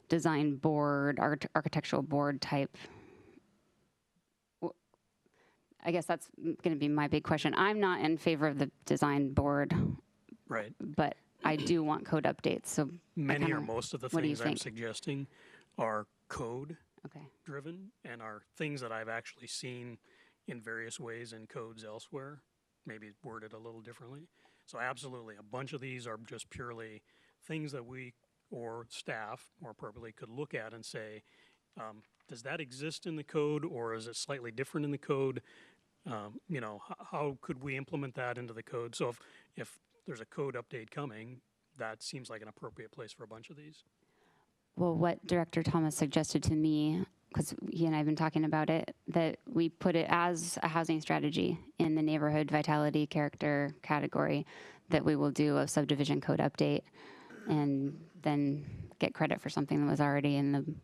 design board, architectural board type. I guess that's going to be my big question. I'm not in favor of the design board, Right. but I do want code updates. So Many or most of the what do you things I'm think? suggesting are code Okay. driven and are things that I've actually seen in various ways in codes elsewhere, maybe worded a little differently. So absolutely, a bunch of these are just purely things that we or staff, more appropriately, could look at and say, does that exist in the code, or is it slightly different in the code? You know, how could we implement that into the code? So if there's a code update coming, that seems like an appropriate place for a bunch of these. Well, what Director Thomas suggested to me, because he and I have been talking about it, that we put it as a housing strategy in the neighborhood vitality character category, that we will do a subdivision code update and then get credit for something that was already in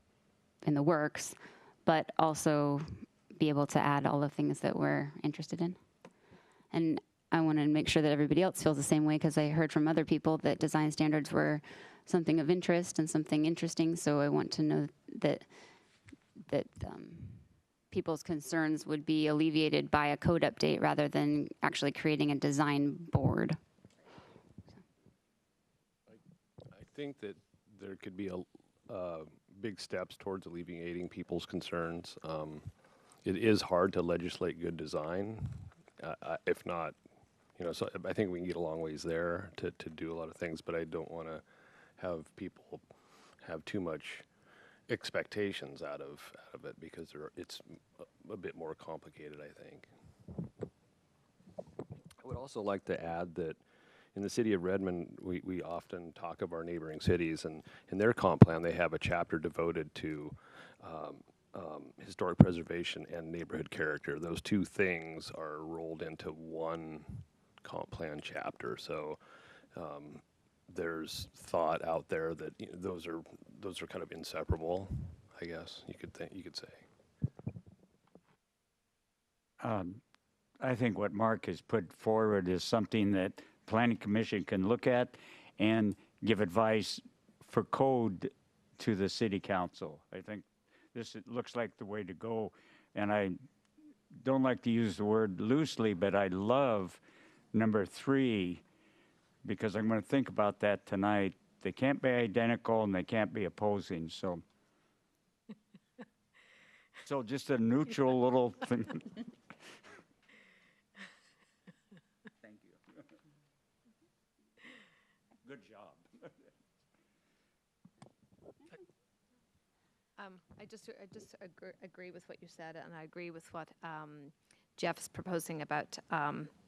the works, but also be able to add all the things that we're interested in. And I want to make sure that everybody else feels the same way, because I heard from other people that design standards were something of interest and something interesting. So I want to know that people's concerns would be alleviated by a code update rather than actually creating a design board. I think that there could be big steps towards alleviating people's concerns. It is hard to legislate good design, if not, you know, so I think we can get a long ways there to do a lot of things, but I don't want to have people have too much expectations out of it, because it's a bit more complicated, I think. I would also like to add that in the city of Redmond, we often talk of our neighboring cities, and in their comp plan, they have a chapter devoted to historic preservation and neighborhood character. Those two things are rolled into one comp plan chapter. So there's thought out there that, you know, those are kind of inseparable, I guess you could say. I think what Mark has put forward is something that Planning Commission can look at and give advice for code to the City Council. I think this looks like the way to go. And I don't like to use the word loosely, but I love number 3, because I'm going to think about that tonight. They can't be identical and they can't be opposing. So, so just a neutral little thing. Thank you. Good job. I just agree with what you said, and I agree with what Jeff is proposing about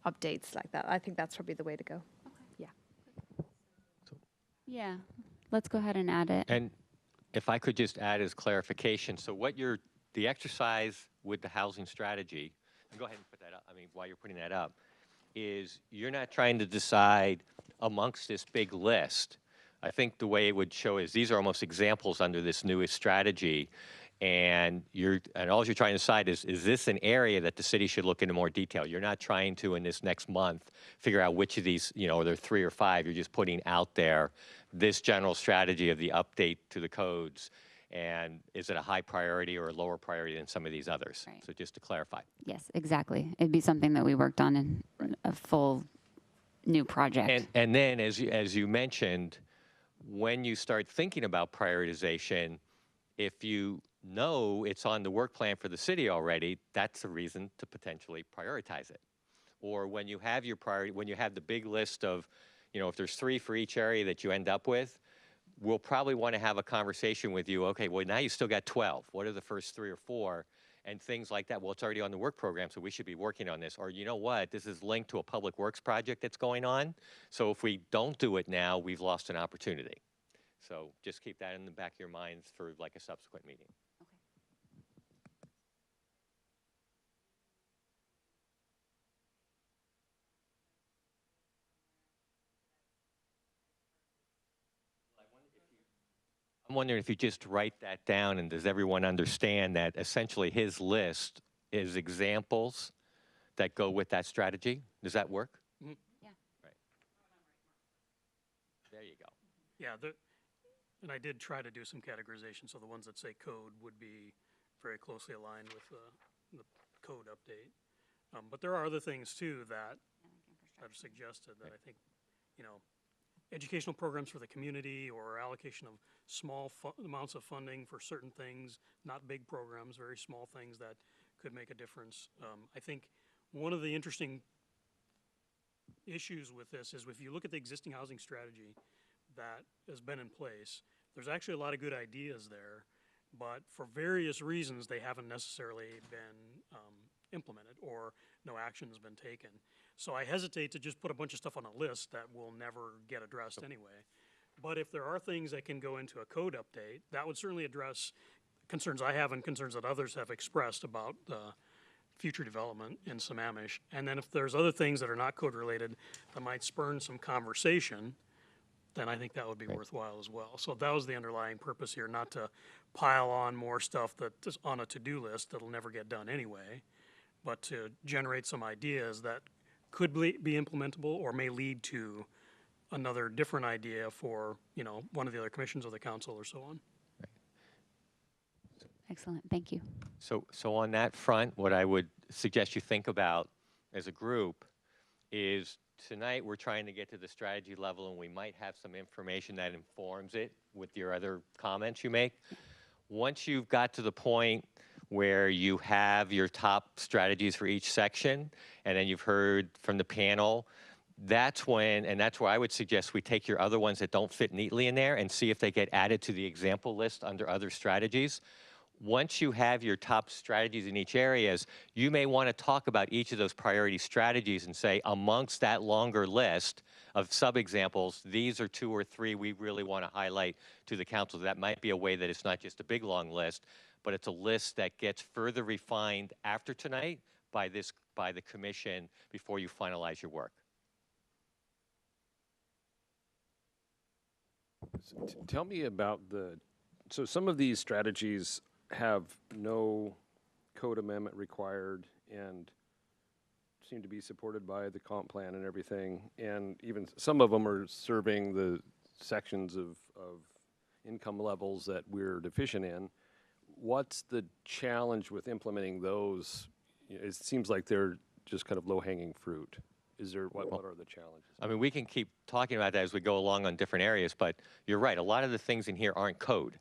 updates like that. I think that's probably the way to go. Okay. Yeah. Yeah, let's go ahead and add it. And if I could just add as clarification, so the exercise with the housing strategy, and go ahead and put that up, I mean, while you're putting that up, is you're not trying to decide amongst this big list. I think the way it would show is these are almost examples under this newest strategy, and all you're trying to decide is this an area that the city should look into more detail? You're not trying to, in this next month, figure out which of these, you know, are there 3 or 5. You're just putting out there this general strategy of the update to the codes, and is it a high priority or a lower priority than some of these others? Right. So just to clarify. Yes, exactly. It'd be something that we worked on in a full new project. And then, as you mentioned, when you start thinking about prioritization, if you know it's on the work plan for the city already, that's a reason to potentially prioritize it. Or when you have your priority, when you have the big list of, you know, if there's 3 for each area that you end up with, we'll probably want to have a conversation with you. Okay, well, now you still got 12. What are the first 3 or 4? And things like that. Well, it's already on the work program, so we should be working on this. Or, you know what, this is linked to a public works project that's going on. So if we don't do it now, we've lost an opportunity. So just keep that in the back of your minds for like a subsequent meeting. I'm wondering if you just write that down, and does everyone understand that essentially his list is examples that go with that strategy? Does that work? Yeah. Right. There you go. Yeah, And I did try to do some categorization, so the ones that say code would be very closely aligned with the code update. But there are other things too that I've suggested that I think, you know, educational programs for the community or allocation of small amounts of funding for certain things, not big programs, very small things that could make a difference. I think one of the interesting issues with this is if you look at the existing housing strategy that has been in place, there's actually a lot of good ideas there, but for various reasons, they haven't necessarily been implemented or no action has been taken. So I hesitate to just put a bunch of stuff on a list that will never get addressed anyway. But if there are things that can go into a code update, that would certainly address concerns I have and concerns that others have expressed about future development in Sammamish. And then if there's other things that are not code related that might spurn some conversation, then I think that would be worthwhile as well. So that was the underlying purpose here, not to pile on more stuff that's on a to-do list that'll never get done anyway, but to generate some ideas that could be implementable or may lead to another different idea for, you know, one of the other commissions or the council or so on. Excellent, thank you. So on that front, what I would suggest you think about as a group is tonight we're trying to get to the strategy level, and we might have some information that informs it with your other comments you make. Once you've got to the point where you have your top strategies for each section, and then you've heard from the panel, that's when, and that's where I would suggest we take your other ones that don't fit neatly in there and see if they get added to the example list under other strategies. Once you have your top strategies in each areas, you may want to talk about each of those priority strategies and say, amongst that longer list of sub-examples, these are 2 or 3 we really want to highlight to the council. That might be a way that it's not just a big, long list, but it's a list that gets further refined after tonight by the commission before you finalize your work. Tell me about so some of these strategies have no code amendment required and seem to be supported by the comp plan and everything. And even some of them are serving the sections of income levels that we're deficient in. What's the challenge with implementing those? It seems like they're just kind of low-hanging fruit. Is there, what are the challenges? I mean, we can keep talking about that as we go along on different areas, but you're right, a lot of the things in here aren't code.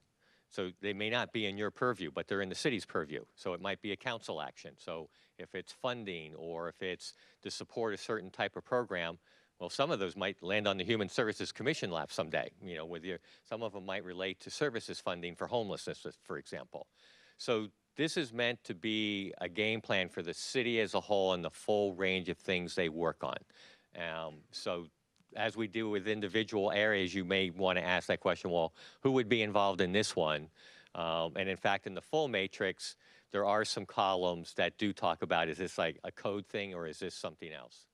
So they may not be in your purview, but they're in the city's purview. So it might be a council action. So if it's funding or if it's to support a certain type of program, well, some of those might land on the Human Services Commission lap someday. You know, some of them might relate to services funding for homelessness, for example. So this is meant to be a game plan for the city as a whole and the full range of things they work on. So as we do with individual areas, you may want to ask that question, well, who would be involved in this one? And in fact, in the full matrix, there are some columns that do talk about, is this like a code thing or is this something else?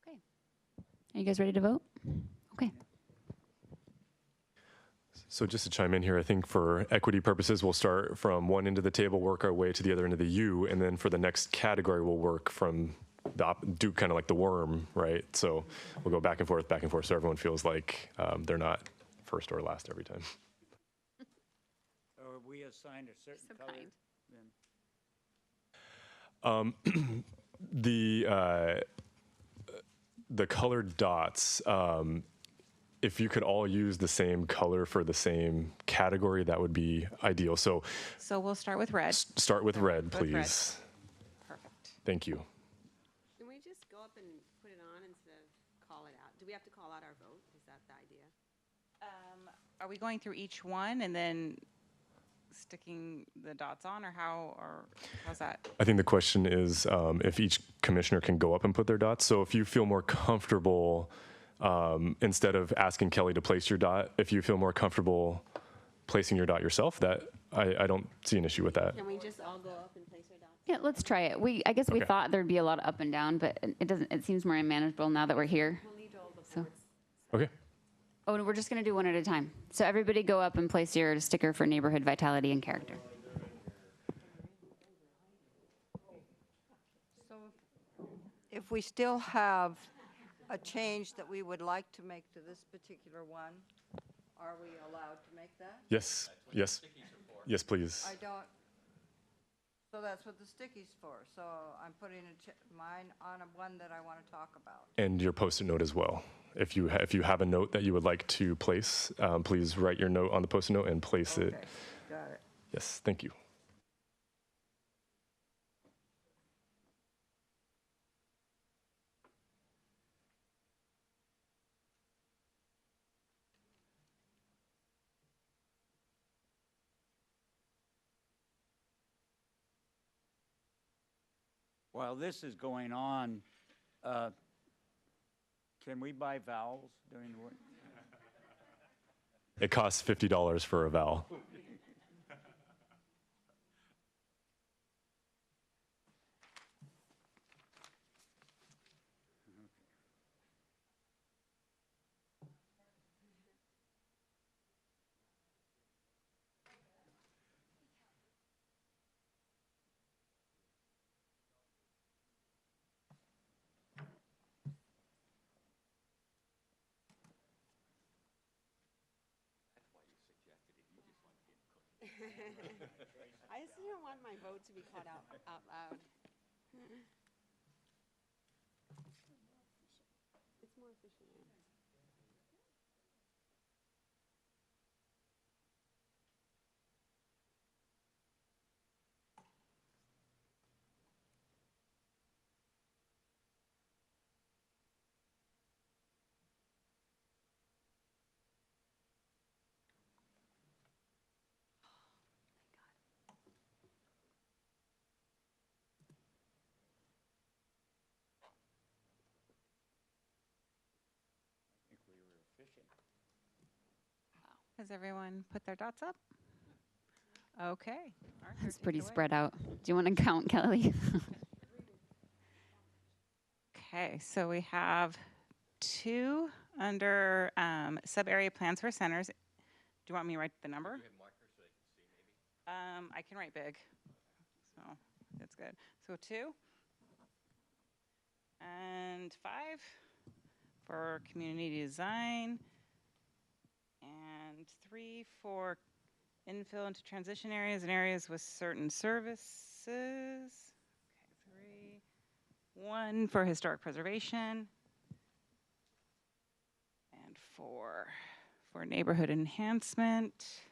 Okay. Are you guys ready to vote? Okay. So just to chime in here, I think for equity purposes, we'll start from one end of the table, work our way to the other end of the U, and then for the next category, we'll work from do kind of like the worm, right? So we'll go back and forth, so everyone feels like they're not first or last every time. Or we assign a certain color? The colored dots, if you could all use the same color for the same category, that would be ideal. So we'll start with red. Start with red, With red. please. Perfect. Thank you. Can we just go up and put it on instead of call it out? Do we have to call out our vote? Is that the idea? Are we going through each one and then sticking the dots on, or how's that? I think the question is if each commissioner can go up and put their dots. So if you feel more comfortable, instead of asking Kelly to place your dot, if you feel more comfortable placing your dot yourself, that I don't see an issue with that. Can we just all go up and place our dots? Yeah, let's try it. I guess we Okay. thought there'd be a lot of up and down, but it seems more manageable now that we're here. We'll need all the So- boards. Okay. Oh, and we're just gonna do one at a time. So everybody go up and place your sticker for neighborhood vitality and character. If we still have a change that we would like to make to this particular one, are we allowed to make that? Yes, yes, yes, please. I don't, so that's what the sticky's for. So I'm putting mine on one that I want to talk about. And your post-it note as well. If you have a note that you would like to place, please write your note on the post-it note and place it. Okay, got it. Yes, thank you. While this is going on, can we buy vowels during the work? It costs $50 for a vowel. I just didn't want my vote to be called out loud. It's more efficient. Yeah. Has everyone put their dots up? Okay. Arthur, It's take pretty it away. spread out. Do you want to count, Kelly? Okay, so we have 2 under sub-area plans for centers. Do you want me to write the number? You have markers so they can see maybe? I can write big, so that's good. So 2 and 5 for community design, and 3 for infill into transition areas and areas with certain services. Okay, 3. 1 for historic preservation, and 4 for neighborhood enhancement.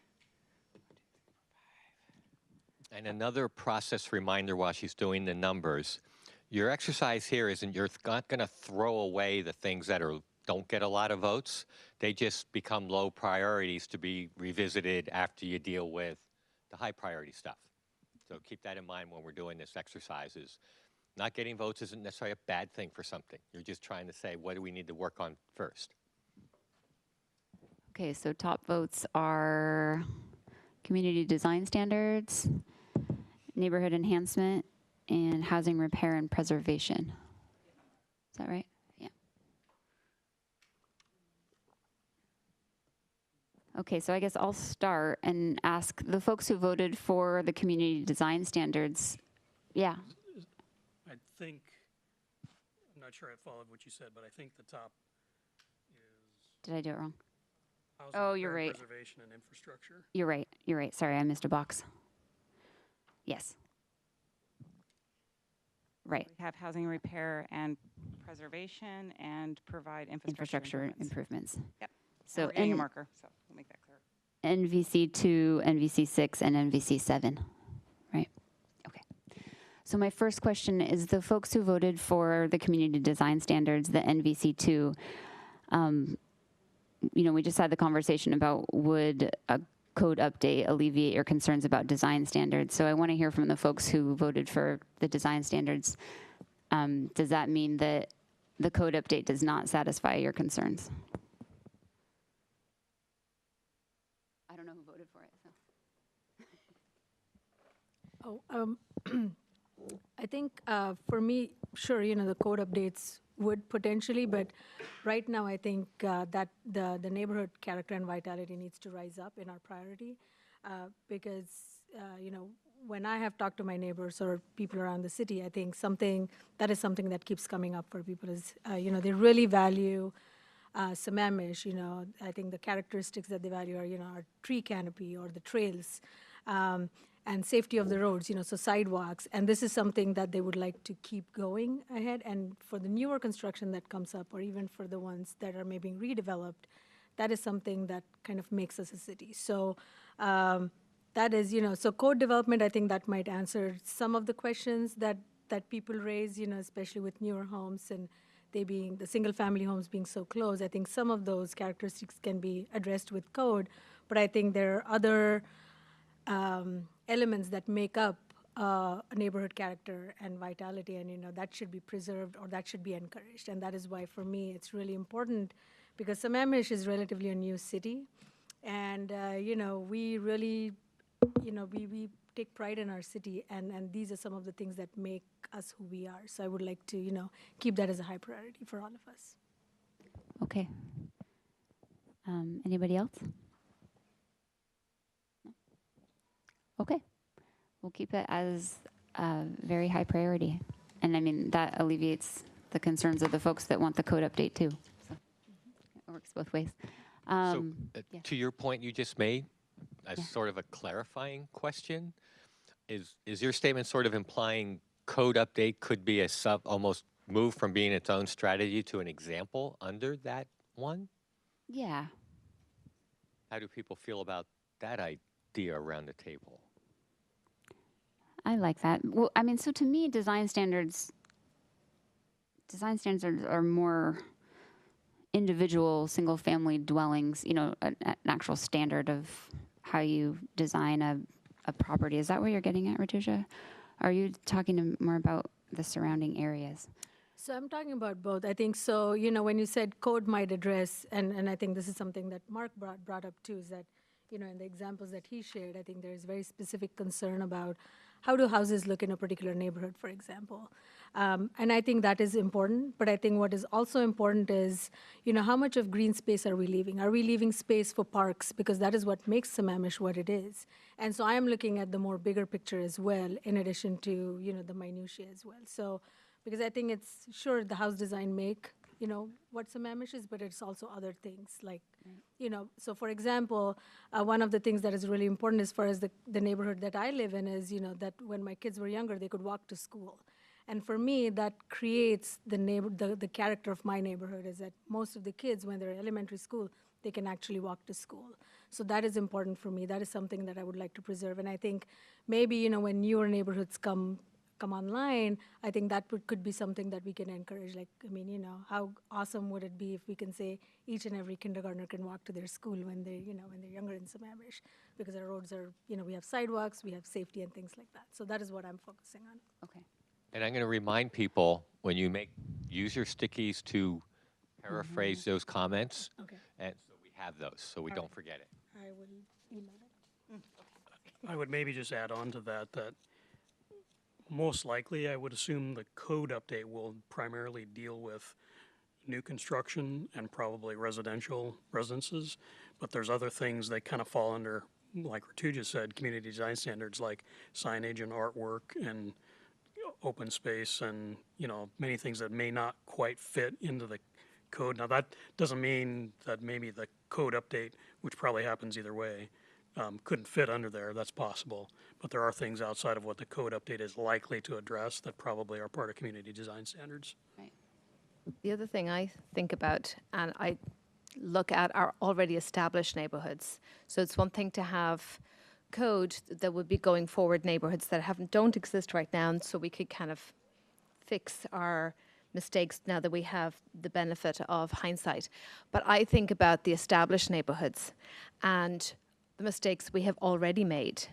And another process reminder while she's doing the numbers. Your exercise here isn't, you're not going to throw away the things that don't get a lot of votes. They just become low priorities to be revisited after you deal with the high priority stuff. So keep that in mind when we're doing this exercise. Is not getting votes isn't necessarily a bad thing for something. You're just trying to say, what do we need to work on first? Okay, so top votes are community design standards, neighborhood enhancement, and housing repair and preservation. Is that right? Yeah. Okay, so I guess I'll start and ask the folks who voted for the community design standards. Yeah. I think, I'm not sure I followed what you said, but I think the top is Did I do it wrong? housing Oh, you're repair, right. preservation and infrastructure. You're right. You're right. Sorry, I missed a box. Yes. Right. We have housing repair and preservation and provide Infrastructure improvements. improvements. Yep. So We're getting a N- marker, so we'll make that clear. NVC 2, NVC 6, and NVC 7, right? Okay. So my first question is the folks who voted for the community design standards, the NVC 2, we just had the conversation about would a code update alleviate your concerns about design standards. So I want to hear from the folks who voted for the design standards. Does that mean that the code update does not satisfy your concerns? I don't know who voted for it. So. I think for me, sure, the code updates would potentially, but right now I think that the neighborhood character and vitality needs to rise up in our priority because, when I have talked to my neighbors or people around the city, I think that is something that keeps coming up for people is, they really value Sammamish. I think the characteristics that they value are, our tree canopy or the trails, and safety of the roads, so sidewalks. And this is something that they would like to keep going ahead. And for the newer construction that comes up, or even for the ones that are maybe redeveloped, that is something that kind of makes us a city. So that is, so code development, I think that might answer some of the questions that people raise, especially with newer homes and they being, the single-family homes being so close. I think some of those characteristics can be addressed with code, but I think there are other elements that make up a neighborhood character and vitality, and that should be preserved or that should be encouraged. And that is why, for me, it's really important, because Sammamish is relatively a new city, and we really, we take pride in our city, and these are some of the things that make us who we are. So I would like to keep that as a high priority for all of us. Okay. Anybody else? Okay. We'll keep it as a very high priority. And I mean, that alleviates the concerns of the folks that want the code update too. So it works both ways. So yeah. to your point you just made, as Yeah. sort of a clarifying question, is your statement sort of implying code update could be a almost move from being its own strategy to an example under that one? Yeah. How do people feel about that idea around the table? I like that. Well, I mean, so to me, design standards are more individual single-family dwellings, an actual standard of how you design a property. Is that what you're getting at, Rituja? Are you talking more about the surrounding areas? So I'm talking about both. I think so, when you said code might address, and I think this is something that Mark brought up too, is that, in the examples that he shared, I think there's very specific concern about how do houses look in a particular neighborhood, for example. And I think that is important, but I think what is also important is, how much of green space are we leaving? Are we leaving space for parks? Because that is what makes Sammamish what it is. And so I am looking at the more bigger picture as well, in addition to, the minutiae as well. So, because I think it's, sure, the house design make, what Sammamish is, but it's also other things like, so for example, one of the things that is really important as far as the neighborhood that I live in is, that when my kids were younger, they could walk to school. And for me, that creates the character of my neighborhood, is that most of the kids, when they're in elementary school, they can actually walk to school. So that is important for me. That is something that I would like to preserve. And I think maybe, when newer neighborhoods come online, I think that could be something that we can encourage. Like, I mean, how awesome would it be if we can say each and every kindergartner can walk to their school when they're younger in Sammamish, because our roads are, we have sidewalks, we have safety and things like that. So that is what I'm focusing on. Okay. And I'm going to remind people, when you use your stickies to paraphrase those comments, Okay. and so we have those, so we don't forget it. I will email it. I would maybe just add on to that most likely, I would assume the code update will primarily deal with new construction and probably residential residences, but there's other things that kind of fall under, like Rituja said, community design standards like signage and artwork and open space and, many things that may not quite fit into the code. Now, that doesn't mean that maybe the code update, which probably happens either way, couldn't fit under there. That's possible. But there are things outside of what the code update is likely to address that probably are part of community design standards. Right. The other thing I think about, and I look at, our already established neighborhoods. So it's one thing to have code that would be going forward neighborhoods that don't exist right now, and so we could kind of fix our mistakes now that we have the benefit of hindsight. But I think about the established neighborhoods and the mistakes we have already made.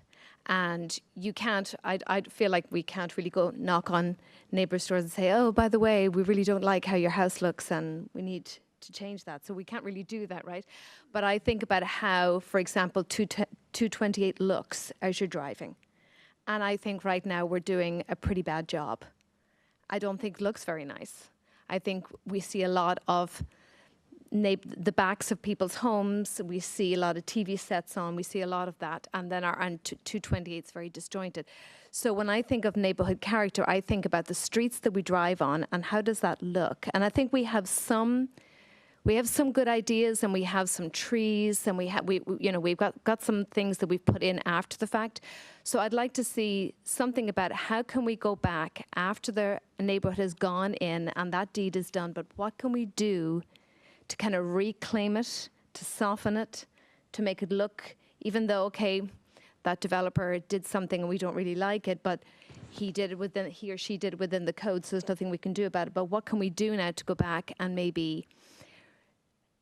And you can't, I feel like we can't really go knock on neighbors' doors and say, oh, by the way, we really don't like how your house looks and we need to change that. So we can't really do that, right? But I think about how, for example, 228 looks as you're driving. And I think right now we're doing a pretty bad job. I don't think it looks very nice. I think we see a lot of the backs of people's homes. We see a lot of TV sets on. We see a lot of that. And then our 228 is very disjointed. So when I think of neighborhood character, I think about the streets that we drive on and how does that look? And I think we have some good ideas, and we have some trees, and we've got some things that we've put in after the fact. So I'd like to see something about how can we go back after the neighborhood has gone in and that deed is done, but what can we do to kind of reclaim it, to soften it, to make it look, even though, okay, that developer did something and we don't really like it, but he or she did it within the code, so there's nothing we can do about it. But what can we do now to go back and maybe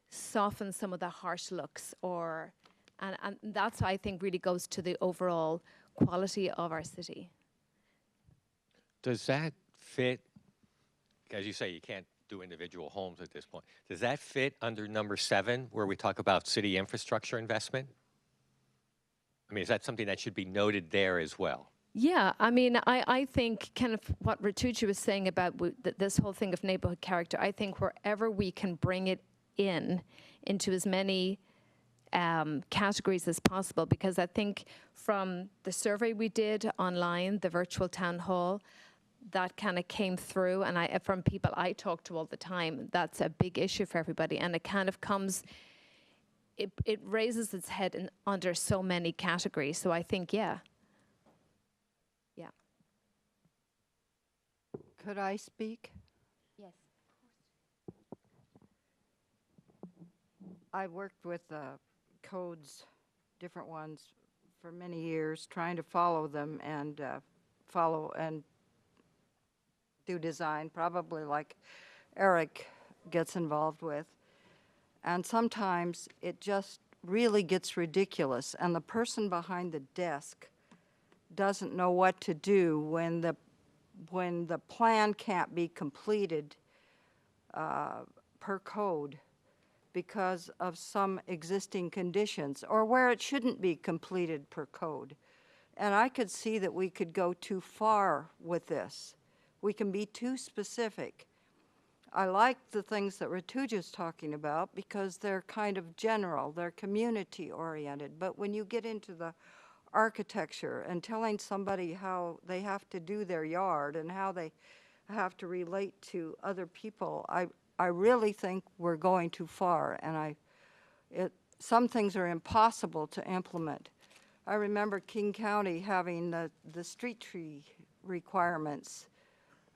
soften some of the harsh looks, and that's, I think, really goes to the overall quality of our city. Does that fit, as you say, you can't do individual homes at this point. Does that fit under number 7, where we talk about city infrastructure investment? I mean, is that something that should be noted there as well? Yeah, I mean, I think kind of what Rituja was saying about this whole thing of neighborhood character, I think wherever we can bring it into as many categories as possible, because I think from the survey we did online, the virtual town hall, that kind of came through, and from people I talk to all the time, that's a big issue for everybody, and it kind of comes, it raises its head under so many categories. So I think, yeah. Could I speak? Yes. I worked with codes, different ones, for many years, trying to follow them and do design, probably like Eric gets involved with. And sometimes it just really gets ridiculous, and the person behind the desk doesn't know what to do when the plan can't be completed per code because of some existing conditions, or where it shouldn't be completed per code. And I could see that we could go too far with this. We can be too specific. I like the things that Rituja's talking about because they're kind of general, they're community oriented. But when you get into the architecture and telling somebody how they have to do their yard and how they have to relate to other people, I really think we're going too far, and some things are impossible to implement. I remember King County having the street tree requirements.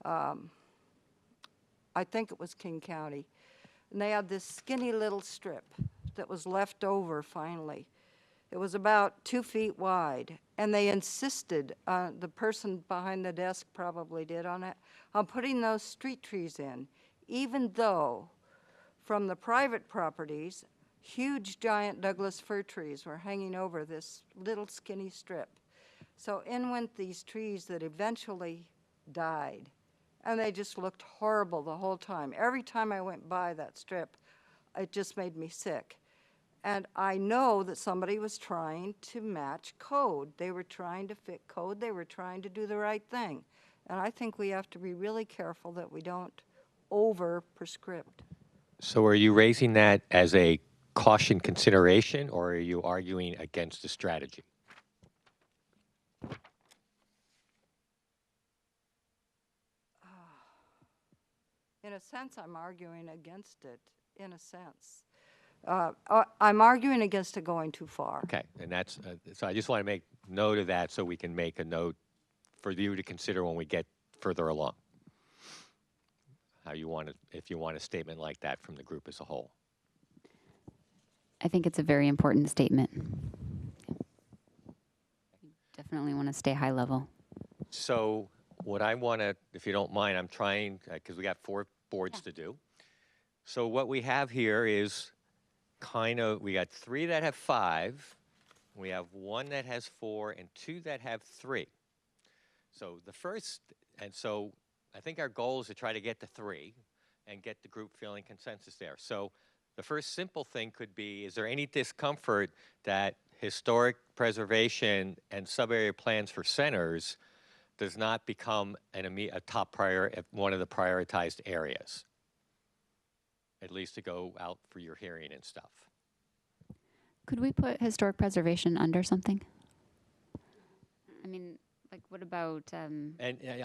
I think it was King County. And they had this skinny little strip that was left over finally. It was about 2 feet wide, and they insisted, the person behind the desk probably did, on putting those street trees in, even though from the private properties, huge giant Douglas fir trees were hanging over this little skinny strip. So in went these trees that eventually died, and they just looked horrible the whole time. Every time I went by that strip, it just made me sick. And I know that somebody was trying to match code. They were trying to fit code. They were trying to do the right thing. And I think we have to be really careful that we don't over-prescript. So are you raising that as a caution consideration, or are you arguing against the strategy? In a sense, I'm arguing against it, in a sense. I'm arguing against it going too far. Okay, and that's, so I just want to make note of that so we can make a note for you to consider when we get further along. How you want it, if you want a statement like that from the group as a whole. I think it's a very important statement. Definitely want to stay high level. So what I want to, if you don't mind, I'm trying, because we got 4 boards to do. So what we have here is kind of, we got 3 that have 5, we have 1 that has 4, and 2 that have 3. So the first, and so I think our goal is to try to get to 3 and get the group feeling consensus there. So the first simple thing could be, is there any discomfort that historic preservation and sub-area plans for centers does not become a top one of the prioritized areas? at least to go out for your hearing and stuff. Could we put historic preservation under something? I mean, like, what about, And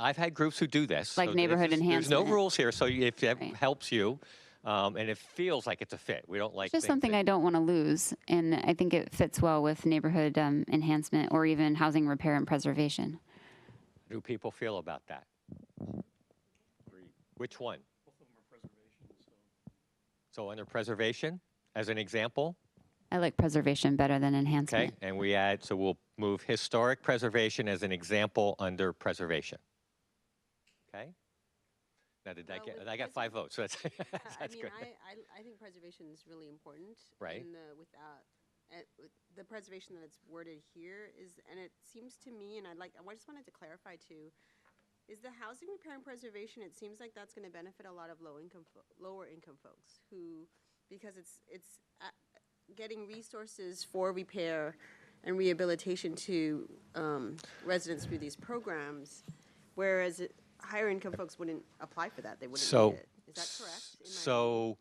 I've had groups who do this. Like so this neighborhood There's no enhancement. rules here, so if that Right. helps you, and it feels like it's a fit. We don't like it's just things something that- I don't want to lose, and I think it fits well with neighborhood enhancement or even housing repair and preservation. How do people feel about that? Which one? Both of them are preservation, so. So under preservation, as an example, I like preservation better than okay? enhancement. And we add, so we'll move historic preservation as an example under preservation. Okay? Now, did Well, with I got 5 votes, so that's, that's good. I think preservation is really important. Right. And the preservation that it's worded here is, and it seems to me, and I just wanted to clarify too, is the housing repair and preservation, it seems like that's gonna benefit a lot of lower income folks who, because it's getting resources for repair and rehabilitation to residents through these programs, whereas higher income folks wouldn't apply for that. They wouldn't So, need it. Is that correct? So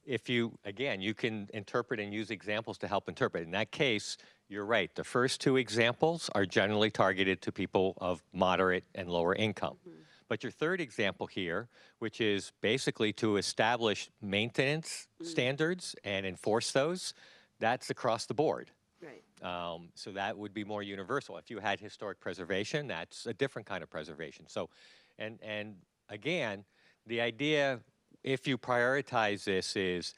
if you, again, you can interpret and use examples to help interpret. In that case, you're right. The first 2 examples are generally targeted to people of moderate and lower income. But your third example here, which is basically to establish maintenance standards and enforce those, that's across the board. Right. So that would be more universal. If you had historic preservation, that's a different kind of preservation. So, and again, the idea, if you prioritize this, is,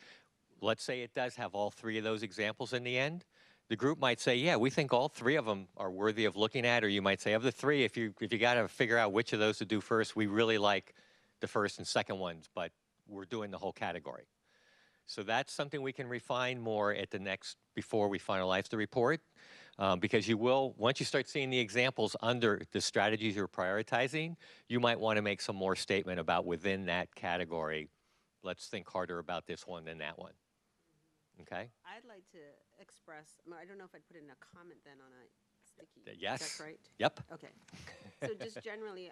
let's say it does have all 3 of those examples in the end. The group might say, yeah, we think all 3 of them are worthy of looking at, or you might say, of the 3, if you got to figure out which of those to do first, we really like the first and second ones, but we're doing the whole category. So that's something we can refine more at the next, before we finalize the report, because you will, once you start seeing the examples under the strategies you're prioritizing, you might want to make some more statement about within that category, let's think harder about this one than that one. Okay? I'd like to express, I don't know if I'd put in a comment then on a sticky. Yes. Is that right? Yep. Okay. So just generally,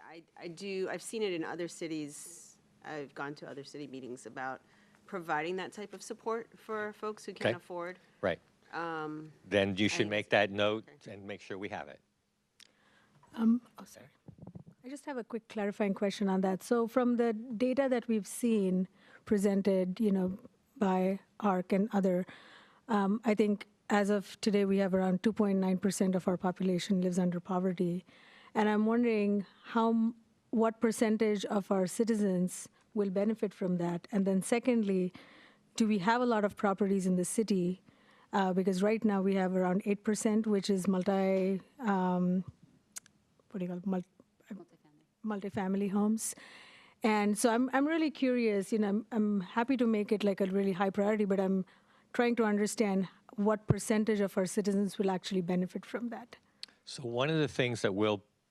I've seen it in other cities. I've gone to other city meetings about providing that type of support for folks who can't Okay. afford. Right. Then you should think make that note and make sure we have it. Sorry. I just have a quick clarifying question on that. So from the data that we've seen presented, by ARC and other, I think as of today, we have around 2.9% of our population lives under poverty. And I'm wondering what percentage of our citizens will benefit from that? And then secondly, do we have a lot of properties in the city? Because right now we have around 8%, which is multifamily homes. And so I'm really curious, I'm happy to make it like a really high priority, but I'm trying to understand what percentage of our citizens will actually benefit from that. So one of the things that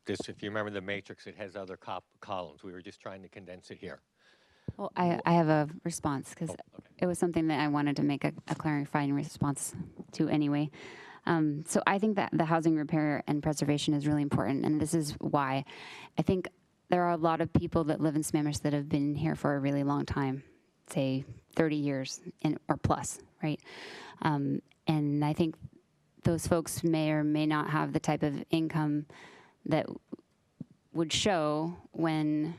if you remember the matrix, it has other columns. We were just trying to condense it here. Well, I have a response because it was something that I wanted to make a clarifying response to anyway. So I think that the housing repair and preservation is really important, and this is why. I think there are a lot of people that live in Sammamish that have been here for a really long time, say 30 years or plus, right? And I think those folks may or may not have the type of income that would show when,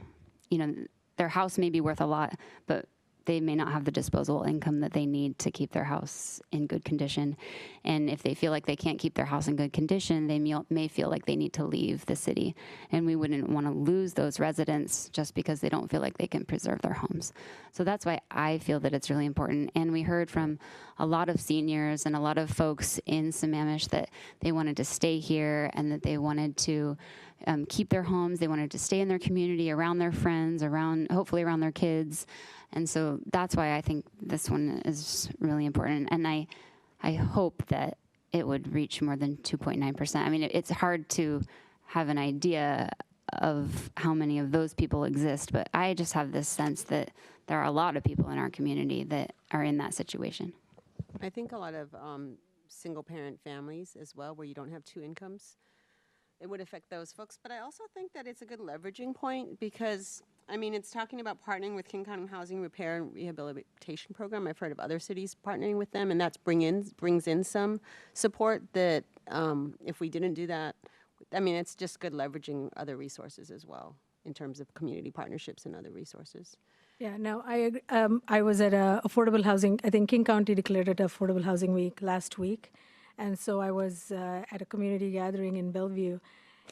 their house may be worth a lot, but they may not have the disposable income that they need to keep their house in good condition. And if they feel like they can't keep their house in good condition, they may feel like they need to leave the city. And we wouldn't want to lose those residents just because they don't feel like they can preserve their homes. So that's why I feel that it's really important. And we heard from a lot of seniors and a lot of folks in Sammamish that they wanted to stay here and that they wanted to keep their homes. They wanted to stay in their community, around their friends, hopefully around their kids. And so that's why I think this one is really important. And I hope that it would reach more than 2.9%. I mean, it's hard to have an idea of how many of those people exist, but I just have this sense that there are a lot of people in our community that are in that situation. I think a lot of single-parent families as well, where you don't have 2 incomes, it would affect those folks. But I also think that it's a good leveraging point because I mean, it's talking about partnering with King County Housing Repair and Rehabilitation Program. I've heard of other cities partnering with them, and that's brings in some support that if we didn't do that, I mean, it's just good leveraging other resources as well in terms of community partnerships and other resources. Yeah, no, I was at a affordable housing, I think King County declared it Affordable Housing Week last week. And so I was at a community gathering in Bellevue.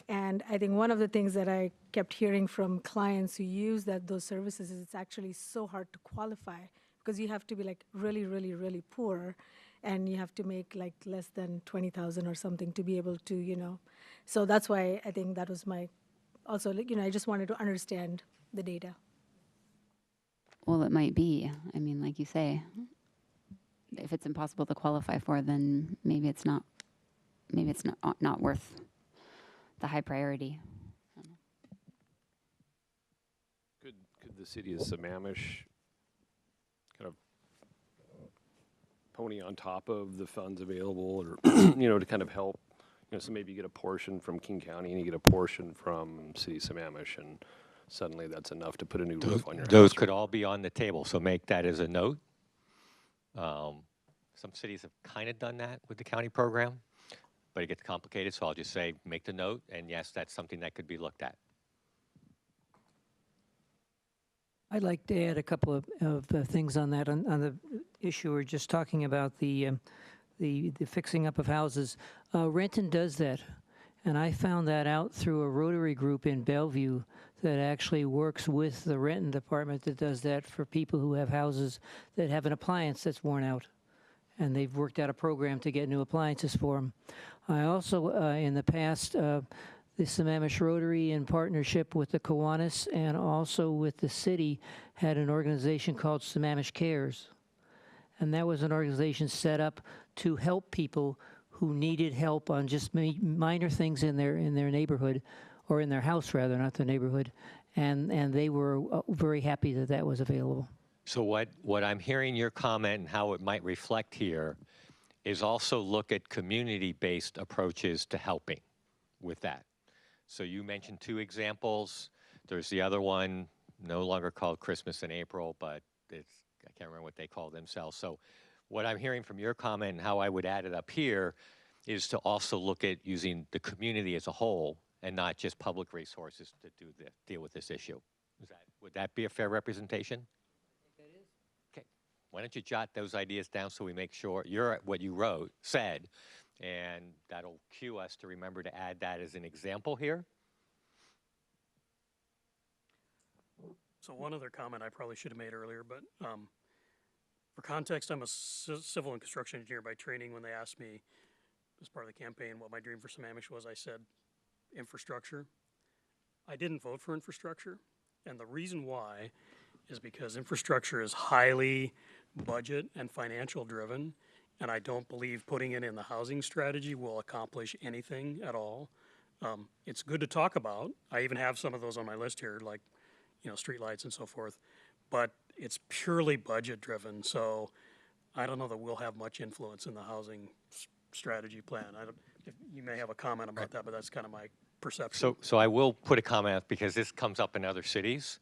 And I think one of the things that I kept hearing from clients who use those services is it's actually so hard to qualify because you have to be like really, really, really poor and you have to make like less than 20,000 or something to be able to, So that's why I think that was also, I just wanted to understand the data. Well, it might be. I mean, like you say, if it's impossible to qualify for, then maybe it's not worth the high priority. Could the city of Sammamish kind of pony on top of the funds available, or to kind of help? So maybe you get a portion from King County and you get a portion from City of Sammamish, and suddenly that's enough to put a new roof on your house. Those could all be on the table, so make that as a note. Some cities have kind of done that with the county program, but it gets complicated, so I'll just say make the note, and yes, that's something that could be looked at. I'd like to add a couple of things on that, on the issue we're just talking about, the fixing up of houses. Renton does that, and I found that out through a Rotary group in Bellevue that actually works with the Renton department that does that for people who have houses that have an appliance that's worn out. And they've worked out a program to get new appliances for them. I also, in the past, the Sammamish Rotary, in partnership with the Kiwanis and also with the city, had an organization called Sammamish Cares. And that was an organization set up to help people who needed help on just minor things in their neighborhood, or in their house rather, not the neighborhood. And they were very happy that that was available. So what I'm hearing your comment and how it might reflect here is also look at community-based approaches to helping with that. So you mentioned 2 examples. There's the other one, no longer called Christmas in April, but I can't remember what they call themselves. So what I'm hearing from your comment and how I would add it up here is to also look at using the community as a whole and not just public resources to deal with this issue. Would that be a fair representation? Why don't you jot those ideas down so we make sure what you said, and that'll cue us to remember to add that as an example here. So one other comment I probably should have made earlier, but for context, I'm a civil and construction engineer by training. When they asked me as part of the campaign what my dream for Sammamish was, I said infrastructure. I didn't vote for infrastructure, and the reason why is because infrastructure is highly budget and financial driven, and I don't believe putting it in the housing strategy will accomplish anything at all. It's good to talk about. I even have some of those on my list here, like streetlights and so forth, but it's purely budget driven. So I don't know that we'll have much influence in the housing strategy plan. You may have a comment about that, but that's kind of my perception. So I will put a comment because this comes up in other cities.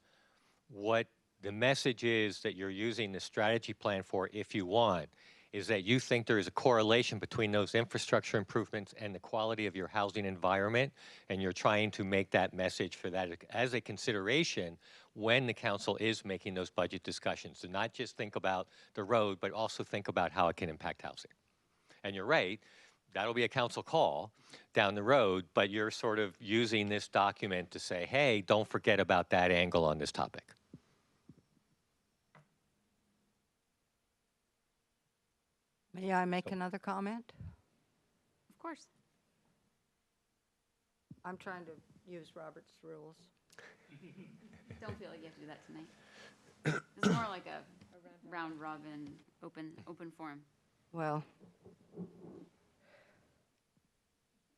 What the message is that you're using the strategy plan for, if you want, is that you think there is a correlation between those infrastructure improvements and the quality of your housing environment, and you're trying to make that message for that as a consideration when the council is making those budget discussions. So not just think about the road, but also think about how it can impact housing. And you're right, that'll be a council call down the road, but you're sort of using this document to say, hey, don't forget about that angle on this topic. May I make another comment? Of course. I'm trying to use Robert's rules. Don't feel like you have to do that tonight. It's more like a round robin, open forum. Well,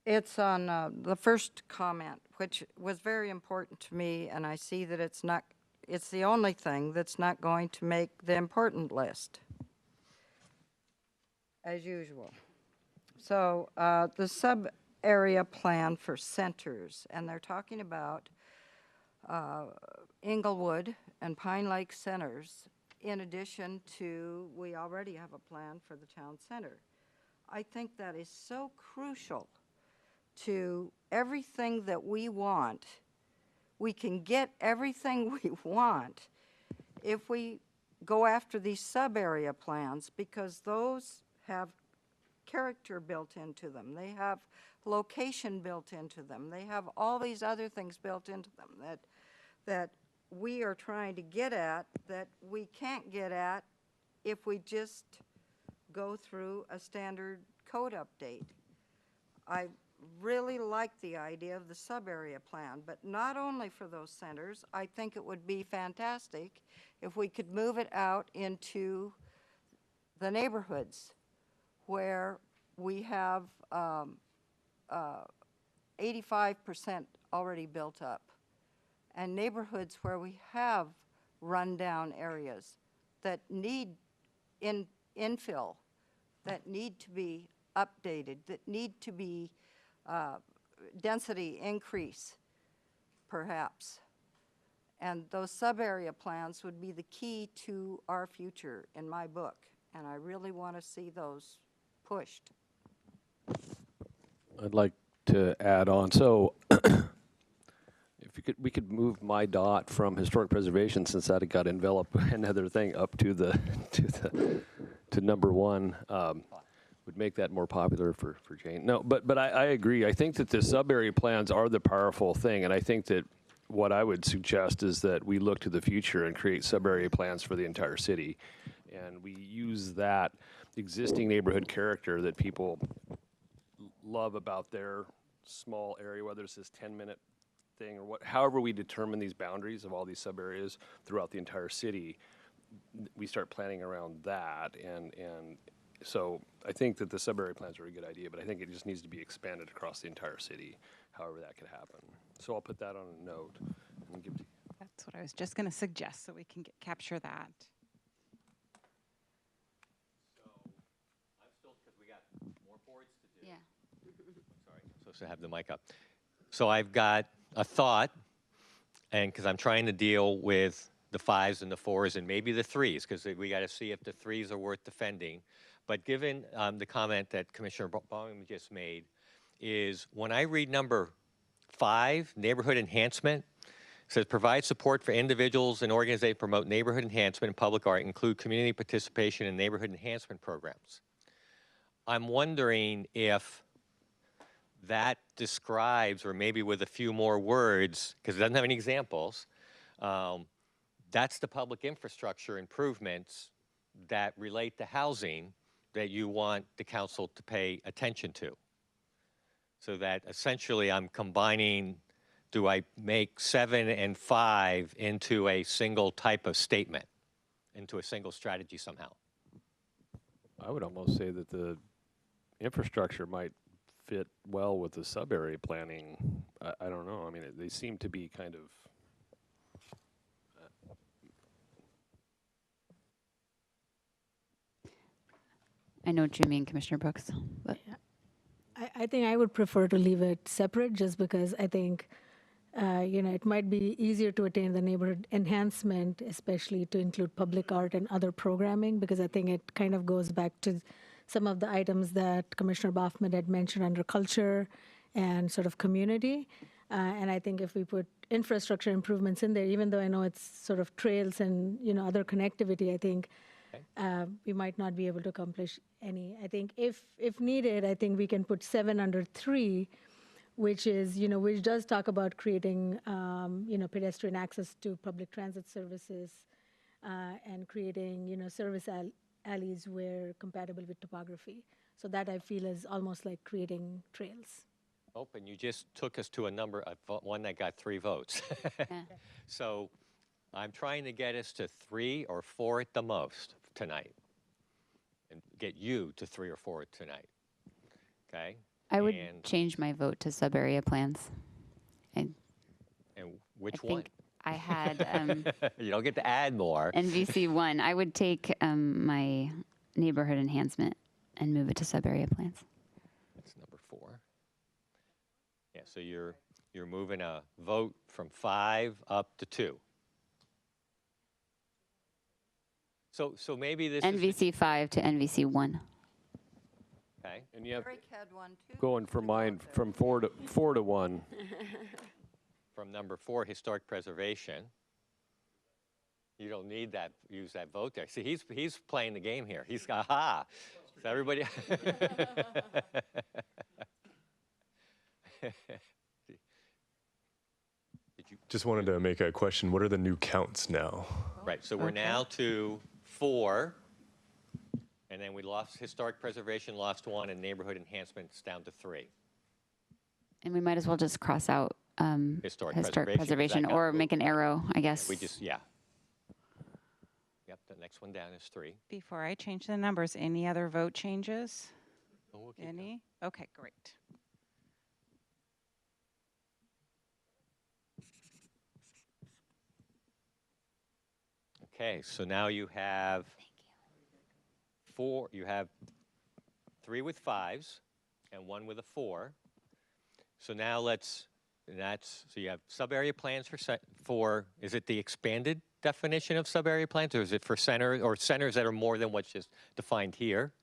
it's on the first comment, which was very important to me, and I see that it's the only thing that's not going to make the important list, as usual. So the sub-area plan for centers, and they're talking about Inglewood and Pine Lake centers, in addition to, we already have a plan for the town center. I think that is so crucial to everything that we want. We can get everything we want if we go after these sub-area plans, because those have character built into them. They have location built into them. They have all these other things built into them that we are trying to get at, that we can't get at if we just go through a standard code update. I really like the idea of the sub-area plan, but not only for those centers. I think it would be fantastic if we could move it out into the neighborhoods where we have 85% already built up, and neighborhoods where we have rundown areas that need infill, that need to be updated, that need to be density increase, perhaps. And those sub-area plans would be the key to our future in my book, and I really want to see those pushed. I'd like to add on. So if we could move my dot from historic preservation, since that got enveloped another thing, up to to number one. Would make that more popular for Jane. No, but I agree. I think that the sub-area plans are the powerful thing, and I think that what I would suggest is that we look to the future and create sub-area plans for the entire city, and we use that existing neighborhood character that people love about their small area, whether it's this 10-minute thing or however we determine these boundaries of all these sub-areas throughout the entire city. We start planning around that, and so I think that the sub-area plans are a good idea, but I think it just needs to be expanded across the entire city, however that could happen. So I'll put that on a note and give to you. That's what I was just going to suggest, so we can capture that. So I'm still, because we got more boards to do. Yeah. Sorry, I'm supposed to have the mic up. So I've got a thought, and because I'm trying to deal with the 5s and the 4s and maybe the 3s, because we got to see if the 3s are worth defending. But given the comment that Commissioner Baum just made, is when I read number 5, neighborhood enhancement, says provide support for individuals and organizations promote neighborhood enhancement and public art, include community participation in neighborhood enhancement programs. I'm wondering if that describes, or maybe with a few more words, because it doesn't have any examples, that's the public infrastructure improvements that relate to housing that you want the council to pay attention to. So that essentially I'm combining, do I make 7 and 5 into a single type of statement, into a single strategy somehow? I would almost say that the infrastructure might fit well with the sub-area planning. I don't know. I mean, they seem to be kind of. I know what you mean, Commissioner Brooks. But I think I would prefer to leave it separate, just because I think, it might be easier to attain the neighborhood enhancement, especially to include public art and other programming, because I think it kind of goes back to some of the items that Commissioner Baughman had mentioned under culture and sort of community. And I think if we put infrastructure improvements in there, even though I know it's sort of trails and, other connectivity, I think we might not be able to accomplish any. I think if needed, I think we can put 7 under 3, which is, which does talk about creating, pedestrian access to public transit services and creating, service alleys where compatible with topography. So that I feel is almost like creating trails. Oh, and you just took us to a number, one that got 3 votes. Yeah. So I'm trying to get us to 3 or 4 at the most tonight, and get you to 3 or 4 tonight. Okay. I would change my vote to sub-area plans. And which I one? think I had You don't get to add more. NVC 1. I would take my neighborhood enhancement and move it to sub-area plans. That's number 4. Yeah. So you're you're moving a vote from 5 up to 2. So maybe this is NVC 5 to NVC 1. okay. And you have Eric had one too. going from mine from 4 to 1. From number 4, historic preservation. You don't need that, use that vote there. See, he's playing the game here. He's, aha. So everybody. Just wanted to make a question. What are the new counts now? Right, so we're now to 4, and then we lost historic preservation, lost 1, and neighborhood enhancements down to 3. And we might as well just cross out Historic historic preservation, 'cause that preservation got or moved. make an arrow, I guess. We just, yeah. Yep, the next one down is 3. Before I change the numbers, any other vote changes? Oh, we'll keep going. Any? Okay, great. Okay, so now you have 4, you have 3 with 5s and 1 with a 4. So now so you have sub-area plans for, is it the expanded definition of sub-area plans, or is it for centers that are more than what's just defined here?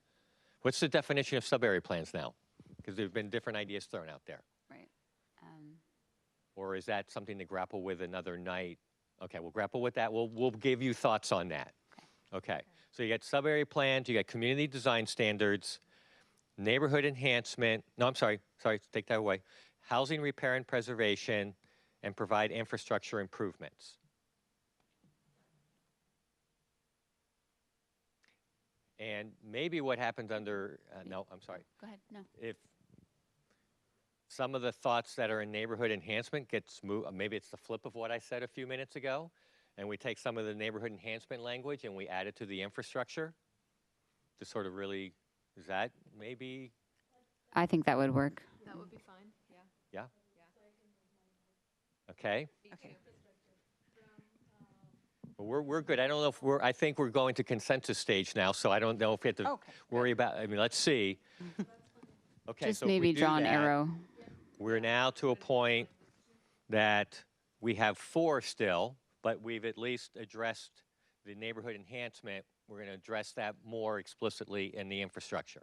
What's the definition of sub-area plans now? Because there have been different ideas thrown out there. Right. Or is that something to grapple with another night? Okay, we'll grapple with that. We'll give you thoughts on that. Okay. So you got sub-area plans, you got community design standards, neighborhood enhancement. No, I'm sorry, take that away. Housing repair and preservation, and provide infrastructure improvements. And maybe what happens under, no, I'm sorry. Go ahead. No. If some of the thoughts that are in neighborhood enhancement gets moved, maybe it's the flip of what I said a few minutes ago, and we take some of the neighborhood enhancement language and we add it to the infrastructure to sort of really, is that maybe? I think that would work. That would be fine, yeah. Yeah? Okay. Okay. Well, we're good. I don't know if I think we're going to consensus stage now, so I don't know if we have to worry about, I mean, let's see. Okay, Just so if we maybe do draw an that, arrow. We're now to a point that we have 4 still, but we've at least addressed the neighborhood enhancement. We're going to address that more explicitly in the infrastructure.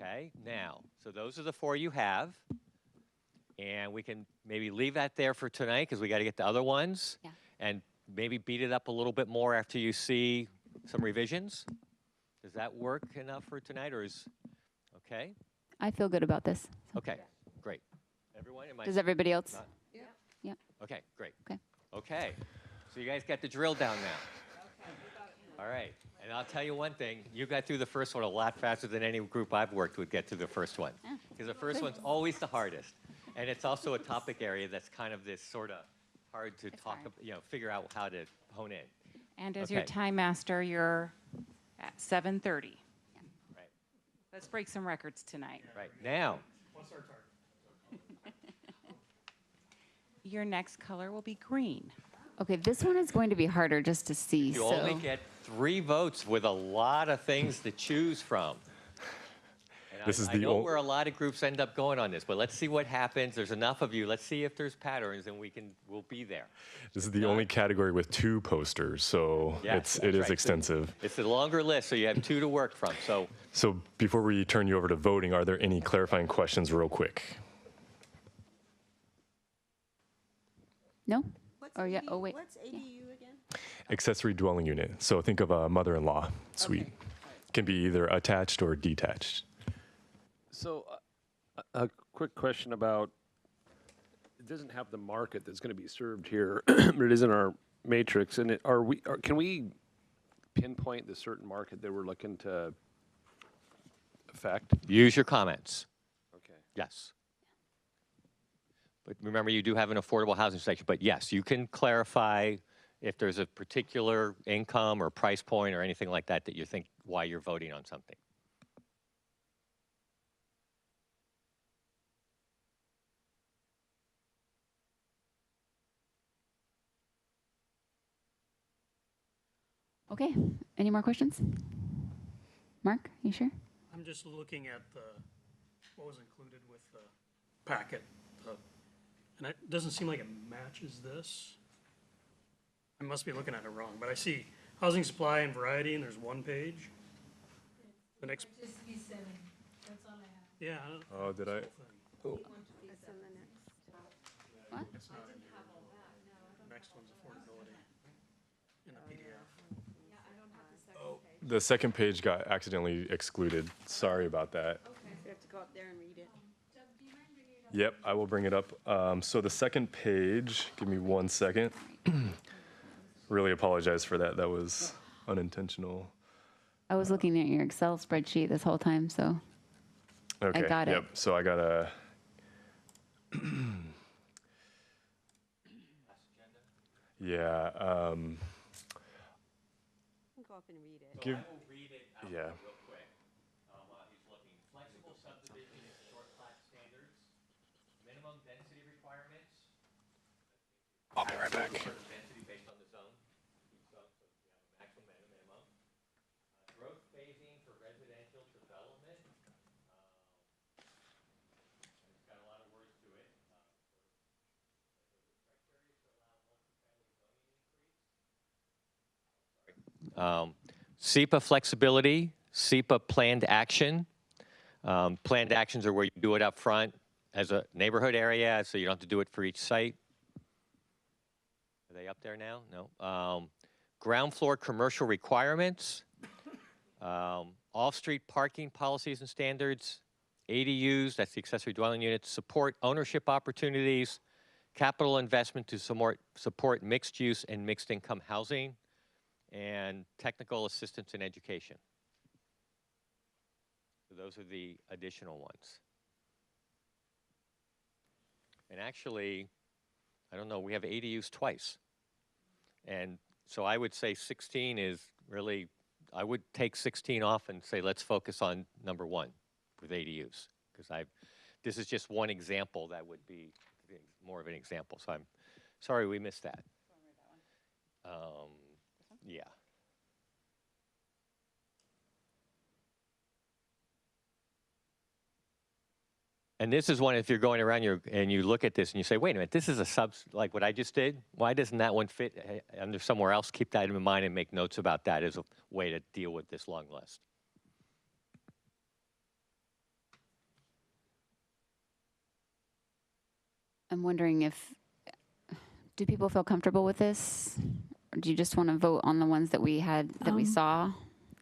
Okay, now, so those are the 4 you have. And we can maybe leave that there for tonight because we got to get the other ones. Yeah. And maybe beat it up a little bit more after you see some revisions. Does that work enough for tonight, or is, okay? I feel good about this. Okay, great. Everyone, am I? Does everybody else? not- Yeah. Yeah. Okay, great. Okay. Okay, so you guys got the drill down now. All right, and I'll tell you one thing, you got through the first one a lot faster than any group I've worked with get through the first one. Because the first one's always the hardest. And it's also a topic area that's kind of this sort of hard to talk, figure out how to hone in. And as your Okay. time master, you're at 7:30. Right. Let's break some records tonight. Right, now, What's our target? Your next color will be green. Okay, this one is going to be harder just to see. you so only get 3 votes with a lot of things to choose from. And This is I the know ol- where a lot of groups end up going on this, but let's see what happens. There's enough of you. Let's see if there's patterns, and we'll be there. This is the only category with 2 posters, so Yes, it that's is right. extensive. It's a longer list, so you have 2 to work from. So So before we turn you over to voting, are there any clarifying questions real quick? no. What's Oh, yeah. ADU Oh, wait. What's ADU again? Accessory dwelling unit. So think of a mother-in-law suite. Can be either attached or detached. So, a quick question about, it doesn't have the market that's going to be served here, but it is in our matrix. And can we pinpoint the certain market that we're looking to affect? use your comments. Okay. Yes. But remember, you do have an affordable housing section. But yes, you can clarify if there's a particular income or price point or anything like that that you think why you're voting on something. Okay. Any more questions? Mark, you sure? I'm just looking at what was included with the packet, the And it doesn't seem like it matches this. I must be looking at it wrong, but I see housing supply and variety, and there's one page. The next, Just V7, that's all I have. yeah. Oh, did I? That's on the next. What? It's not in here. The next one's affordability in the PDF. The second page got accidentally excluded. Sorry about that. So you have to go up there and read it. Yep, I will bring it up. So the second page, give me 1 second. Really apologize for that. That was unintentional. I was looking at your Excel spreadsheet this whole time, so Okay. got it. Yep. So I got a. Yeah. You can go up and read it. Give. I will read it out Yeah. real quick while he's looking. Flexible subdivision and short plat standards, minimum density requirements. I'll be right back. Certain density based on the zone. Each zone, so you have a maximum and a minimum. Growth phasing for residential development. It's got a lot of words to it. SEPA flexibility, SEPA planned action. Planned actions are where you do it up front as a neighborhood area, so you don't have to do it for each site. Are they up there now? No. Ground floor commercial requirements, off-street parking policies and standards, ADUs, that's the accessory dwelling units, support ownership opportunities, capital investment to support mixed use and mixed income housing, and technical assistance in education. So those are the additional ones. And actually, I don't know, we have ADUs twice. And so I would say 16 is really, I would take 16 off and say, let's focus on number 1 with ADUs. Because this is just one example that would be more of an example. So I'm sorry we missed that. Yeah. And this is one, if you're going around and you look at this and you say, wait a minute, this is like what I just did. Why doesn't that one fit under somewhere else? Keep that in mind and make notes about that as a way to deal with this long list. I'm wondering do people feel comfortable with this? Or do you just want to vote on the ones that we had, that we saw?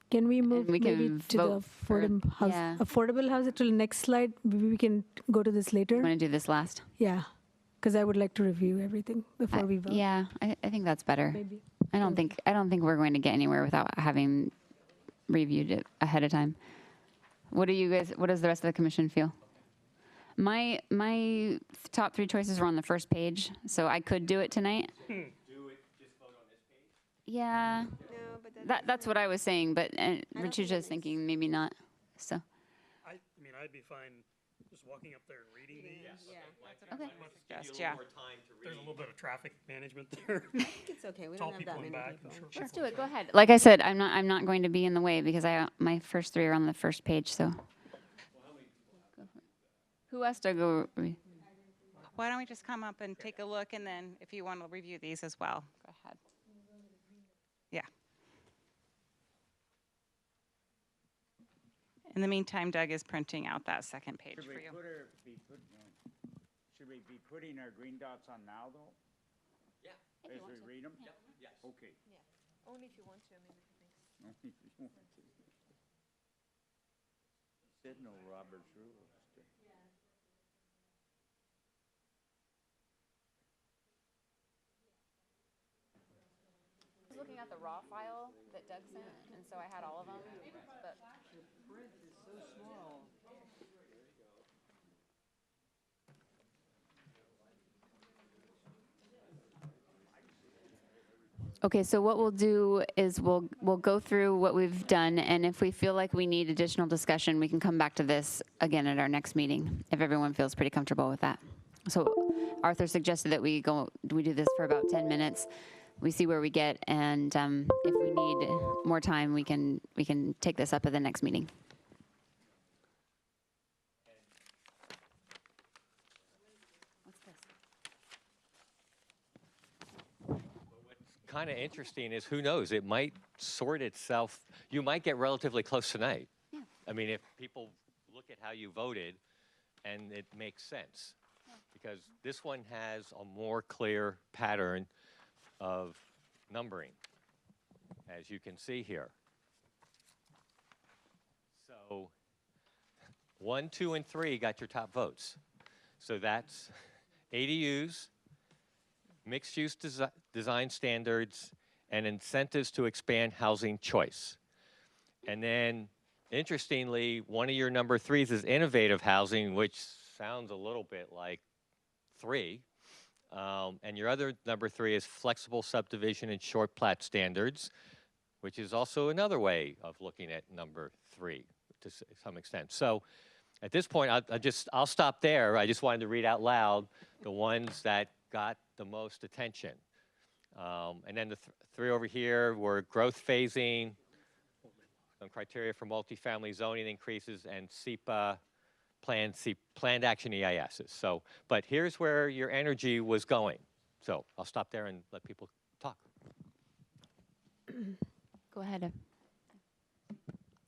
Can we move we maybe can to the vote for- affordable housing till next slide? Maybe we can go to this later. Want to do this last? Yeah, because I would like to review everything before we vote. Yeah, I think that's better. Maybe. I don't think we're going to get anywhere without having reviewed it ahead of time. What does the rest of the commission feel? My top 3 choices were on the first page, so I could do it tonight. Do it, just vote on this page? Yeah, No, but that's what I was saying, but Richard's just thinking maybe not. So I mean, I'd be fine just walking up there and reading these. Yeah. okay. Give you a Yeah. little more time to read. There's a little bit of traffic management there. I think it's okay. We Tall don't have people that in many back people. and short Let's people do in it. Go front. ahead. Like I said, I'm not going to be in the way because my first 3 are on the first page. So who has to go? Why don't we just come up and take a look, and then if you want to review these as well, go ahead. Yeah. In the meantime, Doug is printing out that second page Should for we you. should we be putting our green dots on now, though? Yeah. As we read them? Yes. Okay. Only if you want to, I mean, if you think. Said no Robert's rules. I was looking at the raw file that Doug sent, and so I had all of them. But okay, so what we'll do is we'll go through what we've done, and if we feel like we need additional discussion, we can come back to this again at our next meeting, if everyone feels pretty comfortable with that. So Arthur suggested that we do this for about 10 minutes. We see where we get, and if we need more time, we can take this up at the next meeting. What's this? kind of interesting is, who knows, it might sort itself. You might get relatively close tonight. Yeah. I mean, if people look at how you voted and it makes sense. Because this one has a more clear pattern of numbering, as you can see here. So 1, 2, and 3 got your top votes. So that's ADUs, mixed-use design standards, and incentives to expand housing choice. And then, interestingly, one of your number 3s is innovative housing, which sounds a little bit like 3. And your other number 3 is flexible subdivision and short plat standards, which is also another way of looking at number 3 to some extent. So at this point, I'll stop there. I just wanted to read out loud the ones that got the most attention. And then the 3 over here were growth phasing, some criteria for multifamily zoning increases, and SEPA planned action EISs. So, but here's where your energy was going. So I'll stop there and let people talk. Go ahead.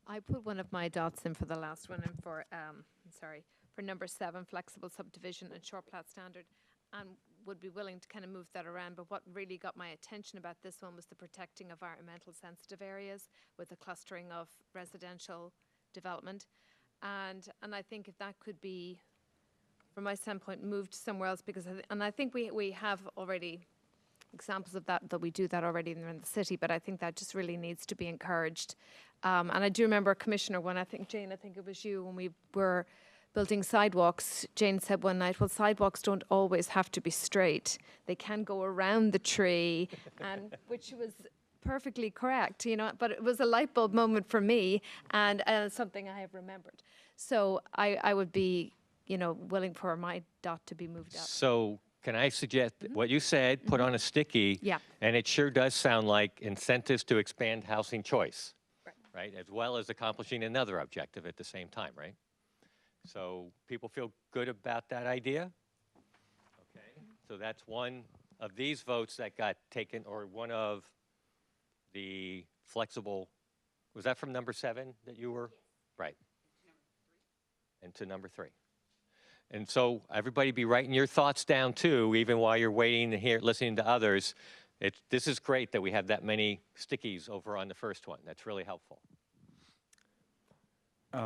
I put one of my dots in for the last one and for, for number 7, flexible subdivision and short plat standard, and would be willing to kind of move that around. But what really got my attention about this one was the protecting environmental sensitive areas with the clustering of residential development. And I think if that could be, from my standpoint, moved somewhere else, because I think we have already examples of that we do that already in the city, but I think that just really needs to be encouraged. And I do remember, Commissioner, when Jane, I think it was you, when we were building sidewalks, Jane said one night, well, sidewalks don't always have to be straight. They can go around the tree, and which was perfectly correct, you know, but it was a light bulb moment for me, and something I have remembered. So I would be, you know, willing for my dot to be moved up. So can I suggest what you said, put on a sticky, Yeah. and it sure does sound like incentives to expand housing choice, right? As well as accomplishing another objective at the same time, right? So people feel good about that idea? Okay, so that's one of these votes that got taken, or one of the flexible, was that from number 7 that you were? Right. And to number 3. And so everybody be writing your thoughts down too, even while you're waiting to hear, listening to others. This is great that we have that many stickies over on the first one. That's really helpful.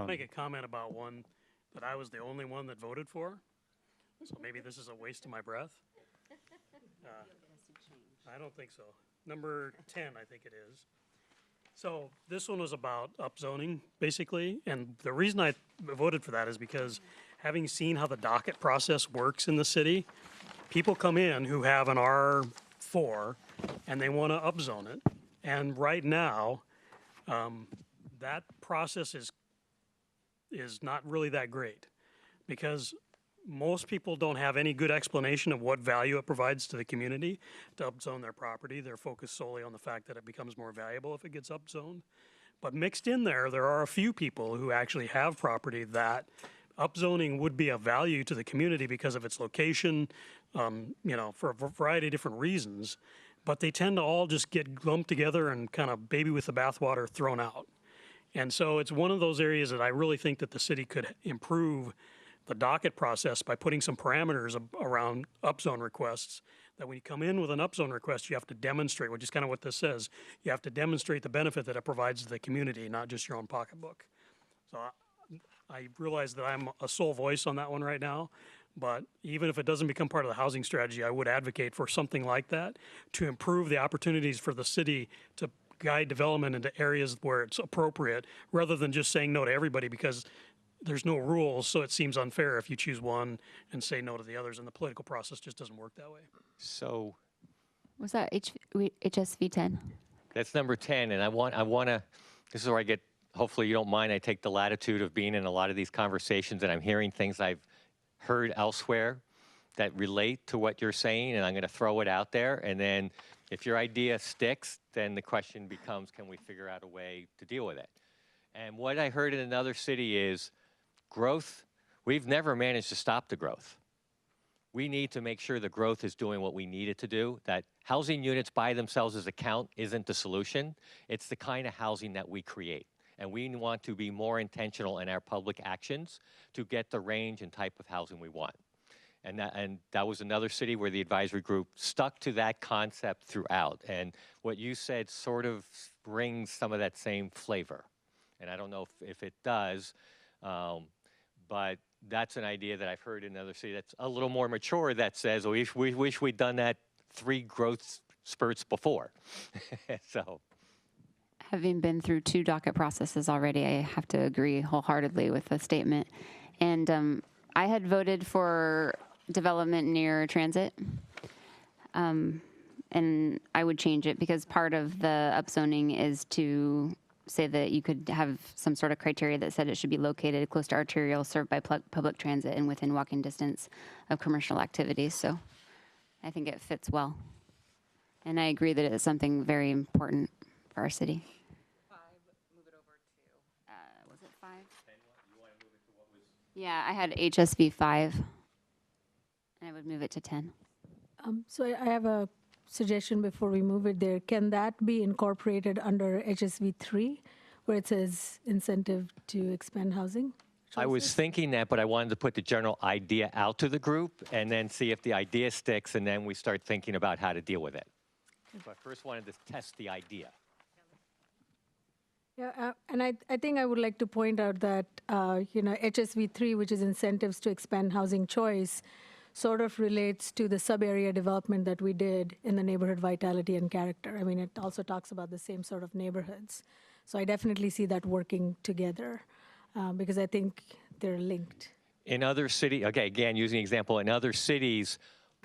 Make a comment about one that I was the only one that voted for. So maybe this is a waste of my breath. I don't think so. Number 10, I think it is. So this one was about upzoning, basically. And the reason I voted for that is because having seen how the docket process works in the city, people come in who have an R4 and they want to upzone it. And right now, that process is not really that great, because most people don't have any good explanation of what value it provides to the community to upzone their property. They're focused solely on the fact that it becomes more valuable if it gets upzoned. But mixed in there are a few people who actually have property that upzoning would be of value to the community because of its location, you know, for a variety of different reasons. But they tend to all just get lumped together and kind of baby with the bathwater thrown out. And so it's one of those areas that I really think that the city could improve the docket process by putting some parameters around upzone requests, that when you come in with an upzone request, you have to demonstrate, which is kind of what this says, you have to demonstrate the benefit that it provides to the community, not just your own pocketbook. So I realize that I'm a sole voice on that one right now, but even if it doesn't become part of the housing strategy, I would advocate for something like that to improve the opportunities for the city to guide development into areas where it's appropriate, rather than just saying no to everybody, because there's no rules, so it seems unfair if you choose one and say no to the others, and the political process just doesn't work that way. So Was that HSV 10? that's number 10, and I want to, this is where I get, hopefully you don't mind, I take the latitude of being in a lot of these conversations, and I'm hearing things I've heard elsewhere that relate to what you're saying, and I'm going to throw it out there, and then if your idea sticks, then the question becomes, can we figure out a way to deal with it? And what I heard in another city is growth. We've never managed to stop the growth. we need to make sure the growth is doing what we need it to do, that housing units by themselves as a count isn't the solution. It's the kind of housing that we create. And we want to be more intentional in our public actions to get the range and type of housing we want. And that was another city where the advisory group stuck to that concept throughout. And what you said sort of brings some of that same flavor. And I don't know if it does, but that's an idea that I've heard in another city that's a little more mature that says, oh, we wish we'd done that 3 growth spurts before. So. Having been through 2 docket processes already, I have to agree wholeheartedly with the statement. And I had voted for development near transit. And I would change it because part of the upzoning is to say that you could have some sort of criteria that said it should be located close to arterial, served by public transit, and within walking distance of commercial activities. So I think it fits well. And I agree that it's something very important for our city. 5, move it over to. Was it 5? 10, you want to move it to what was? Yeah, I had HSV 5. And I would move it to 10. So I have a suggestion before we move it there. Can that be incorporated under HSV 3, where it says incentive to expand housing? I was choices? thinking that, but I wanted to put the general idea out to the group and then see if the idea sticks, and then we start thinking about how to deal with it. So I first wanted to test the idea. Yeah, and I think I would like to point out that, HSV 3, which is incentives to expand housing choice, sort of relates to the sub-area development that we did in the neighborhood vitality and character. I mean, it also talks about the same sort of neighborhoods. So I definitely see that working together because I think they're linked. In other cities, okay, again, using an example, in other cities,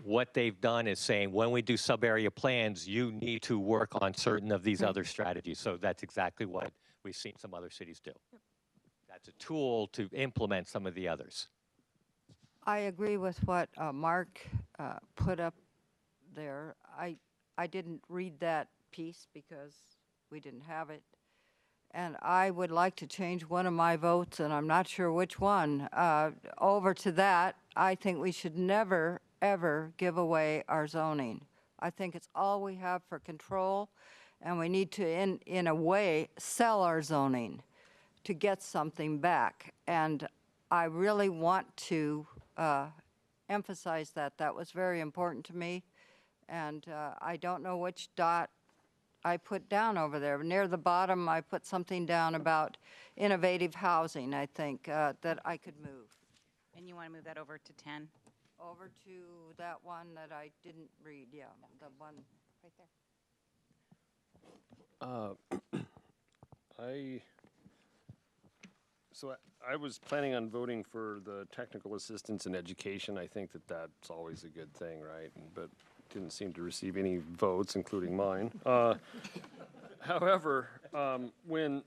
what they've done is saying, when we do sub-area plans, you need to work on certain of these other strategies. So that's exactly what we've seen some other cities do. Yep. That's a tool to implement some of the others. I agree with what Mark put up there. I didn't read that piece because we didn't have it. And I would like to change one of my votes, and I'm not sure which one, over to that. I think we should never, ever give away our zoning. I think it's all we have for control, and we need to, in a way, sell our zoning to get something back. And I really want to emphasize that. That was very important to me. And I don't know which dot I put down over there. Near the bottom, I put something down about innovative housing, I think, that I could move. And you want to move that over to 10? Over to that one that I didn't read, yeah, the one right there. I was planning on voting for the technical assistance in education. I think that that's always a good thing, right? But didn't seem to receive any votes, including mine. However, when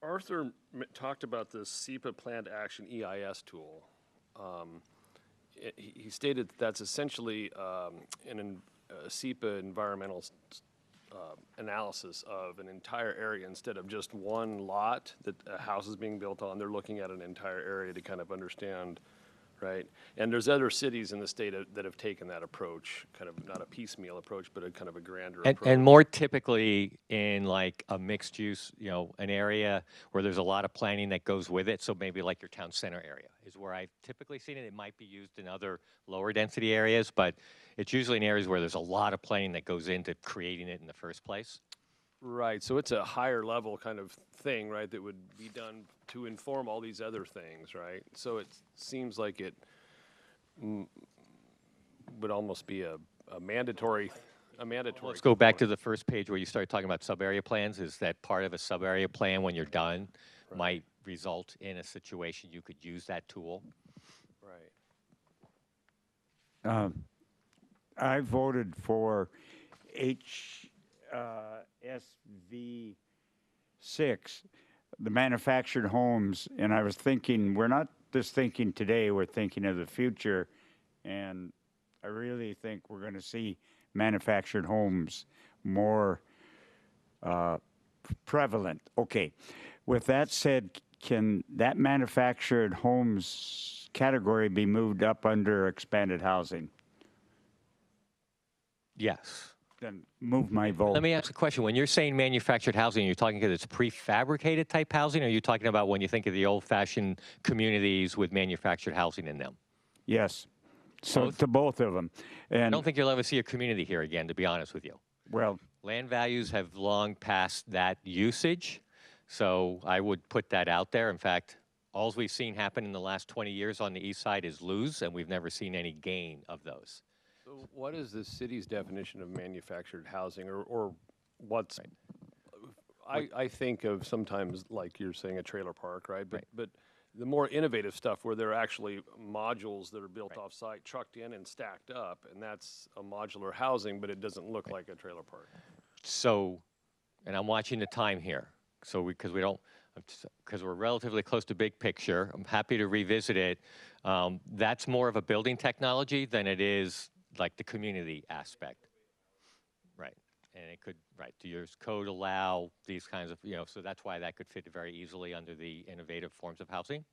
Arthur talked about the SEPA Planned Action EIS tool, he stated that that's essentially a SEPA environmental analysis of an entire area instead of just one lot that a house is being built on. They're looking at an entire area to kind of understand, right? And there's other cities in the state that have taken that approach, kind of not a piecemeal approach, but a kind of a grander approach. And more typically in like a mixed use, an area where there's a lot of planning that goes with it. So maybe like your town center area is where I've typically seen it. It might be used in other lower density areas, but it's usually in areas where there's a lot of planning that goes into creating it in the first place. Right, so it's a higher level kind of thing, right, that would be done to inform all these other things, right? So it seems like it would almost be a mandatory. Let's go back to the first page where you started talking about sub-area plans. Is that part of a sub-area plan when you're done might result in a situation you could use that tool? Right. I voted for SV 6, the manufactured homes, and I was thinking, we're not just thinking today, we're thinking of the future, and I really think we're going to see manufactured homes more prevalent. Okay, with that said, can that manufactured homes category be moved up under expanded housing? Yes. Then move my vote. Let me ask a question. When you're saying manufactured housing, you're talking because it's prefabricated type housing, or are you talking about when you think of the old-fashioned communities with manufactured housing in them? Yes. So Both? to both of them. I And don't think you'll ever see a community here again, to be honest with you. well, Land values have long passed that usage, so I would put that out there. In fact, all we've seen happen in the last 20 years on the east side is lose, and we've never seen any gain of those. So what is the city's definition of manufactured housing, or what's, I think of sometimes, like you're saying, a trailer park, right? But the more innovative stuff where there are actually modules that are built off-site, trucked in and stacked up, and that's a modular housing, but it doesn't look like a trailer park. So, and I'm watching the time here, so because we're relatively close to big picture, I'm happy to revisit it. That's more of a building technology than it is like the community aspect. Right, and it could, do your code allow these kinds of, so that's why that could fit very easily under the innovative forms of housing.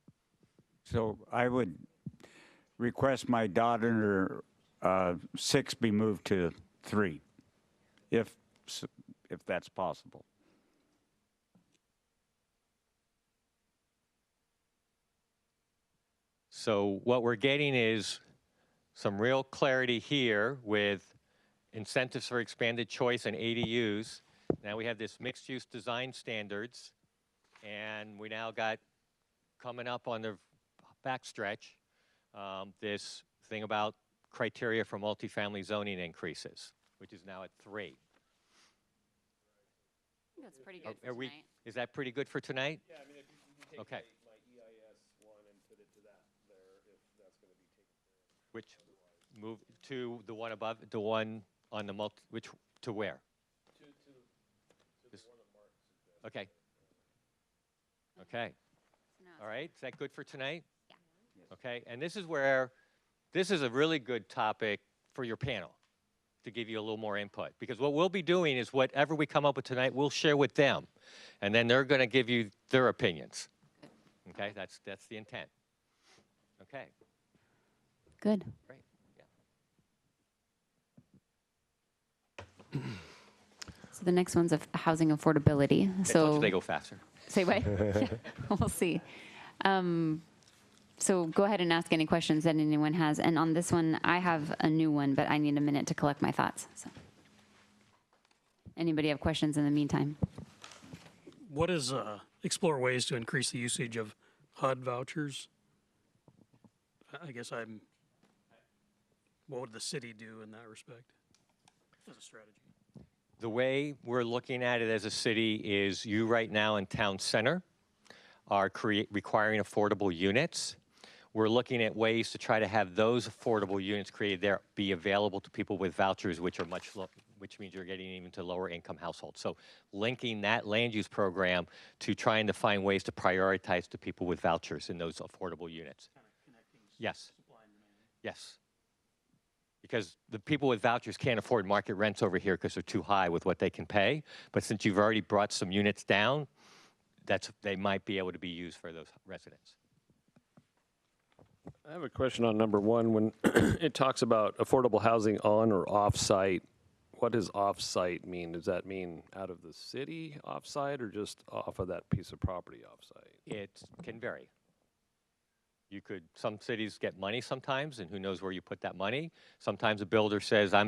so I would request my daughter 6 be moved to 3, if that's possible. So what we're getting is some real clarity here with incentives for expanded choice and ADUs. Now we have this mixed-use design standards, and we now got coming up on the backstretch this thing about criteria for multifamily zoning increases, which is now at 3. That's pretty good for tonight. Is that pretty good for tonight? Yeah, I mean, if you take Okay. my EIS one and put it to that there, if that's going to be taken care of. Which move to the one above, the one on the which to where? To This- the one that Mark suggested. Okay. Okay. All right. Is that good for tonight? Yeah. Okay. And this is where this is a really good topic for your panel to give you a little more input, because what we'll be doing is whatever we come up with tonight, we'll share with them, and then they're going to give you their opinions. Okay. That's the intent. Okay. Good. Great. So the next one's of housing affordability. I told So you they go faster. say what? Yeah, we'll see. So go ahead and ask any questions that anyone has. And on this one, I have a new one, but I need a minute to collect my thoughts. So, anybody have questions in the meantime? What is, explore ways to increase the usage of HUD vouchers? I guess what would the city do in that respect as a strategy? The way we're looking at it as a city is you right now in town center are requiring affordable units. We're looking at ways to try to have those affordable units created there be available to people with vouchers, which are which means you're getting even to lower income households. So linking that land use program to trying to find ways to prioritize to people with vouchers in those affordable units. Kind of connecting Yes. supply and demand. Yes. Because the people with vouchers can't afford market rents over here because they're too high with what they can pay. But since you've already brought some units down, they might be able to be used for those residents. I have a question on number 1. When it talks about affordable housing on or off-site, what does off-site mean? Does that mean out of the city off-site, or just off of that piece of property off-site? It can vary. Some cities get money sometimes, and who knows where you put that money. Sometimes a builder says, I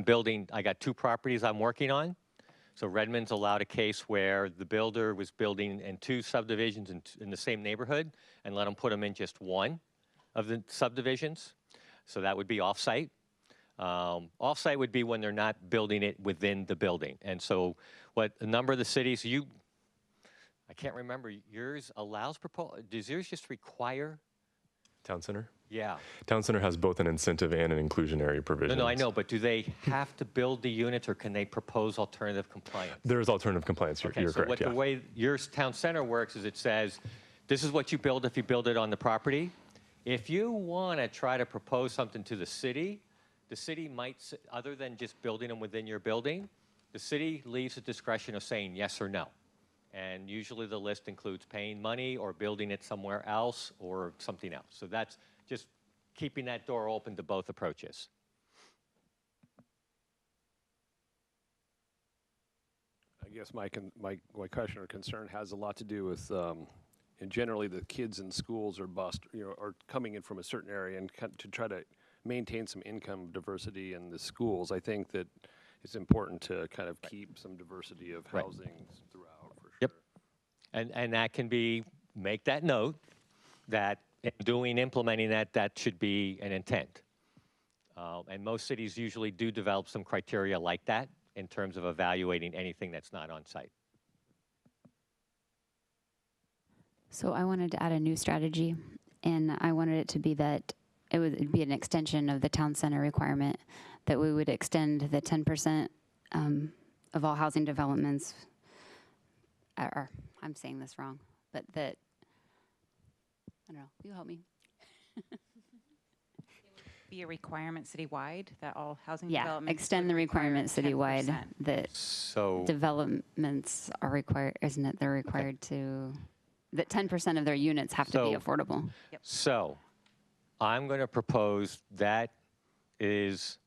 got 2 properties I'm working on. So Redmond's allowed a case where the builder was building in 2 subdivisions in the same neighborhood and let them put them in just one of the subdivisions. So that would be off-site. Off-site would be when they're not building it within the building. And so what a number of the cities, I can't remember, yours allows does yours just require? Town center? Yeah. Town center has both an incentive and an inclusionary provision. No, I know, but do they have to build the units, or can they propose alternative compliance? There's alternative compliance. You're So correct. the way your town center works is it says, this is what you build if you build it on the property. If you want to try to propose something to the city might, other than just building them within your building, the city leaves the discretion of saying yes or no. And usually the list includes paying money or building it somewhere else or something else. So that's just keeping that door open to both approaches. I guess my question or concern has a lot to do with, and generally the kids in schools are are coming in from a certain area, and to try to maintain some income diversity in the schools. I think that it's important to kind of keep some diversity of housing throughout, for sure. Yep. And that can be, make that note that in implementing that should be an intent. And most cities usually do develop some criteria like that in terms of evaluating anything that's not on site. So I wanted to add a new strategy, and I wanted it to be that it would be an extension of the town center requirement, that we would extend the 10% of all housing developments, or I'm saying this wrong, but that, I don't know, you help me. Be a requirement citywide that all housing Yeah, developments extend would the require requirement citywide 10%. that So developments are required, isn't it? They're required to, that 10% of their units have to be So- affordable. So I'm going to propose that is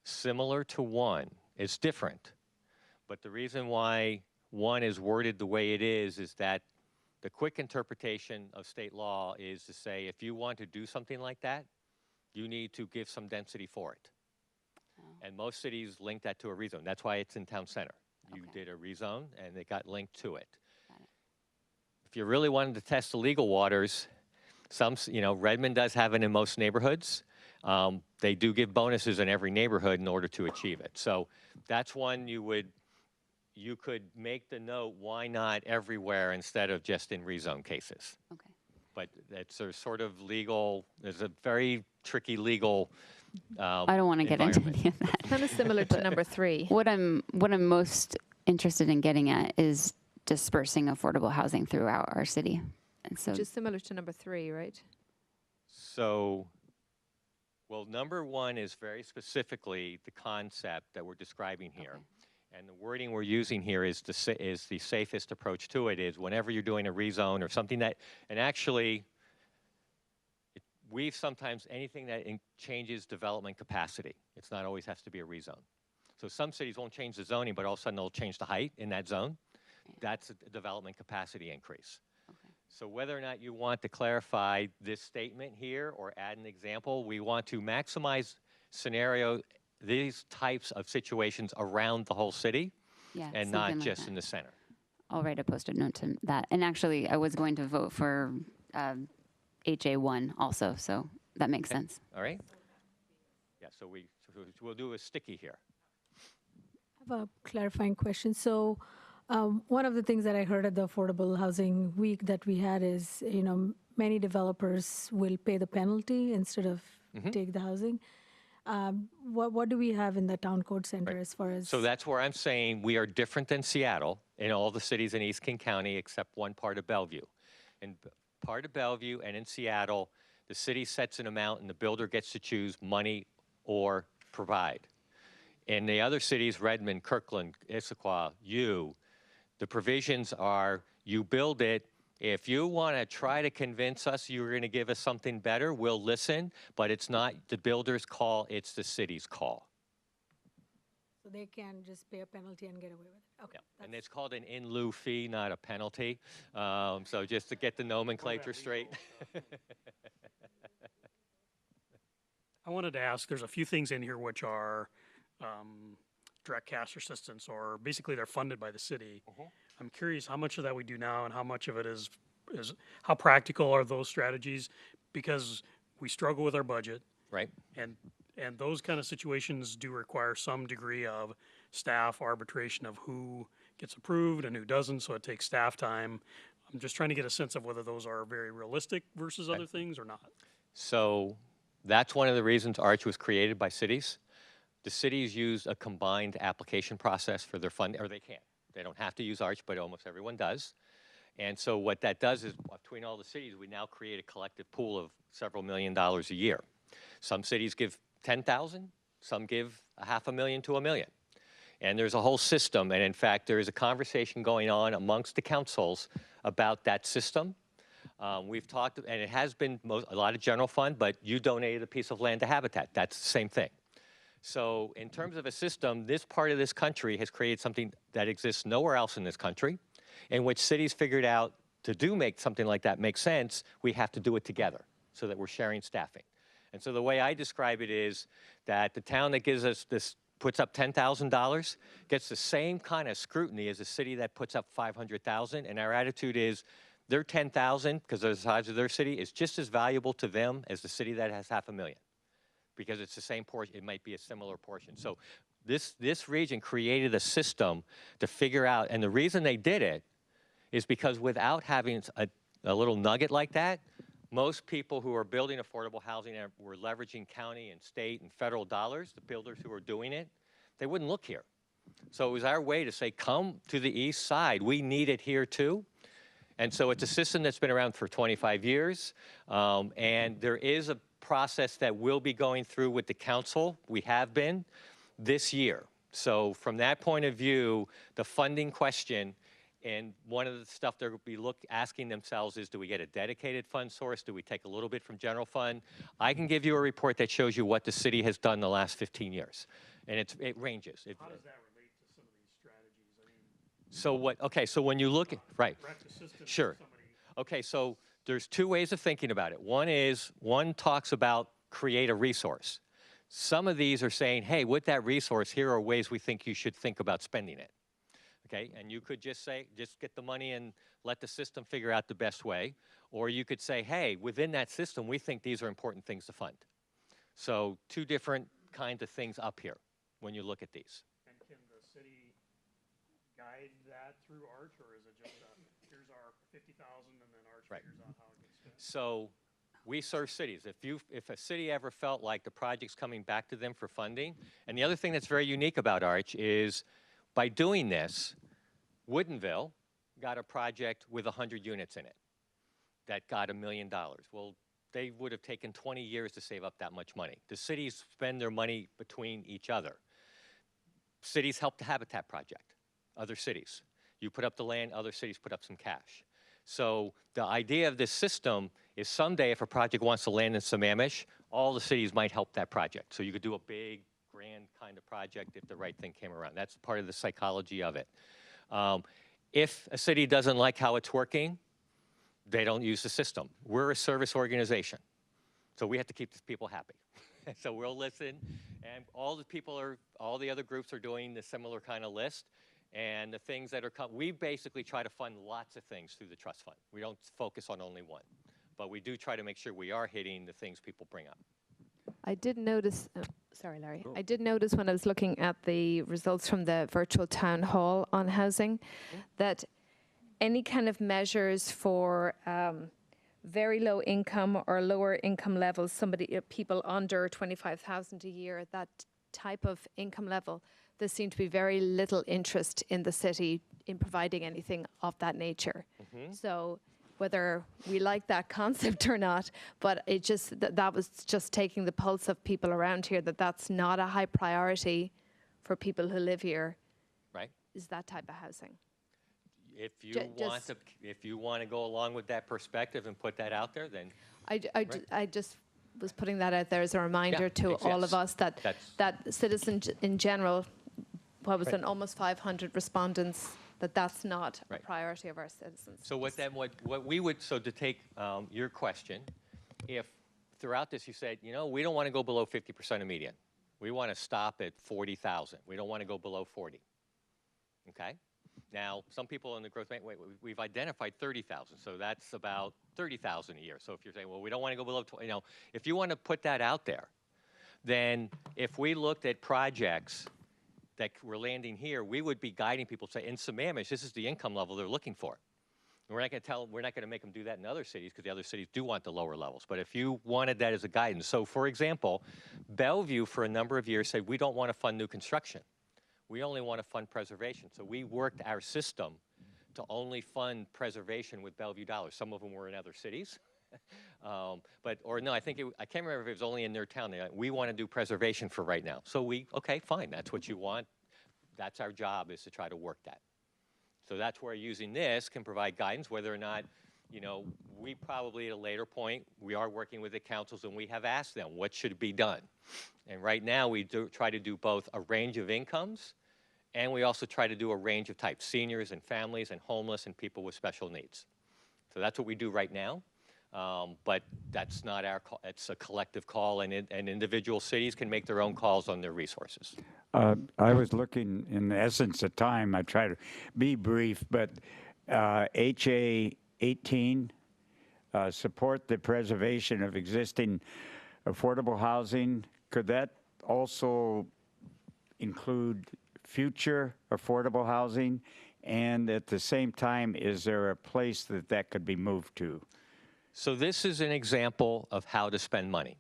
similar to 1. It's different. But the reason why 1 is worded the way it is that the quick interpretation of state law is to say if you want to do something like that, you need to give some density for it. And most cities link that to a rezone. That's why it's in town center. You did a rezone and it got linked to it. If you really wanted to test the legal waters, Redmond does have it in most neighborhoods. They do give bonuses in every neighborhood in order to achieve it. So that's one you could make the note, why not everywhere instead of just in rezone cases? Okay. But it's a sort of legal, there's a very tricky legal I don't want to get into environment. any of that. Kind of similar to number 3. What I'm most interested in getting at is dispersing affordable housing throughout our city. And so Which is similar to number 3, right? So, well, number 1 is very specifically the concept that we're describing here. And the wording we're using here is the safest approach to it is whenever you're doing a rezone or something that, and actually, we've sometimes, anything that changes development capacity. It's not always has to be a rezone. So some cities won't change the zoning, but all of a sudden they'll change the height in that zone. That's a development capacity increase. So whether or not you want to clarify this statement here or add an example, we want to maximize these types of situations around the whole city and not something like just that. in the center. I'll write a post-it note to that. And actually, I was going to vote for HA1 also, so that makes sense. All right? Yeah, so we'll do a sticky here. I have a clarifying question. So one of the things that I heard at the Affordable Housing Week that we had is, many developers will pay the penalty instead of take the housing. What do we have in the town code center as far as? So that's where I'm saying we are different than Seattle in all the cities in East King County except one part of Bellevue. In part of Bellevue and in Seattle, the city sets an amount and the builder gets to choose money or provide. In the other cities, Redmond, Kirkland, Issaquah, the provisions are you build it. If you want to try to convince us you're going to give us something better, we'll listen, but it's not the builder's call, it's the city's call. So they can just pay a penalty and get away with it. Okay. Yeah. And it's called an in lieu fee, not a penalty. So just to get the nomenclature straight. I wanted to ask, there's a few things in here which are direct cash assistance, or basically they're funded by the city. I'm curious how much of that we do now and how much of it is how practical are those strategies? Because we struggle with our budget. Right. And those kind of situations do require some degree of staff arbitration of who gets approved and who doesn't, so it takes staff time. I'm just trying to get a sense of whether those are very realistic versus other things or not. So that's one of the reasons ARCH was created by cities. The cities use a combined application process for their funding, or they can. They don't have to use ARCH, but almost everyone does. And so what that does is between all the cities, we now create a collective pool of several $1 million a year. Some cities give 10,000, some give $500,000 to $1 million. And there's a whole system, and in fact, there is a conversation going on amongst the councils about that system. We've talked, and it has been a lot of general fund, but you donated a piece of land to Habitat. That's the same thing. So in terms of a system, this part of this country has created something that exists nowhere else in this country, in which cities figured out to make something like that make sense, we have to do it together so that we're sharing staffing. And so the way I describe it is that the town that gives us this, puts up $10,000, gets the same kind of scrutiny as a city that puts up 500,000. And our attitude is their 10,000, because of the size of their city, is just as valuable to them as the city that has 500,000, because it's the same portion. It might be a similar portion. So this region created a system to figure out, and the reason they did it is because without having a little nugget like that, most people who are building affordable housing were leveraging county and state and federal dollars, the builders who are doing it, they wouldn't look here. So it was our way to say, come to the east side. We need it here too. And so it's a system that's been around for 25 years. And there is a process that we'll be going through with the council. We have been this year. So from that point of view, the funding question, and one of the stuff they'll be asking themselves is, do we get a dedicated fund source? Do we take a little bit from general fund? I can give you a report that shows you what the city has done the last 15 years. And it ranges. How does that relate to some of these strategies? I mean, So what, okay, so when you look at, right. direct assistance. Sure. Somebody, Okay, so there's two ways of thinking about it. One talks about create a resource. Some of these are saying, hey, with that resource, here are ways we think you should think about spending it. Okay, and you could just say, just get the money and let the system figure out the best way. Or you could say, hey, within that system, we think these are important things to fund. So two different kinds of things up here when you look at these. and can the city guide that through Arch, or is it just here's our 50,000 and then Arch Right. figures out how it gets spent? So we serve cities. If a city ever felt like the project's coming back to them for funding, and the other thing that's very unique about Arch is by doing this, Woodinville got a project with 100 units in it that got $1 million. Well, they would have taken 20 years to save up that much money. The cities spend their money between each other. Cities help the Habitat Project, other cities. You put up the land, other cities put up some cash. So the idea of this system is someday if a project wants to land in Sammamish, all the cities might help that project. So you could do a big, grand kind of project if the right thing came around. That's part of the psychology of it. If a city doesn't like how it's working, they don't use the system. We're a service organization, so we have to keep these people happy. So we'll listen, and all the other groups are doing the similar kind of list, and the things that are we basically try to fund lots of things through the trust fund. We don't focus on only one, but we do try to make sure we are hitting the things people bring up. I did notice, sorry, Larry. I did notice when I was looking at the results from the virtual town hall on housing that any kind of measures for very low income or lower income levels, people under 25,000 a year, that type of income level, there seemed to be very little interest in the city in providing anything of that nature. So whether we like that concept or not, but it just, that was just taking the pulse of people around here, that's not a high priority for people who live here. Right. Is that type of housing. If you want to go along with that perspective and put that out there, then I just was putting that out there as a reminder to all of us that citizens in general, what was an almost 500 respondents, that's not a priority of our citizens. So what we would, so to take your question, if throughout this you said, we don't want to go below 50% of median. We want to stop at 40,000. We don't want to go below 40. Okay? Now, some people in the growth, we've identified 30,000, so that's about 30,000 a year. So if you're saying, well, we don't want to go below 20, if you want to put that out there, then if we looked at projects that were landing here, we would be guiding people to say, in Sammamish, this is the income level they're looking for. And we're not going to make them do that in other cities because the other cities do want the lower levels. But if you wanted that as a guidance, so for example, Bellevue for a number of years said, we don't want to fund new construction. We only want to fund preservation. So we worked our system to only fund preservation with Bellevue dollars. Some of them were in other cities. I can't remember if it was only in their town. We want to do preservation for right now. So okay, fine, that's what you want. that's our job, is to try to work that. So that's where using this can provide guidance, whether or not, you know, we probably at a later point, we are working with the councils and we have asked them what should be done. And right now we try to do both a range of incomes, and we also try to do a range of types, seniors and families and homeless and people with special needs. So that's what we do right now. But that's not our call. It's a collective call, and individual cities can make their own calls on their resources. I was looking, in the essence of time, I try to be brief, but HA 18, support the preservation of existing affordable housing. Could that also include future affordable housing? And at the same time, is there a place that that could be moved to? So this is an example of how to spend money.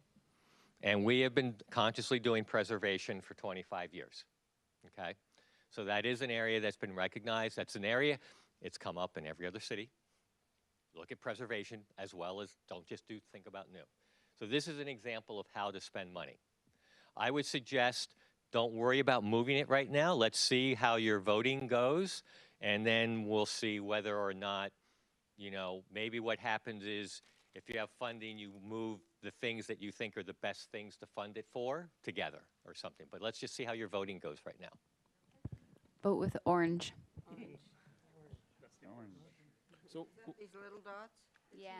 And we have been consciously doing preservation for 25 years, okay? So that is an area that's been recognized. That's an area, it's come up in every other city. Look at preservation as well as, don't just think about new. So this is an example of how to spend money. I would suggest don't worry about moving it right now. Let's see how your voting goes, and then we'll see whether or not, you know, maybe what happens is if you have funding, you move the things that you think are the best things to fund it for together or something. But let's just see how your voting goes right now. Vote with orange. So These little dots? Yeah.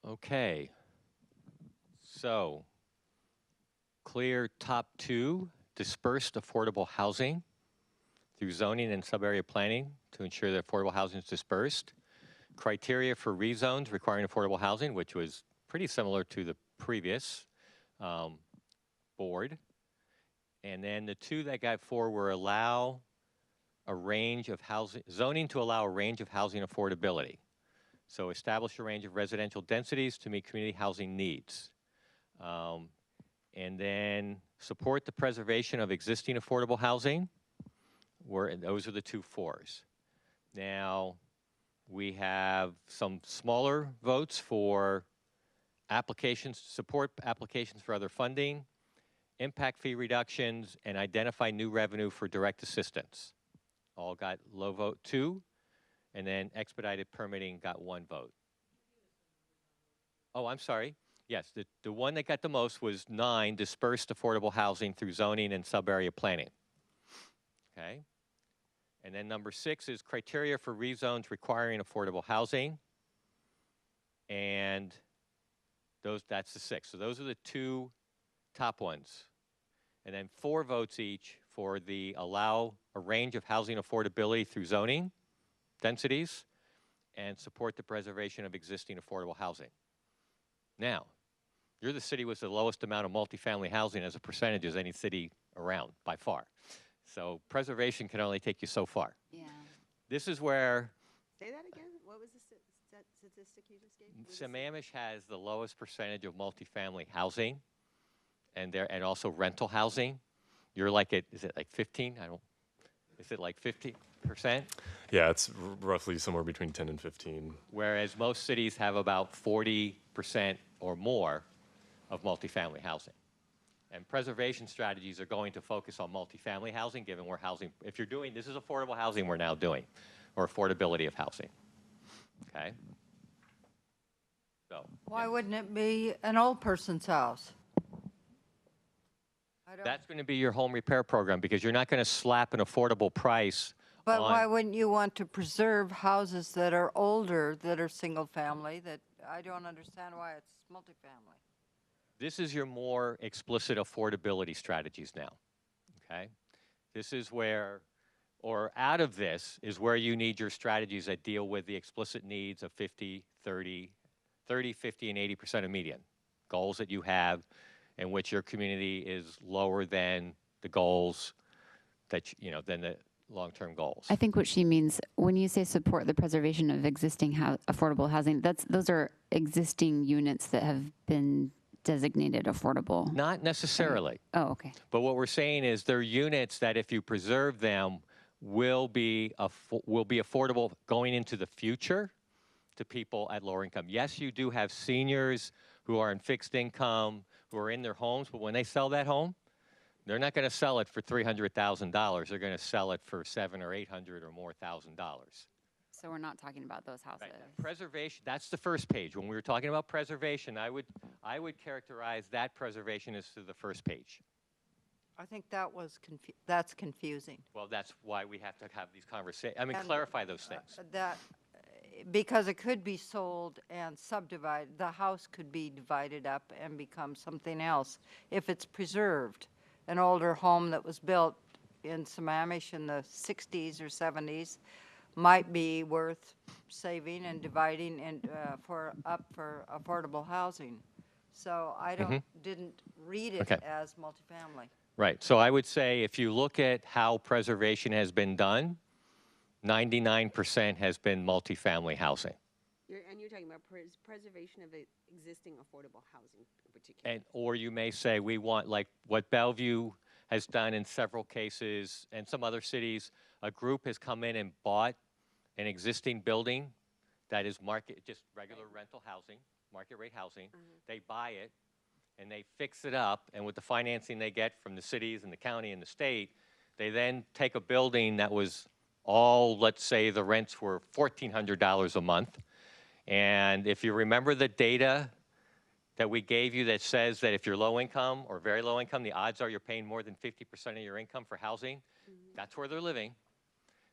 Okay. So, clear top 2, dispersed affordable housing through zoning and sub-area planning to ensure that affordable housing is dispersed. Criteria for rezones requiring affordable housing, which was pretty similar to the previous board. And then the 2 that got 4 were allow a range of housing, zoning to allow a range of housing affordability. So establish a range of residential densities to meet community housing needs. And then support the preservation of existing affordable housing. Those are the 2 4s. Now, we have some smaller votes for applications, support applications for other funding, impact fee reductions, and identify new revenue for direct assistance. All got low vote 2. And then expedited permitting got 1 vote. Oh, I'm sorry. Yes, the one that got the most was 9, dispersed affordable housing through zoning and sub-area planning. Okay. And then number 6 is criteria for rezones requiring affordable housing. And that's the 6. So those are the 2 top ones. And then 4 votes each for the allow a range of housing affordability through zoning densities, and support the preservation of existing affordable housing. Now, you're the city with the lowest amount of multifamily housing as a percentage as any city around, by far. So preservation can only take you so far. Yeah. This is where Say that again? What was the statistic you just gave? Sammamish has the lowest percentage of multifamily housing, and also rental housing. You're like is it like 15? Is it like 50%? Yeah, it's roughly somewhere between 10 and 15. Whereas most cities have about 40% or more of multifamily housing. And preservation strategies are going to focus on multifamily housing, given we're housing, if you're doing, this is affordable housing we're now doing, or affordability of housing, okay? So. Why wouldn't it be an old person's house? That's going to be your home repair program, because you're not going to slap an affordable price But on. why wouldn't you want to preserve houses that are older, that are single-family, that, I don't understand why it's multifamily. This is your more explicit affordability strategies now, okay? This is where, or out of this is where you need your strategies that deal with the explicit needs of 50, 30, 50, and 80% of median. Goals that you have in which your community is lower than the goals that, than the long-term goals. I think what she means when you say support the preservation of existing affordable housing, those are existing units that have been designated affordable. Not necessarily. Oh, okay. But what we're saying is they're units that if you preserve them will be affordable going into the future to people at lower income. Yes, you do have seniors who are in fixed income, who are in their homes, but when they sell that home, they're not going to sell it for $300,000. They're going to sell it for $700,000 or $800,000 or more $1,000. So we're not talking about those houses. Right. Preservation, that's the first page. When we were talking about preservation, I would characterize that preservation as to the first page. I think that's confusing. Well, that's why we have to have these conversations. I mean, clarify those things. Because it could be sold and subdivided, the house could be divided up and become something else if it's preserved. An older home that was built in Sammamish in the 60s or 70s might be worth saving and dividing for affordable housing. So I didn't read it as multifamily. Right. So I would say if you look at how preservation has been done, 99% has been multifamily housing. And you're talking about preservation of existing affordable housing in particular. Or you may say we want, like what Bellevue has done in several cases and some other cities, a group has come in and bought an existing building that is just regular rental housing, market rate housing. They buy it and they fix it up, and with the financing they get from the cities and the county and the state, they then take a building that was all, let's say the rents were $1,400 a month. And if you remember the data that we gave you that says that if you're low income or very low income, the odds are you're paying more than 50% of your income for housing. That's where they're living.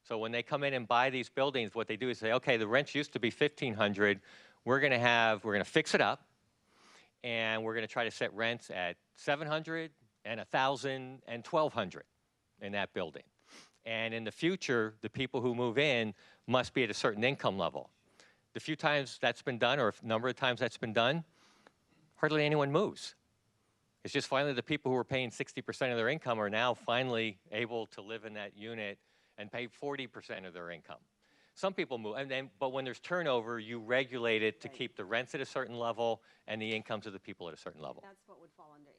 So when they come in and buy these buildings, what they do is say, okay, the rents used to be $1,500. We're going to fix it up, and we're going to try to set rents at $700 and $1,000 and $1,200 in that building. And in the future, the people who move in must be at a certain income level. The few times that's been done, or a number of times that's been done, hardly anyone moves. It's just finally the people who are paying 60% of their income are now finally able to live in that unit and pay 40% of their income. Some people move, but when there's turnover, you regulate it to keep the rents at a certain level and the incomes of the people at a certain level. That's what would fall under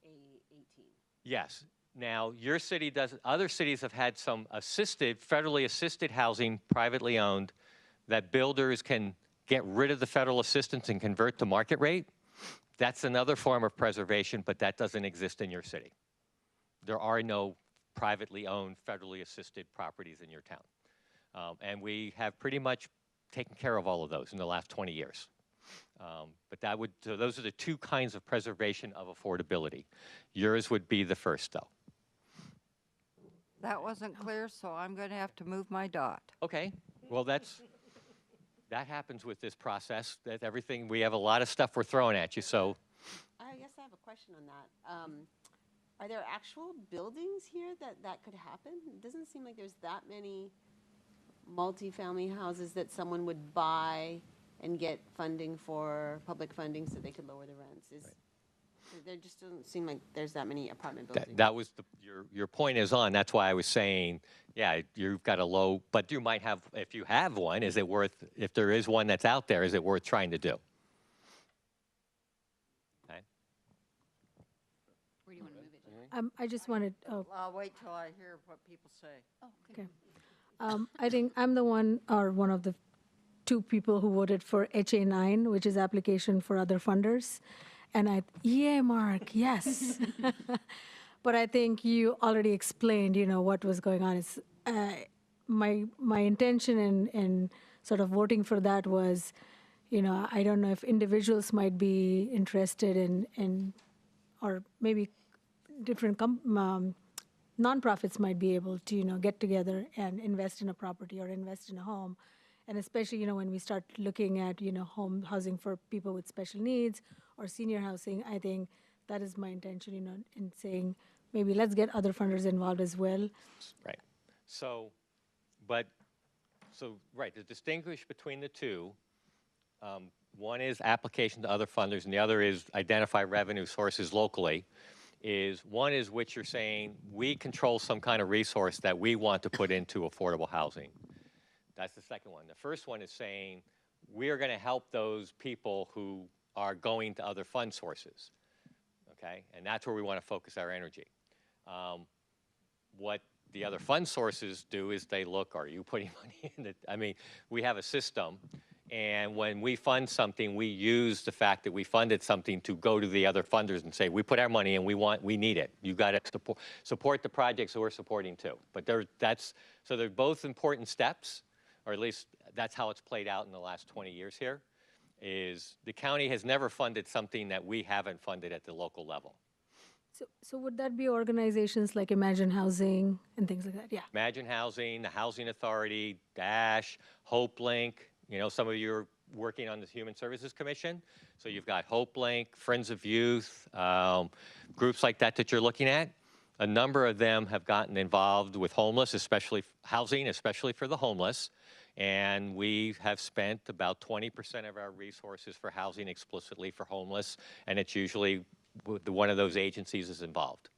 HA18. Yes. Now, your city doesn't. Other cities have had some federally assisted housing, privately owned, that builders can get rid of the federal assistance and convert to market rate. That's another form of preservation, but that doesn't exist in your city. There are no privately owned, federally assisted properties in your town. And we have pretty much taken care of all of those in the last 20 years. So those are the two kinds of preservation of affordability. Yours would be the first, though. That wasn't clear, so I'm going to have to move my dot. Okay. Well, that happens with this process. We have a lot of stuff we're throwing at you, so. I guess I have a question on that. Are there actual buildings here that could happen? It doesn't seem like there's that many multifamily houses that someone would buy and get funding for, public funding, so they could lower the rents. There just doesn't seem like there's that many apartment buildings. That was your point is on. That's why I was saying, yeah, you've got a low, but you might have, if you have one, if there is one that's out there, is it worth trying to do? Okay. Where do you want to move it? I just wanted, I'll wait till I hear what people say. Oh, okay. I think I'm one of the two people who voted for HA9, which is application for other funders. Yeah, Mark, yes. But I think you already explained, what was going on. It's, my intention in sort of voting for that was, I don't know if individuals might be interested in or maybe different nonprofits might be able to, get together and invest in a property or invest in a home. And especially, when we start looking at, home housing for people with special needs or senior housing, I think that is my intention, in saying maybe let's get other funders involved as well. Right. So, right, to distinguish between the two, one is application to other funders, and the other is identify revenue sources locally. One is which you're saying, we control some kind of resource that we want to put into affordable housing. That's the second one. The first one is saying, we're going to help those people who are going to other fund sources, okay? And that's where we want to focus our energy. What the other fund sources do is they look, are you putting money in it? I mean, we have a system, and when we fund something, we use the fact that we funded something to go to the other funders and say, we put our money in, we need it. You got to support the projects that we're supporting too. But so they're both important steps, or at least that's how it's played out in the last 20 years here, is the county has never funded something that we haven't funded at the local level. So would that be organizations like Imagine Housing and things like that? Yeah. Imagine Housing, the Housing Authority, DASH, HopeLink. Some of you are working on the Human Services Commission. So you've got HopeLink, Friends of Youth, groups like that you're looking at. A number of them have gotten involved with homeless, especially housing, especially for the homeless. And we have spent about 20% of our resources for housing explicitly for homeless. And it's usually one of those agencies is involved.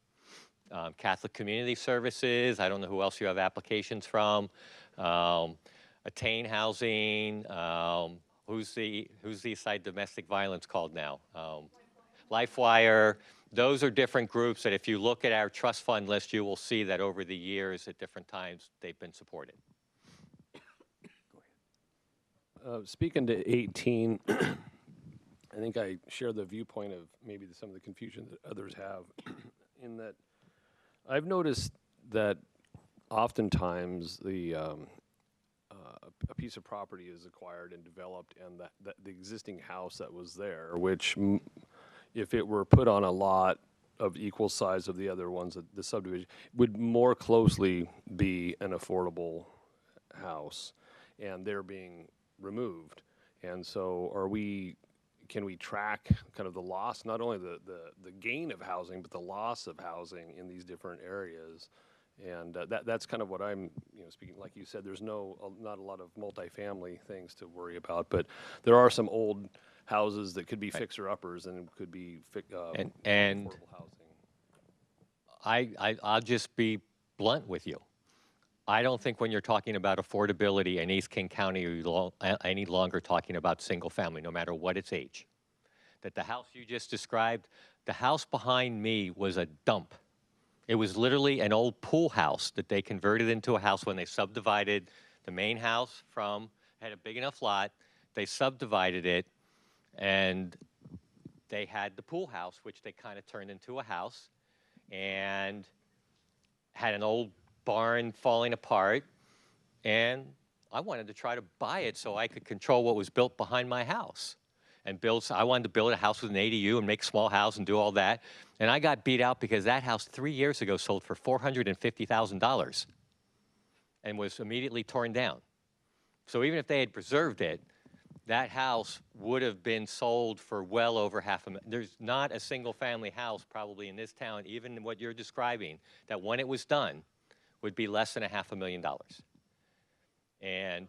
Catholic Community Services, I don't know who else you have applications from. Attain Housing, who's the side domestic violence called now? LifeWire. Those are different groups that if you look at our trust fund list, you will see that over the years at different times they've been supported. Speaking to 18, I think I share the viewpoint of maybe some of the confusion that others have in that I've noticed that oftentimes a piece of property is acquired and developed, and that the existing house that was there, which if it were put on a lot of equal size of the other ones, the subdivision, would more closely be an affordable house, and they're being removed. And so can we track kind of the loss, not only the gain of housing, but the loss of housing in these different areas? And that's kind of what I'm, speaking, like you said, there's not a lot of multifamily things to worry about, but there are some old houses that could be fixer-uppers and could be and affordable housing. I'll just be blunt with you. I don't think when you're talking about affordability in East King County, you're any longer talking about single family, no matter what its age. That the house you just described, the house behind me was a dump. It was literally an old pool house that they converted into a house when they subdivided the main house had a big enough lot. They subdivided it, and they had the pool house, which they kind of turned into a house, and had an old barn falling apart, and I wanted to try to buy it so I could control what was built behind my house. I wanted to build a house with an ADU and make a small house and do all that. And I got beat out because that house 3 years ago sold for $450,000 and was immediately torn down. So even if they had preserved it, that house would have been sold for well over $500,000. There's not a single family house probably in this town, even what you're describing, that when it was done would be less than $500,000. And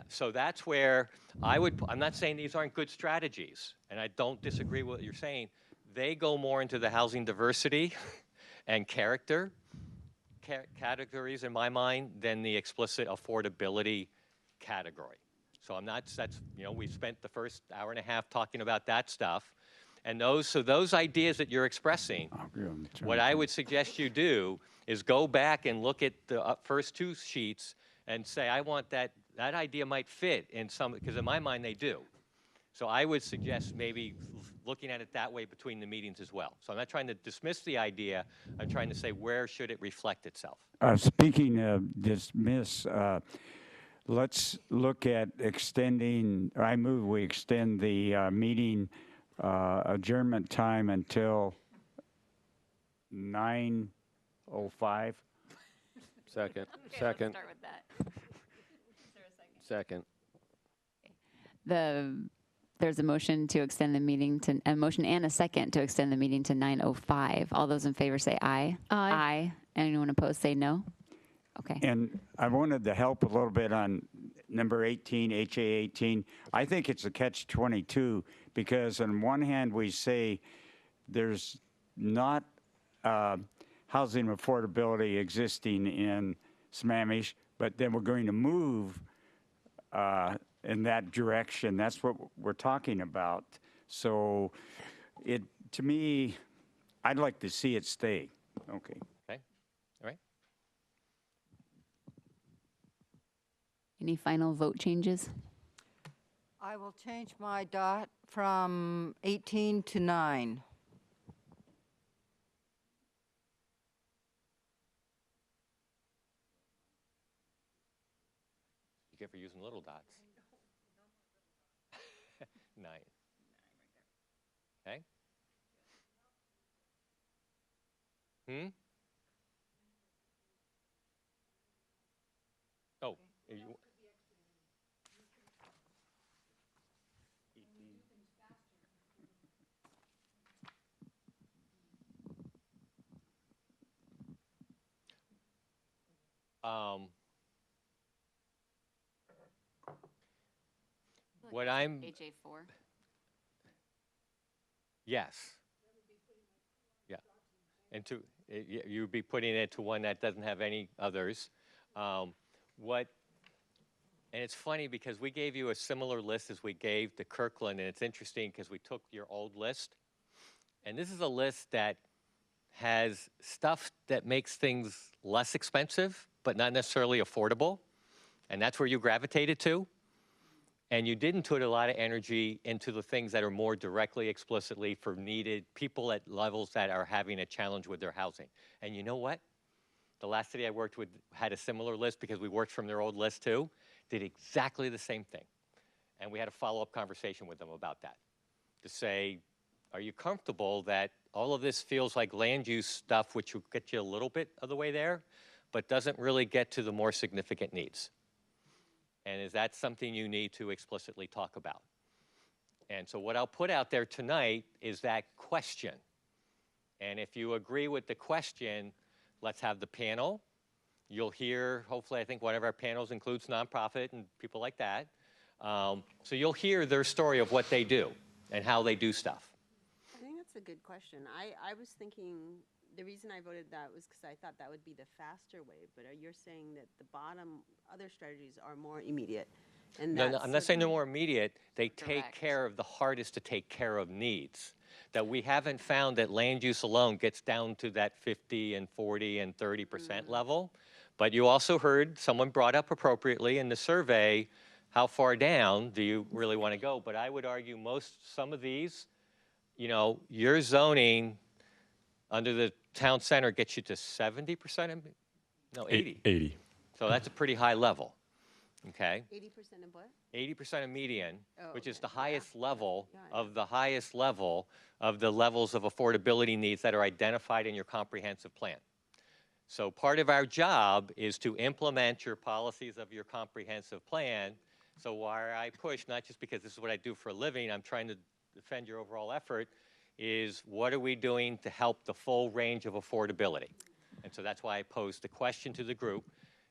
so that's where I'm not saying these aren't good strategies, and I don't disagree with what you're saying. They go more into the housing diversity and character categories in my mind than the explicit affordability category. So we spent the first hour and a half talking about that stuff. And those ideas that you're expressing, what I would suggest you do is go back and look at the first two sheets and say, I want that idea might fit in some, because in my mind they do. So I would suggest maybe looking at it that way between the meetings as well. So I'm not trying to dismiss the idea. I'm trying to say, where should it reflect itself? Speaking of dismiss, let's look at extending, I move we extend the meeting adjournment time until 9:05. Second, Okay, second, let's start with that. second. There's a motion to extend the meeting to, a motion and a second to extend the meeting to 9:05. All those in favor say aye. Aye. Aye. Anyone opposed say no? Okay. And I wanted to help a little bit on number 18, HA 18. I think it's a catch-22 because on one hand we say there's not housing affordability existing in Sammamish, but then we're going to move in that direction. That's what we're talking about. So to me, I'd like to see it stay. Okay. Okay, all right. Any final vote changes? I will change my dot from 18 to 9. You get for using little dots. 9. Okay. Oh, you, what I'm, HA 4. yes. Yeah. And you'd be putting it to one that doesn't have any others. And it's funny because we gave you a similar list as we gave to Kirkland, and it's interesting because we took your old list. And this is a list that has stuff that makes things less expensive, but not necessarily affordable. And that's where you gravitated to. And you didn't put a lot of energy into the things that are more directly, explicitly for needed people at levels that are having a challenge with their housing. And you know what? The last city I worked with had a similar list because we worked from their old list too, did exactly the same thing. And we had a follow-up conversation with them about that to say, are you comfortable that all of this feels like land use stuff, which will get you a little bit of the way there, but doesn't really get to the more significant needs? And is that something you need to explicitly talk about? And so what I'll put out there tonight is that question. And if you agree with the question, let's have the panel. You'll hear, hopefully, I think one of our panels includes nonprofit and people like that. So you'll hear their story of what they do and how they do stuff. I think that's a good question. I was thinking, the reason I voted that was because I thought that would be the faster way, but you're saying that the bottom other strategies are more immediate. And No, I'm not saying they're more immediate. They take Direct. care of the hardest to take care of needs. That we haven't found that land use alone gets down to that 50 and 40 and 30% level. But you also heard someone brought up appropriately in the survey, how far down do you really want to go? But I would argue some of these, you know, your zoning under the town center gets you to 70%, no, 80. 80. So that's a pretty high level, okay? 80% of what? 80% of median, Oh, which is okay. the highest level Yeah, of the highest level of the levels of affordability needs that are identified in your comprehensive plan. So part of our job is to implement your policies of your comprehensive plan. So why I push, not just because this is what I do for a living, I'm trying to defend your overall effort, is what are we doing to help the full range of affordability? And so that's why I posed the question to the group.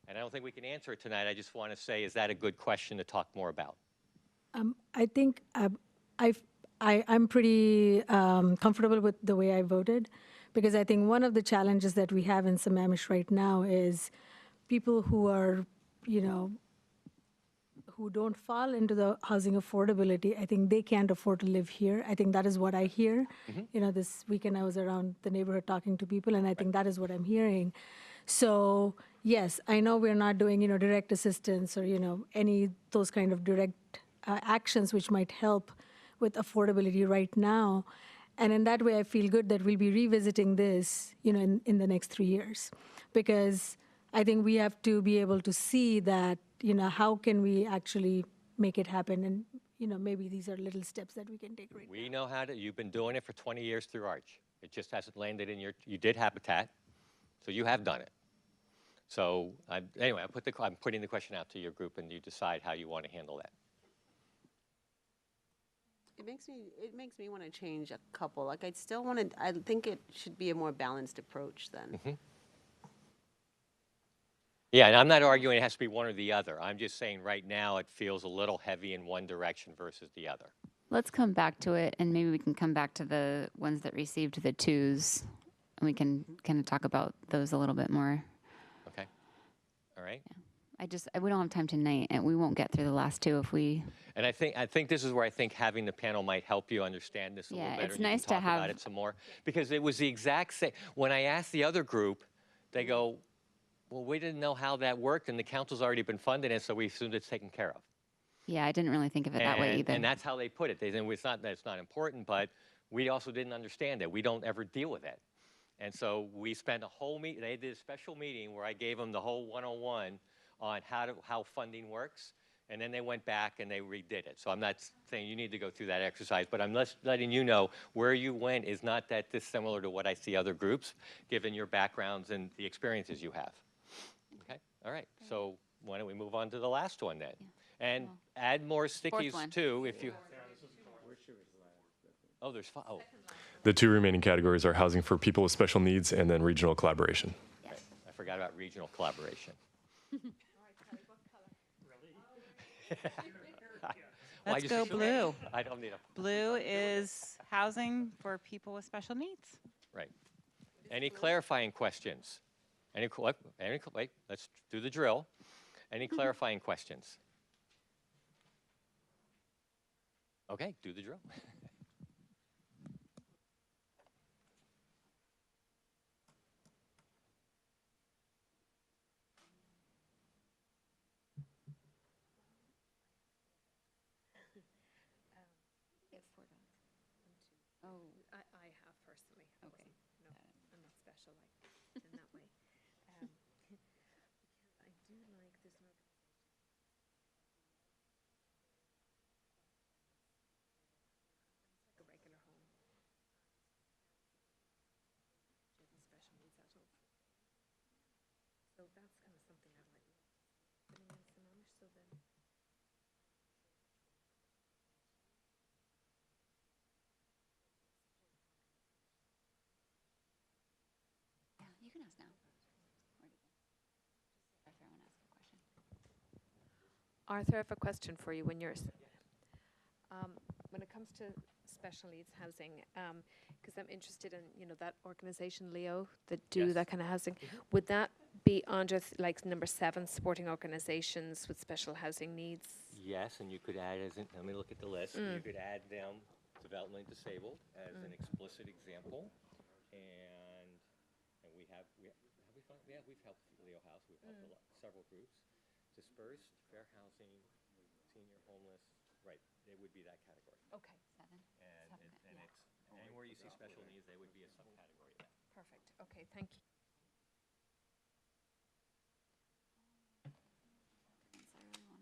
And I don't think we can answer it tonight. I just want to say, is that a good question to talk more about? I think I'm pretty comfortable with the way I voted, because I think one of the challenges that we have in Sammamish right now is people who are, you know, who don't fall into the housing affordability. I think they can't afford to live here. I think that is what I hear. You know, this weekend I was around the neighborhood talking to people, and I think that is what I'm hearing. So yes, I know we're not doing, you know, direct assistance or, you know, any those kind of direct actions which might help with affordability right now. And in that way, I feel good that we'll be revisiting this, in the next 3 years, because I think we have to be able to see that, how can we actually make it happen, and maybe these are little steps that we can take right now. We know how to, you've been doing it for 20 years through Arch. It just hasn't landed in you did Habitat, so you have done it. So anyway, I'm putting the question out to your group, and you decide how you want to handle that. It makes me want to change a couple. Like I think it should be a more balanced approach then. Mm-hmm. Yeah, and I'm not arguing it has to be one or the other. I'm just saying right now it feels a little heavy in one direction versus the other. Let's come back to it, and maybe we can come back to the ones that received the 2s, and we can kind of talk about those a little bit more. Okay. All right. Yeah. We don't have time tonight, and we won't get through the last 2 if we. And I think this is where I think having the panel might help you understand this a little better. It's and you nice can to talk about have. it some more, because it was the exact same. When I asked the other group, they go, "Well, we didn't know how that worked, and the council's already been funding it, so we assumed it's taken care of." Yeah, I didn't really think of it that way either. And that's how they put it. They said it's not that it's not important, but we also didn't understand it. We don't ever deal with it. And so we spent a whole meeting. They did a special meeting where I gave them the whole 101 on how funding works. And then they went back and they redid it. So I'm not saying you need to go through that exercise, but I'm letting you know where you went is not that dissimilar to what I see other groups, given your backgrounds and the experiences you have. Okay? All right. So why don't we move on to the last one then? Yeah. And add more stickies one. too if you. Oh, there's 5. Oh, The 2 remaining categories are housing for people with special needs and then regional collaboration. okay. I forgot about regional collaboration. Let's go blue. I don't need a. Blue is housing for people with special needs. Right. Any clarifying questions? Wait, let's do the drill. Any clarifying questions? Okay, do the drill. Oh, I have personally. okay. No, I'm not special in that way. I do like this one. It's like a regular home. Special needs at all. So that's kind of something I'd like. Living in Sammamish, so then. Yeah, you can ask now. Arthur, I want to ask a question. Arthur, I have a question for you. When it comes to special needs housing, because I'm interested in that organization Leo that do that kind of housing. Would that be under like number 7, supporting organizations with special housing needs? Yes, and you could add let me look at the list. You could add them, developmentally disabled, as an explicit example, and we've helped Leo House. We've helped several groups. Dispersed, fair housing, senior, homeless. Right, they would be that category. Okay. 7. And it's anywhere you see special needs, they would be a subcategory of that. Perfect. Okay, thank you. Okay. 2, 4, 7.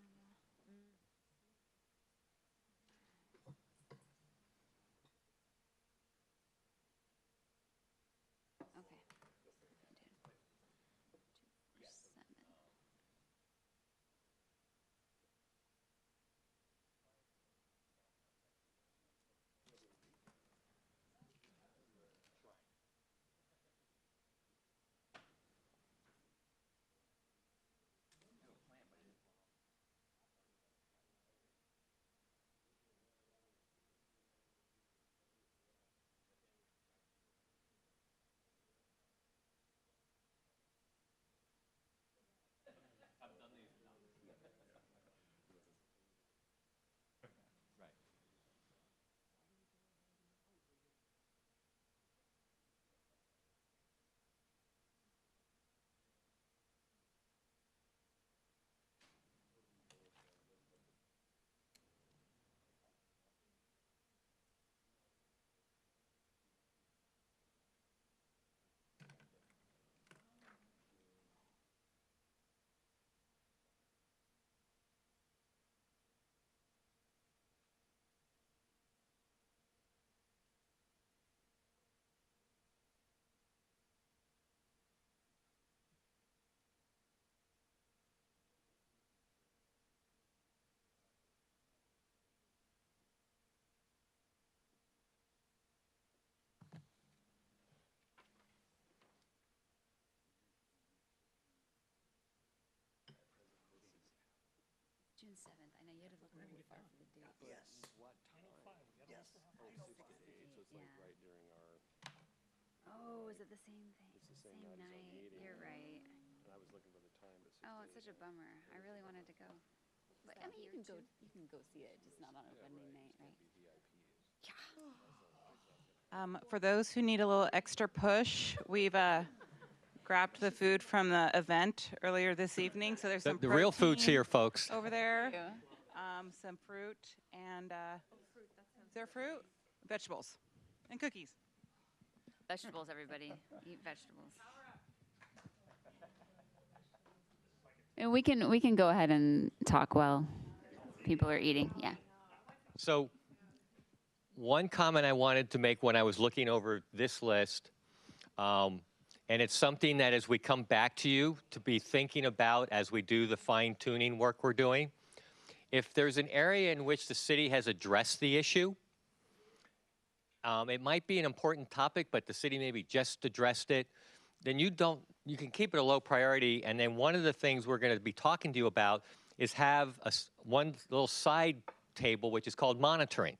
June 7th. I know you had to look really far for the date. Yes. What time? Yes. Oh, 6 to 8, so it's like right during our, Oh, is it the same thing? it's the same Same night as our night. meeting. You're right. And I was looking for the time, but 6 Oh, to it's 8, such a bummer. I really wanted to go. But I mean, you can go. You can go see it, just not on a funding night, right? For those who need a little extra push, we've grabbed the food from the event earlier this evening. So there's some The real food's protein here, folks. over there. Yeah. Some fruit and is there fruit? Vegetables and cookies. Vegetables, everybody. Eat vegetables. And we can go ahead and talk while people are eating. Yeah. So one comment I wanted to make when I was looking over this list, and it's something that as we come back to you to be thinking about as we do the fine tuning work we're doing, if there's an area in which the city has addressed the issue, it might be an important topic, but the city maybe just addressed it, then you can keep it a low priority. And then one of the things we're going to be talking to you about is have one little side table, which is called monitoring.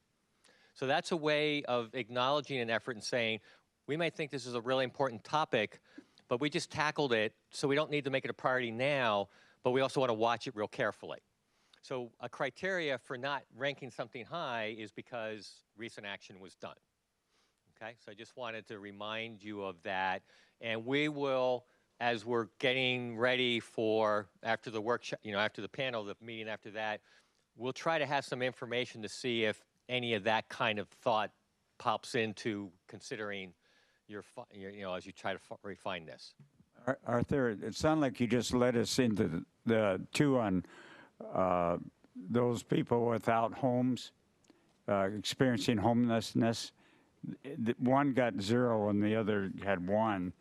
So that's a way of acknowledging an effort and saying, we might think this is a really important topic, but we just tackled it, so we don't need to make it a priority now, but we also want to watch it real carefully. So a criteria for not ranking something high is because recent action was done. Okay, so I just wanted to remind you of that. And we will, as we're getting ready for after the workshop, after the panel, the meeting after that, we'll try to have some information to see if any of that kind of thought pops into considering as you try to refine this. Arthur, it sounded like you just led us into the two on those people without homes, experiencing homelessness. One got 0 and the other had 1,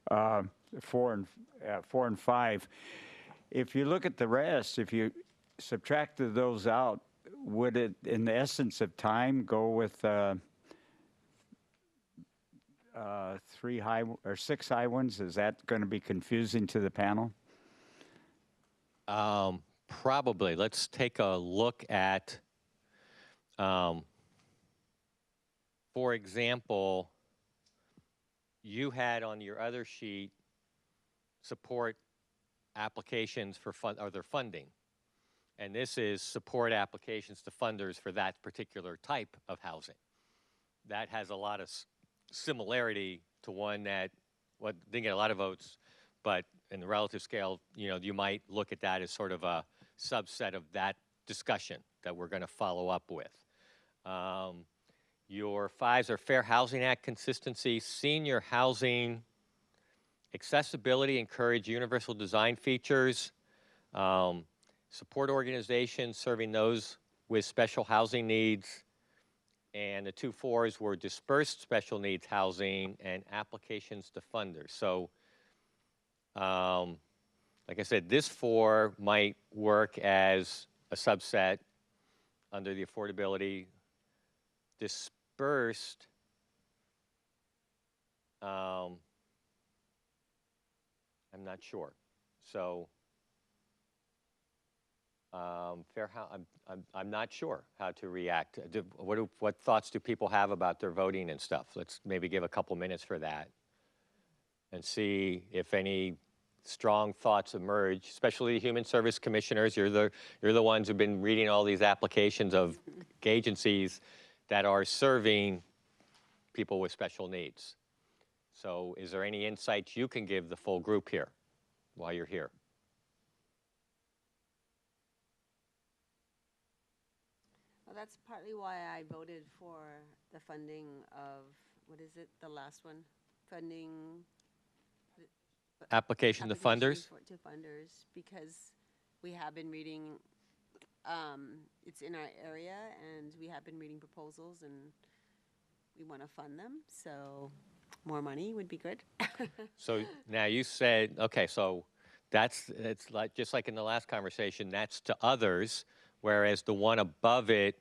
4 and 5. If you look at the rest, if you subtracted those out, would it, in the essence of time, go with 3 high or 6 high ones? Is that going to be confusing to the panel? Probably. Let's take a look at, for example, you had on your other sheet support applications for other funding. And this is support applications to funders for that particular type of housing. That has a lot of similarity to one that didn't get a lot of votes, but in the relative scale, you might look at that as sort of a subset of that discussion that we're going to follow up with. Your 5s are Fair Housing Act consistency, senior housing, accessibility, encourage universal design features, support organizations serving those with special housing needs, and the 2 4s were dispersed special needs housing and applications to funders. So, like I said, this 4 might work as a subset under the affordability. Dispersed, I'm not sure. So, I'm not sure how to react. What thoughts do people have about their voting and stuff? Let's maybe give a couple minutes for that and see if any strong thoughts emerge, especially human service commissioners. You're the ones who've been reading all these applications of agencies that are serving people with special needs. So is there any insights you can give the full group here while you're here? Well, that's partly why I voted for the funding of, what is it, the last one? Funding. Application to funders? To funders, because we have been reading, it's in our area, and we have been reading proposals, and we want to fund them, so more money would be good. So now you said, okay, so it's like just like in the last conversation, that's to others, whereas the one above it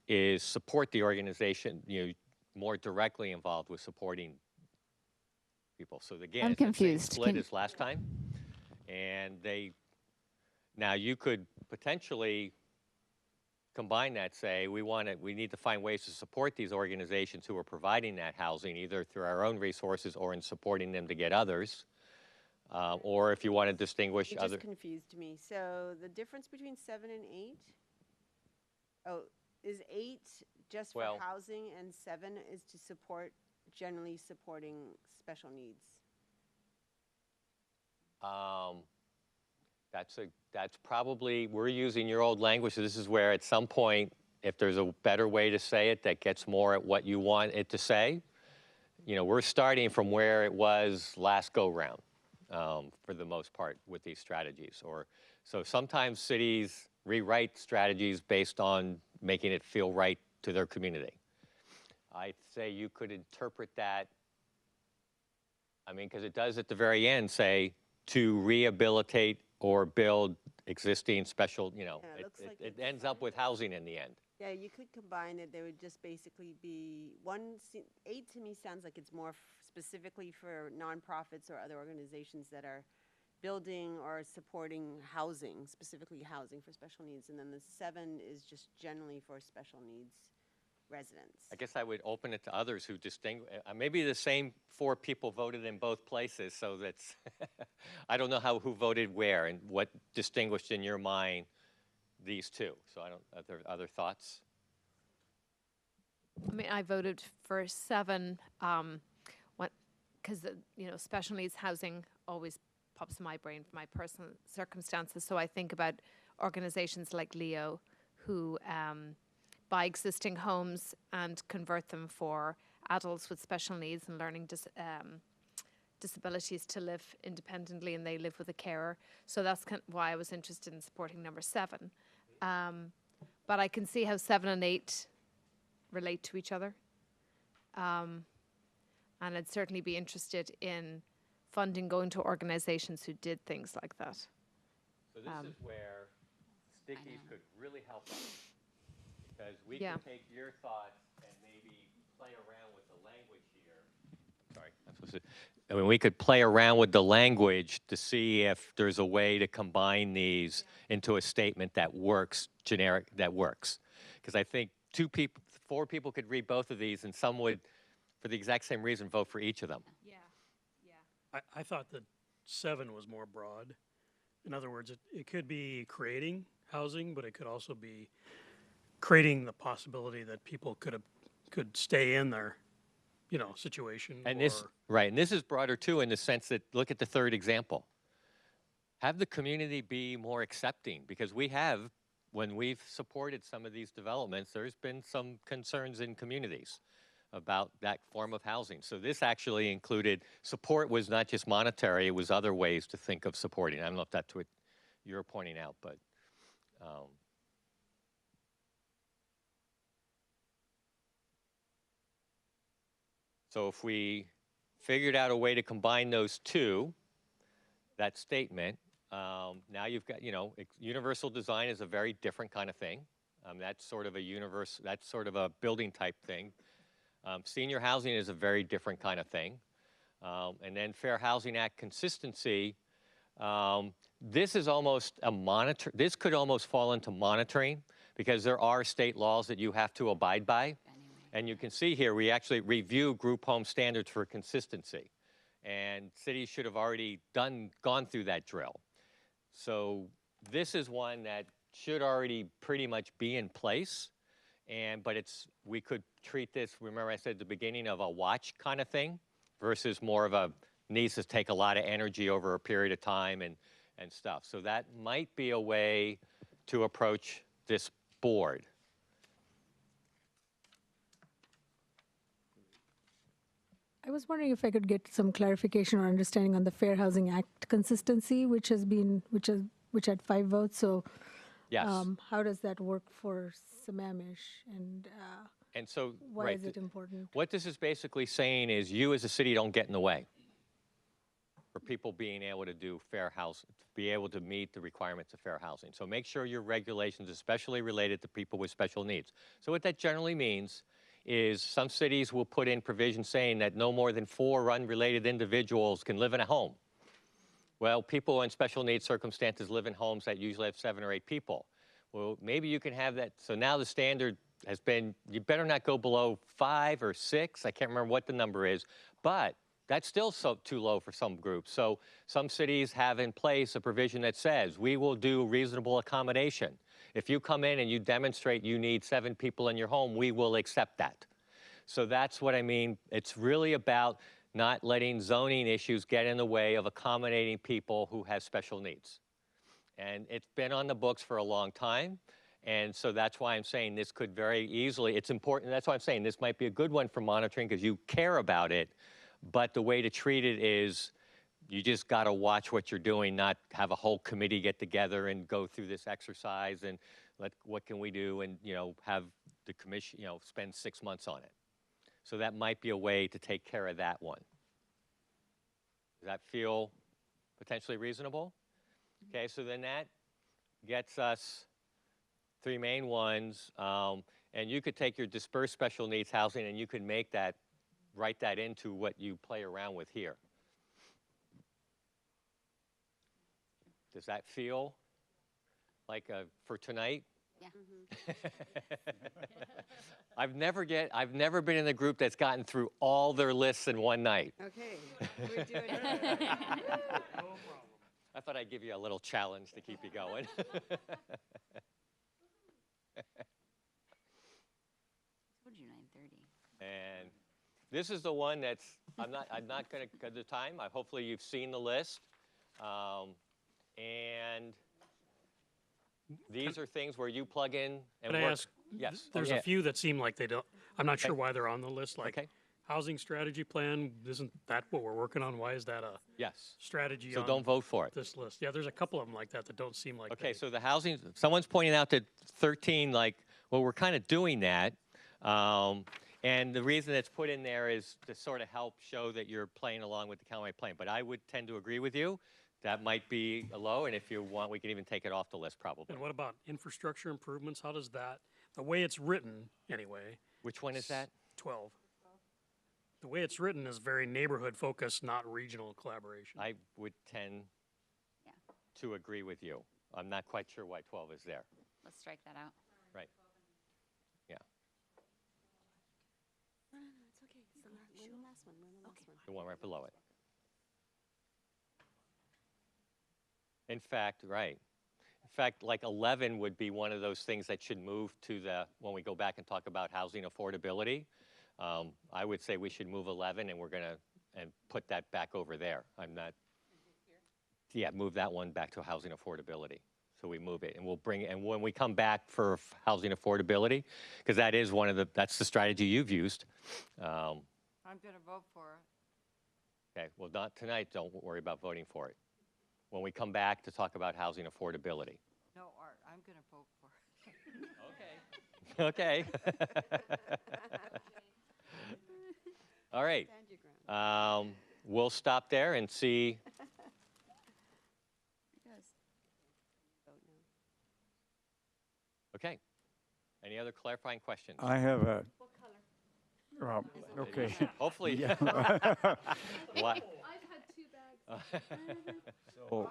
is support the organization, more directly involved with supporting people. So again, I'm it's the same confused. split as last time, and Now, you could potentially combine that, say, we need to find ways to support these organizations who are providing that housing, either through our own resources or in supporting them to get others. Or if you want to distinguish It other. just confused me. So the difference between 7 and 8? Oh, is 8 just for Well- housing and 7 is to support, generally supporting special needs? That's probably, we're using your old language, so this is where at some point, if there's a better way to say it that gets more at what you want it to say, we're starting from where it was last go-round, for the most part with these strategies. So sometimes cities rewrite strategies based on making it feel right to their community. I'd say you could interpret that, because it does at the very end say to rehabilitate or build existing special, it looks like it it's ends up with housing in the end. Yeah, you could combine it. There would just basically be 8 to me sounds like it's more specifically for nonprofits or other organizations that are building or supporting housing, specifically housing for special needs. And then the 7 is just generally for special needs residents. I guess I would open it to others who distinguish. Maybe the same 4 people voted in both places, so that's, I don't know who voted where and what distinguished in your mind these two. So are there other thoughts? I mean, I voted for 7, because special needs housing always pops in my brain for my personal circumstances. So I think about organizations like Leo who buy existing homes and convert them for adults with special needs and learning disabilities to live independently, and they live with a carer. So that's why I was interested in supporting number 7. But I can see how 7 and 8 relate to each other. And I'd certainly be interested in funding going to organizations who did things like that. So this is where stickies could really help us. Because we Yeah. can take your thoughts and maybe play around with the language here. Sorry, I'm supposed to. We could play around with the language to see if there's a way to combine these into a statement that works, generic, that works. Because I think 4 people could read both of these, and some would, for the exact same reason, vote for each of them. I thought that 7 was more broad. In other words, it could be creating housing, but it could also be creating the possibility that people could stay in their, situation. And this is broader too, in the sense that, look at the 3rd example. Have the community be more accepting, because when we've supported some of these developments, there's been some concerns in communities about that form of housing. So this actually included, support was not just monetary, it was other ways to think of supporting. I don't know if that's what you're pointing out, but so if we figured out a way to combine those two, that statement, now you've got, universal design is a very different kind of thing. That's sort of a building type thing. Senior housing is a very different kind of thing. And then Fair Housing Act consistency, this is almost this could almost fall into monitoring, because there are state laws that you have to abide by. And you can see here, we actually review group home standards for consistency. And cities should have already gone through that drill. So this is one that should already pretty much be in place. But we could treat this, remember I said at the beginning, of a watch kind of thing versus more of a needs to take a lot of energy over a period of time and stuff. So that might be a way to approach this board. I was wondering if I could get some clarification or understanding on the Fair Housing Act consistency, which had 5 votes. So, yes. How does that work for Sammamish, and so, why is it important? What this is basically saying is, you as a city don't get in the way for people being able to do fair housing, to be able to meet the requirements of fair housing. So make sure your regulations, especially related to people with special needs. So what that generally means is some cities will put in provisions saying that no more than 4 unrelated individuals can live in a home. Well, people in special needs circumstances live in homes that usually have 7 or 8 people. Well, maybe you can have that. So now the standard has been, you better not go below 5 or 6. I can't remember what the number is, but that's still too low for some groups. So some cities have in place a provision that says, we will do reasonable accommodation. If you come in and you demonstrate you need 7 people in your home, we will accept that. So that's what I mean. It's really about not letting zoning issues get in the way of accommodating people who have special needs. And it's been on the books for a long time. And so that's why I'm saying this could very easily, it's important, that's why I'm saying this might be a good one for monitoring because you care about it. But the way to treat it is you just got to watch what you're doing, not have a whole committee get together and go through this exercise and what can we do and, have the commission, spend 6 months on it. So that might be a way to take care of that one. Does that feel potentially reasonable? Okay, so then that gets us 3 main ones. And you could take your dispersed special needs housing and you could make that, write that into what you play around with here. Does that feel like for tonight? Yeah. I've never been in a group that's gotten through all their lists in one night. Okay, we're doing it. No problem. I thought I'd give you a little challenge to keep you going. Told you 9:30. And this is the one that's, I'm not going to, at the time, hopefully you've seen the list. And these are things where you plug in and Can I work. ask? Yes. There's a few that seem like they don't, I'm not sure why they're on the list, like Okay. housing strategy plan, isn't that what we're working on? Why is that a Yes. strategy So on don't vote for it. this list? Yeah, there's a couple of them like that that don't seem like Okay, they- so the housing, someone's pointing out that 13, well, we're kind of doing that. And the reason it's put in there is to sort of help show that you're playing along with the countywide plan. But I would tend to agree with you. That might be a low, and if you want, we can even take it off the list probably. And what about infrastructure improvements? How does that, the way it's written anyway, Which one is that? 12. The way it's written is very neighborhood focused, not regional collaboration. I would tend Yeah. to agree with you. I'm not quite sure why 12 is there. Let's strike that out. Right. Yeah, No, it's okay. It's the we're the last one. We're the last one. the one right below it. In fact, right. In fact, like 11 would be one of those things that should move to when we go back and talk about housing affordability. I would say we should move 11 and we're going to put that back over there. I'm not, yeah, move that one back to housing affordability. So we move it and we'll bring it, and when we come back for housing affordability, because that is that's the strategy you've used. I'm going to vote for it. Okay, well, not tonight, don't worry about voting for it. When we come back to talk about housing affordability. No, Art, I'm going to vote for it. Okay. All right. Stand your ground. We'll stop there and see. Vote no. Okay. Any other clarifying questions? I have a. Well, okay. Hopefully. Yeah. What? So,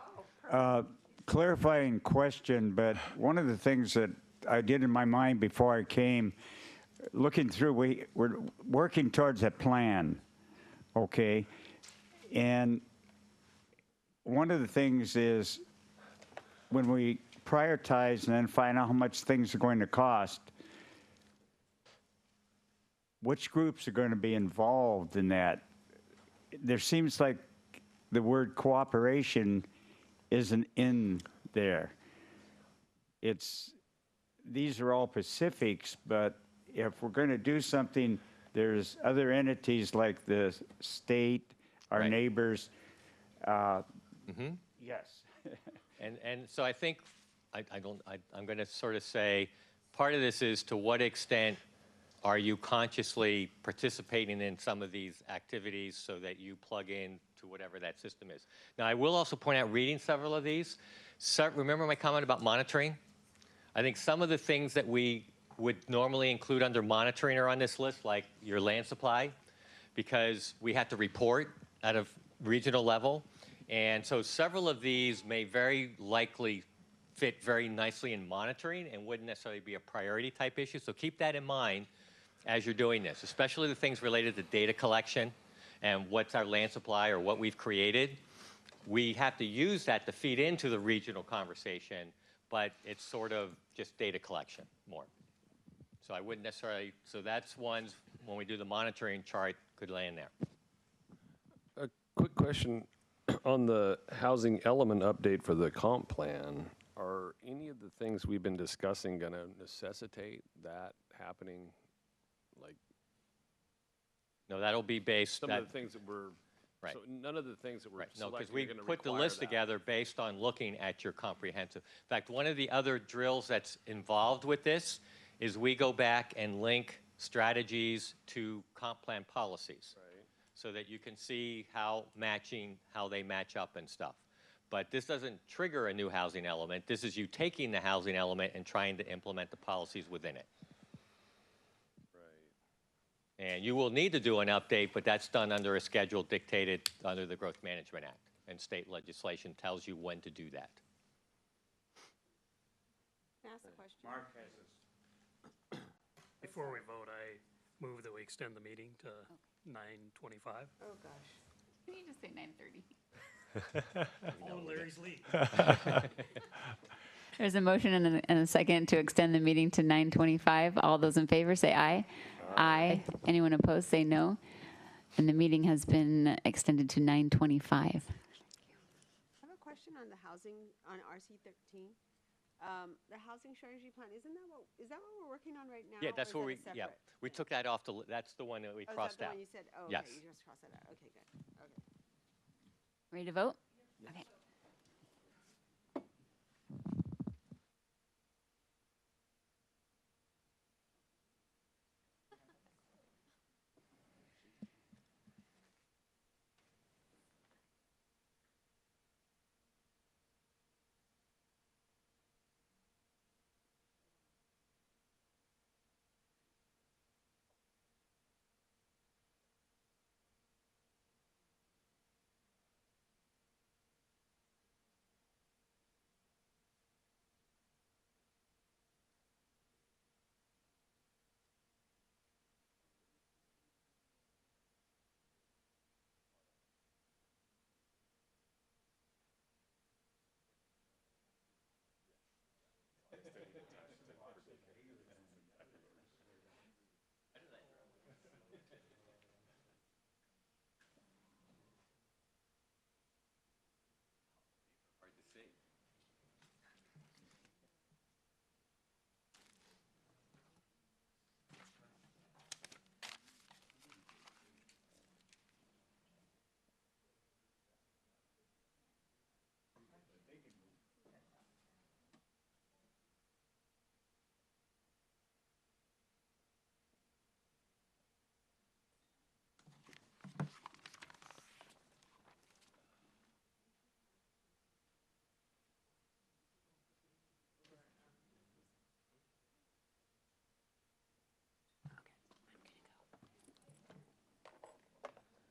clarifying question, but one of the things that I did in my mind before I came, looking through, we're working towards a plan, okay? And one of the things is when we prioritize and then find out how much things are going to cost, which groups are going to be involved in that? There seems like the word cooperation isn't in there. These are all Pacifics, but if we're going to do something, there's other entities like the state, our Right. neighbors. Yes. And so I think I'm going to sort of say part of this is to what extent are you consciously participating in some of these activities so that you plug in to whatever that system is. Now, I will also point out, reading several of these, remember my comment about monitoring? I think some of the things that we would normally include under monitoring are on this list, like your land supply, because we have to report at a regional level. And so several of these may very likely fit very nicely in monitoring and wouldn't necessarily be a priority type issue. So keep that in mind as you're doing this, especially the things related to data collection and what's our land supply or what we've created. We have to use that to feed into the regional conversation, but it's sort of just data collection more. So I wouldn't necessarily, so that's ones when we do the monitoring chart could land there. A quick question on the housing element update for the comp plan. Are any of the things we've been discussing going to necessitate that happening? Like No, that'll be based. some of the things that were, Right. so none of the things that were Right, no, because selected we are going to put the require list that. together based on looking at your comprehensive. In fact, one of the other drills that's involved with this is we go back and link strategies to comp plan policies. Right. So that you can see how they match up and stuff. But this doesn't trigger a new housing element. This is you taking the housing element and trying to implement the policies within it. Right. And you will need to do an update, but that's done under a schedule dictated under the Growth Management Act. And state legislation tells you when to do that. Can I ask a question? Mark has this. Before we vote, I move that we extend the meeting to 9:25. Oh, gosh. Can you just say 9:30? Follow Larry's lead. There's a motion and a second to extend the meeting to 9:25. All those in favor say aye. Aye. Anyone opposed say no. And the meeting has been extended to 9:25. I have a question on the housing, on RC 13. The housing strategy plan, is that what we're working on right now? Yeah, or that's is where that we, a separate yeah, we took that off, that's the one that we Oh, is crossed that the out. one you said? Oh, Yes. okay, you just crossed that out. Okay, good. Okay. Ready to vote? Okay.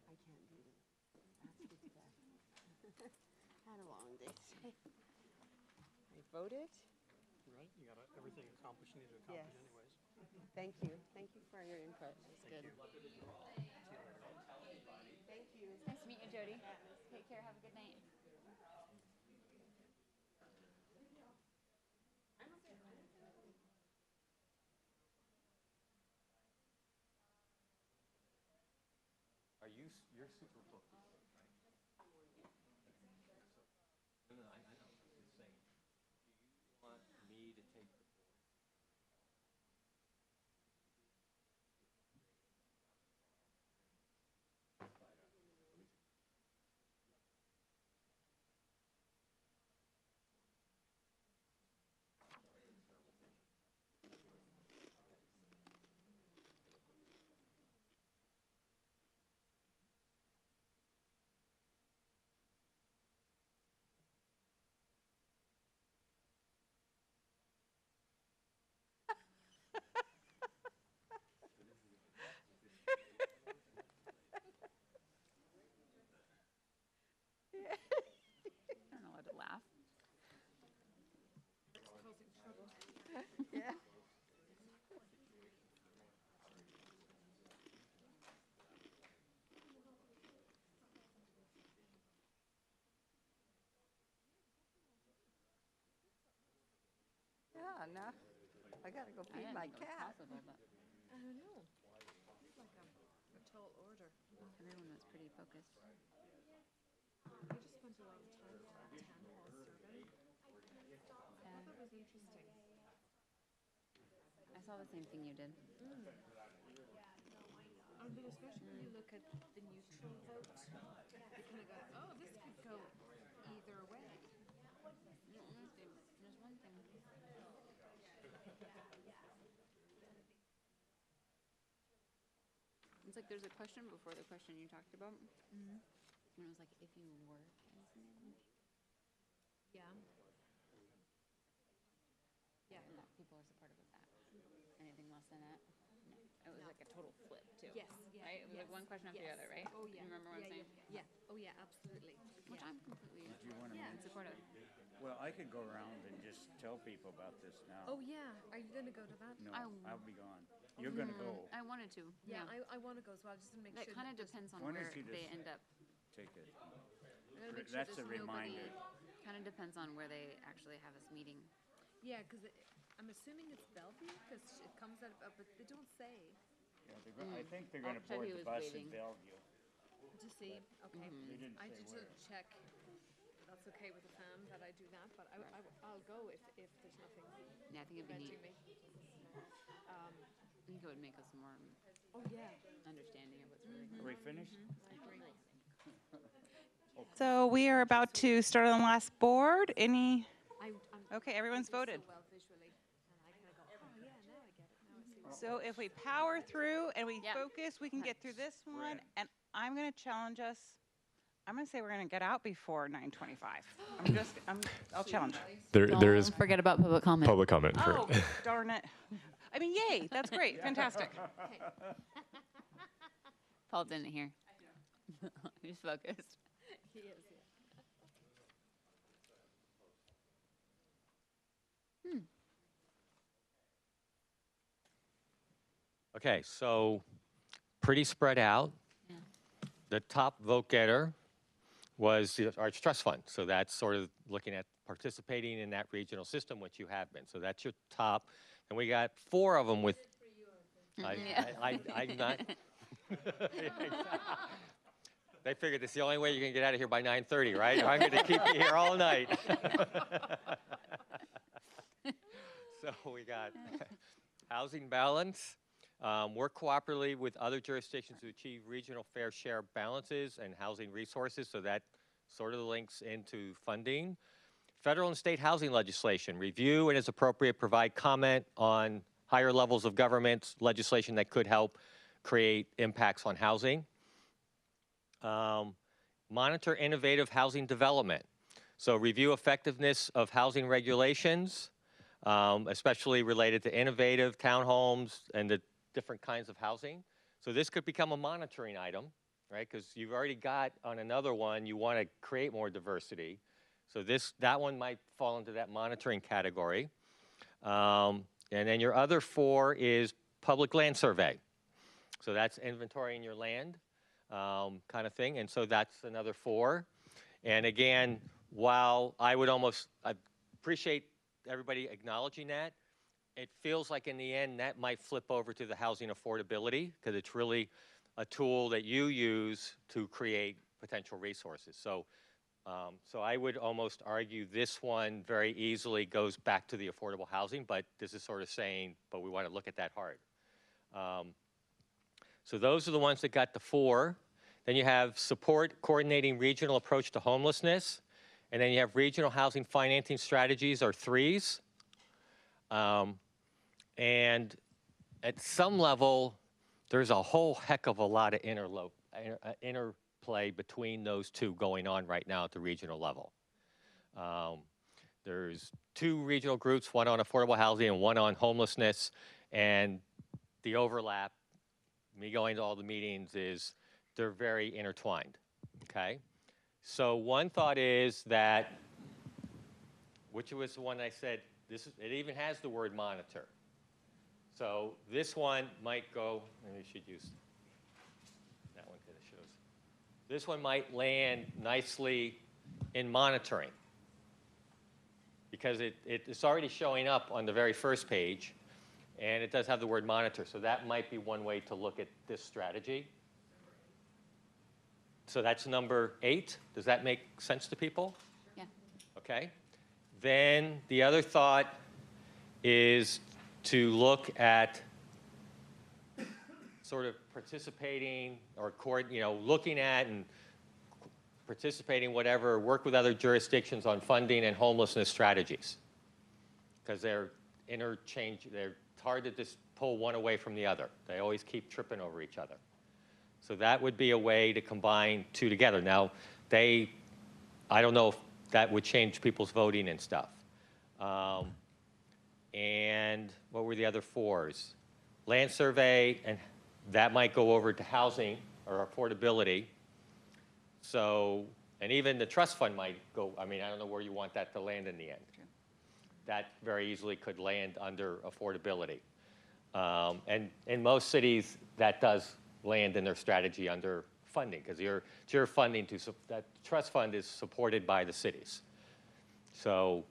I can't do this. I have to get to bed. I had a long day today. I voted. Right, you got everything accomplished you need to accomplish Yes. anyways. Thank you. Thank you for your input. That's good. Thank you. Nice to meet you, Jody. Take care. Have a good night. You're super booked this week, right? No, I know, I'm just saying, do you want me to take the board? Yeah. Yeah, no, I gotta go feed my cat. I don't know. It's like a tall order. Everyone was pretty focused. I just spent a lot of time on that town hall survey. I thought that was interesting. I saw the same thing you did. But especially when you look at the neutral vote, you kind of go, oh, this could go either way. No, honestly, there's one thing. It's like there's a question before the question you talked about. And it was like, if you work as an Yeah. Yeah. and that people are supportive of that. Anything less than that? No. It was like a total flip too. Yes. Yeah, Right? It was like one question after the other, right? Oh, yeah. You remember what I'm saying? Yeah. Oh, yeah, absolutely. Which I'm completely Do you want to in support of. Well, I could go around and just tell people about this now. Oh, yeah. Are you going to go to that? No, I- I'll be gone. You're going to go. I wanted to. Yeah, I want to go as well, just to make That sure. kind of there's- depends on Why don't where you they just- end up. Take it. I'm gonna make sure That's a there's nobody- reminder. Kind of depends on where they actually have us meeting. Yeah, because I'm assuming it's Bellevue, because it comes out of, but they don't say. Yeah, I think they're going to I'll tell board you the who's bus waiting. in Bellevue. To see, okay. They didn't I say just where. check. That's okay with the fam that I do that, but I'll go if there's nothing Yeah, I think it'd be preventing neat. me. I think it would make us more Oh, yeah. understanding of what's really Are going we on. finished? So we are about to start on the last board. Any? I'm Okay, everyone's voted. so well visually, and I kind of go, oh, yeah, now I get it. Now I see what So if we power through and we Yep. focus, we can get through this one. And I'm going to challenge us. I'm going to say we're going to get out before 9:25. I'll challenge. There is forget about public comment. public comment. Oh, Correct. darn it. I mean, yay, that's great, fantastic. Paul didn't hear. He's focused. he is. Okay, so pretty spread out. Yeah. The top vote getter was the Arts Trust Fund. So that's sort of looking at participating in that regional system, which you have been. So that's your top. And we got 4 of them with. I'm not. They figured this is the only way you're going to get out of here by 9:30, right? I'm going to keep you here all night. So we got housing balance, work cooperatively with other jurisdictions to achieve regional fair share balances and housing resources. So that sort of links into funding. Federal and state housing legislation, review and as appropriate, provide comment on higher levels of government legislation that could help create impacts on housing. Monitor innovative housing development. So review effectiveness of housing regulations, especially related to innovative townhomes and the different kinds of housing. So this could become a monitoring item, right? Because you've already got on another one, you want to create more diversity. So that one might fall into that monitoring category. And then your other 4 is public land survey. So that's inventorying your land kind of thing. And so that's another 4. And again, while I appreciate everybody acknowledging that, it feels like in the end that might flip over to the housing affordability because it's really a tool that you use to create potential resources. So I would almost argue this one very easily goes back to the affordable housing, but this is sort of saying, but we want to look at that hard. So those are the ones that got the 4. Then you have support coordinating regional approach to homelessness. And then you have regional housing financing strategies or 3s. And at some level, there's a whole heck of a lot of interplay between those 2 going on right now at the regional level. There's 2 regional groups, one on affordable housing and one on homelessness. And the overlap, me going to all the meetings, is they're very intertwined, okay? So one thought is that which was the one I said, it even has the word monitor. So this one might go, and we should use that one because it shows. This one might land nicely in monitoring because it's already showing up on the very first page, and it does have the word monitor. So that might be one way to look at this strategy. So that's number 8. Does that make sense to people? Yeah. Okay. Then the other thought is to look at sort of participating or looking at and participating, whatever, work with other jurisdictions on funding and homelessness strategies. Because they're it's hard to just pull one away from the other. They always keep tripping over each other. So that would be a way to combine 2 together. Now, I don't know if that would change people's voting and stuff. And what were the other 4s? Land survey, and that might go over to housing or affordability. So, and even the trust fund might go, I don't know where you want that to land in the end. That very easily could land under affordability. And in most cities, that does land in their strategy under funding, because your funding that trust fund is supported by the cities. So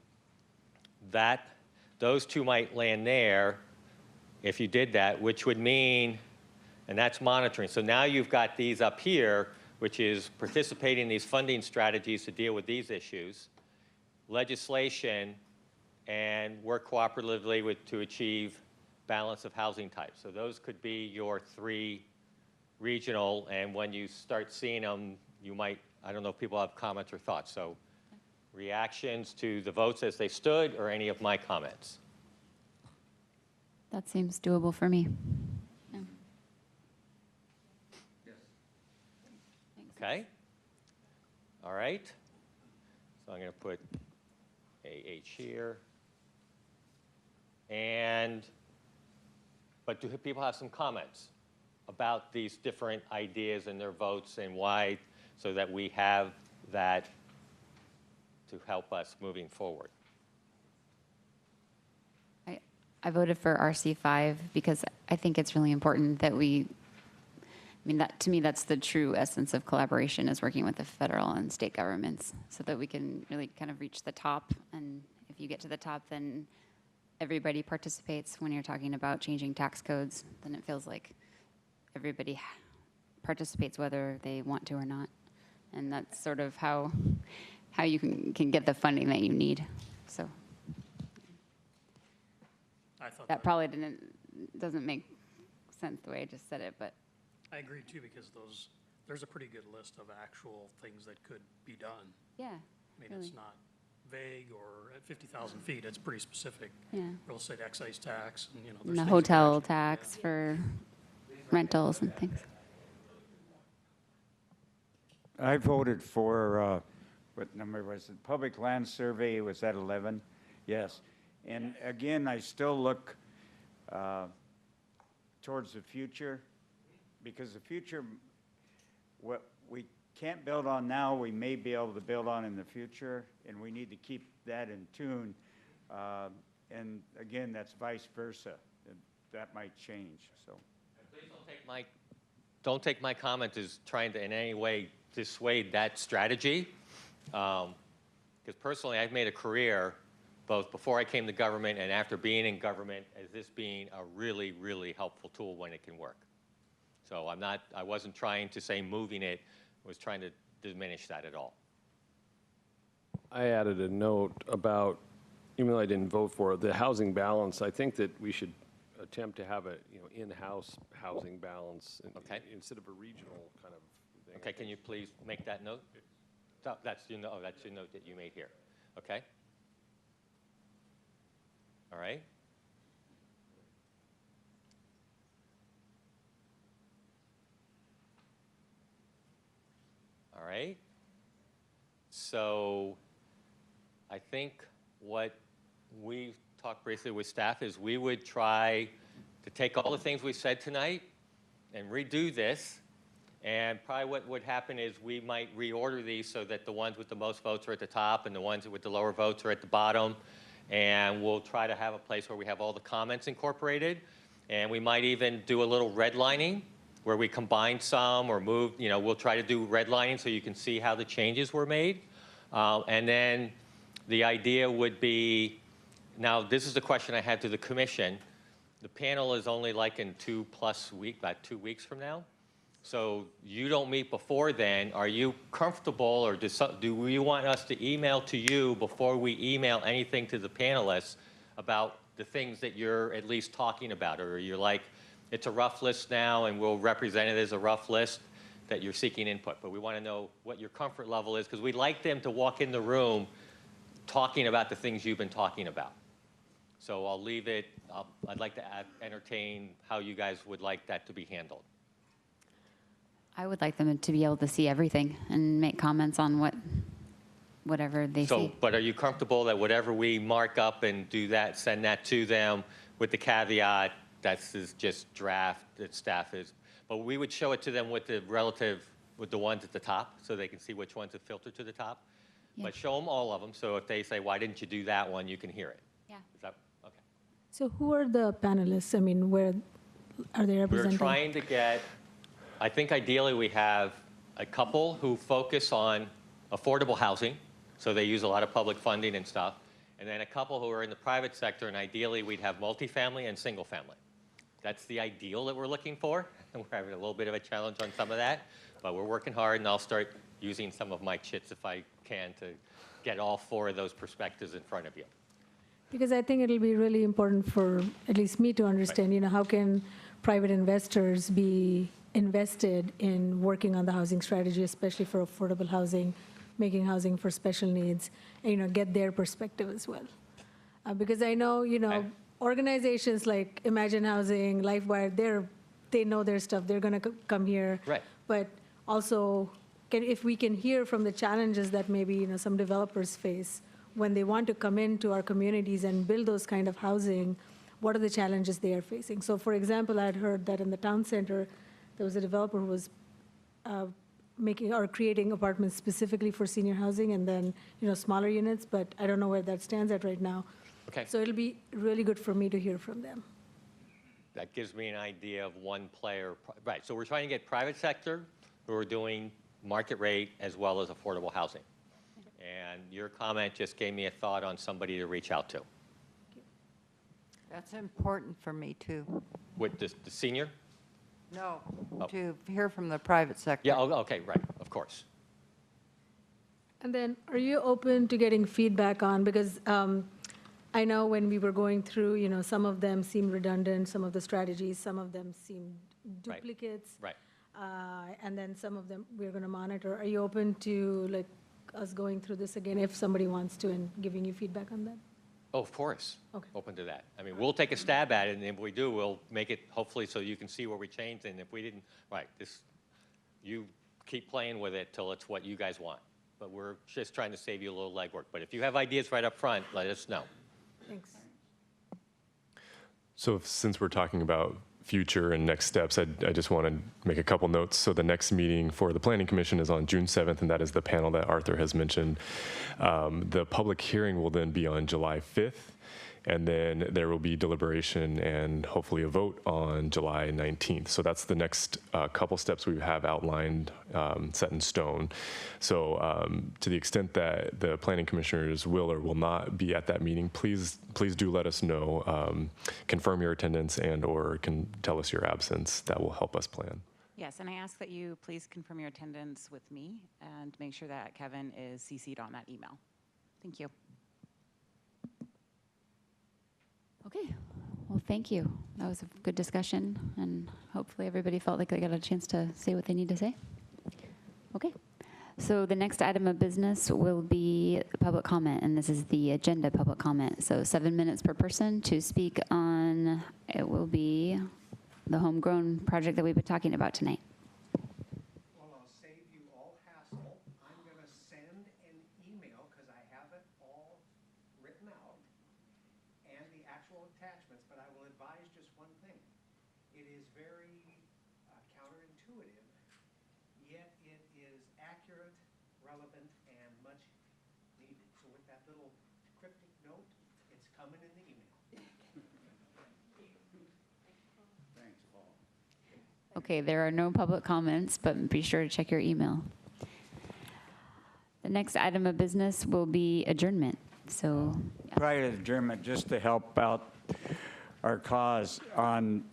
those 2 might land there if you did that, which would mean, and that's monitoring. So now you've got these up here, which is participating in these funding strategies to deal with these issues, legislation, and work cooperatively to achieve balance of housing types. So those could be your 3 regional, and when you start seeing them, you might, I don't know if people have comments or thoughts. So reactions to the votes as they stood or any of my comments? That seems doable for me. Yeah. Okay. All right. So I'm going to put AH here. But do people have some comments about these different ideas and their votes and why, so that we have that to help us moving forward? I voted for RC5 because I think it's really important that to me, that's the true essence of collaboration, is working with the federal and state governments so that we can really kind of reach the top. And if you get to the top, then everybody participates. When you're talking about changing tax codes, then it feels like everybody participates whether they want to or not. And that's sort of how you can get the funding that you need. So I thought that probably doesn't make sense the way I just said it, but I agree too, because there's a pretty good list of actual things that could be done. yeah. It's not vague, or at 50,000 feet, it's pretty specific. Yeah. Real estate excise tax, and And there's the things you can hotel actually- tax for rentals and things. I voted for, what number was it? Public land survey, was that 11? Yes. And again, I still look towards the future, because the future, what we can't build on now, we may be able to build on in the future, and we need to keep that in tune. And again, that's vice versa. That might change, so. Please don't take my comment as trying to in any way dissuade that strategy. Because personally, I've made a career, both before I came to government and after being in government, as this being a really, really helpful tool when it can work. So I wasn't trying to say moving it, was trying to diminish that at all. I added a note about, even though I didn't vote for it, the housing balance. I think that we should attempt to have a in-house housing balance instead of a regional kind of thing. Okay, can you please make that note? That's your note that you made here. Okay. All right. All right. So I think what we talked briefly with staff is we would try to take all the things we said tonight and redo this And probably what would happen is we might reorder these so that the ones with the most votes are at the top and the ones with the lower votes are at the bottom. And we'll try to have a place where we have all the comments incorporated. And we might even do a little redlining where we combine some or move, we'll try to do redlining so you can see how the changes were made. And then the idea would be, now this is the question I had to the commission. The panel is only like in 2+ weeks, about 2 weeks from now. So you don't meet before then. Are you comfortable, or do we want us to email to you before we email anything to the panelists about the things that you're at least talking about? Or you're like, it's a rough list now and we'll represent it as a rough list that you're seeking input. But we want to know what your comfort level is, because we'd like them to walk in the room talking about the things you've been talking about. So I'll leave it, I'd like to entertain how you guys would like that to be handled. I would like them to be able to see everything and make comments on whatever they see. But are you comfortable that whatever we mark up and do that, send that to them with the caveat that's just draft that staff is, but we would show it to them with the ones at the top so they can see which ones have filtered to the top. Yeah. But show them all of them, so if they say, why didn't you do that one, you can hear it. Yeah. Is that, okay. So who are the panelists? I mean, where are they representing? We're trying to get, I think ideally we have a couple who focus on affordable housing, so they use a lot of public funding and stuff, and then a couple who are in the private sector, and ideally we'd have multifamily and single family. That's the ideal that we're looking for, and we're having a little bit of a challenge on some of that, but we're working hard, and I'll start using some of my chits if I can to get all 4 of those perspectives in front of you. Because I think it'll be really important for at least me to understand, how can private investors be invested in working on the housing strategy, especially for affordable housing, making housing for special needs, and, get their perspective as well. Because I know, organizations like Imagine Housing, LifeWire, they know their stuff. They're going to come here. Right. But also, if we can hear from the challenges that maybe, some developers face when they want to come into our communities and build those kind of housing, what are the challenges they are facing? So, for example, I had heard that in the town center, there was a developer who was creating apartments specifically for senior housing, and then, smaller units, but I don't know where that stands at right now. Okay. So it'll be really good for me to hear from them. That gives me an idea of one player. Right, so we're trying to get private sector who are doing market rate as well as affordable housing. And your comment just gave me a thought on somebody to reach out to. That's important for me, too. With the senior? No, Oh. to hear from the private sector. Yeah, okay, right, of course. And then, are you open to getting feedback on, because I know when we were going through, some of them seem redundant, some of the strategies, some of them seem duplicates. Right. And then some of them we're going to monitor. Are you open to us going through this again if somebody wants to and giving you feedback on that? Oh, of course. Okay. Open to that. I mean, we'll take a stab at it, and if we do, we'll make it hopefully so you can see where we changed. And if we didn't, you keep playing with it till it's what you guys want. But we're just trying to save you a little legwork. But if you have ideas right up front, let us know. Thanks. So since we're talking about future and next steps, I just want to make a couple notes. So the next meeting for the Planning Commission is on June 7th, and that is the panel that Arthur has mentioned. The public hearing will then be on July 5th, and then there will be deliberation and hopefully a vote on July 19th. So that's the next couple steps we have outlined, set in stone. So to the extent that the planning commissioners will or will not be at that meeting, please do let us know. Confirm your attendance and or can tell us your absence. That will help us plan. Yes, and I ask that you please confirm your attendance with me and make sure that Kevin is CC'd on that email. Thank you. Okay, well, thank you. That was a good discussion, and hopefully everybody felt like they got a chance to say what they need to say. Okay, so the next item of business will be public comment, and this is the agenda public comment. So 7 minutes per person to speak on, it will be the homegrown project that we've been talking about tonight. Well, I'll save you all hassle. I'm going to send an email because I have it all written out and the actual attachments, but I will advise just one thing. It is very counterintuitive Okay, there are no public comments, but be sure to check your email. The next item of business will be adjournment. So, Prior to adjournment, just to help out our cause, on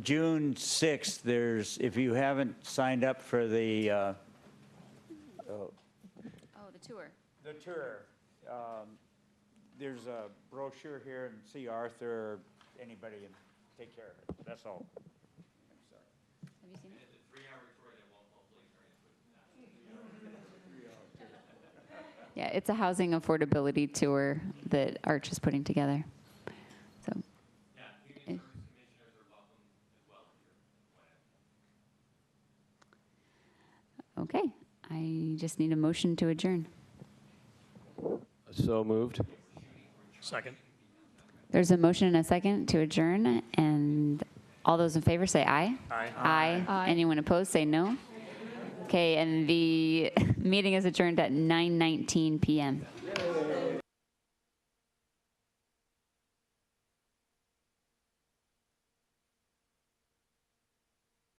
June 6th, there's, if you haven't signed up for the the tour. the tour, there's a brochure here, and see Arthur or anybody and take care of it. That's all. I'm sorry. Have you seen it? Yeah, it's a housing affordability tour that Arch is putting together. So, if- okay, I just need a motion to adjourn. So moved. Second. There's a motion and a second to adjourn, and all those in favor say aye. Aye. Aye. Aye. Anyone opposed, say no. Okay, and the meeting is adjourned at 9:19 p.m.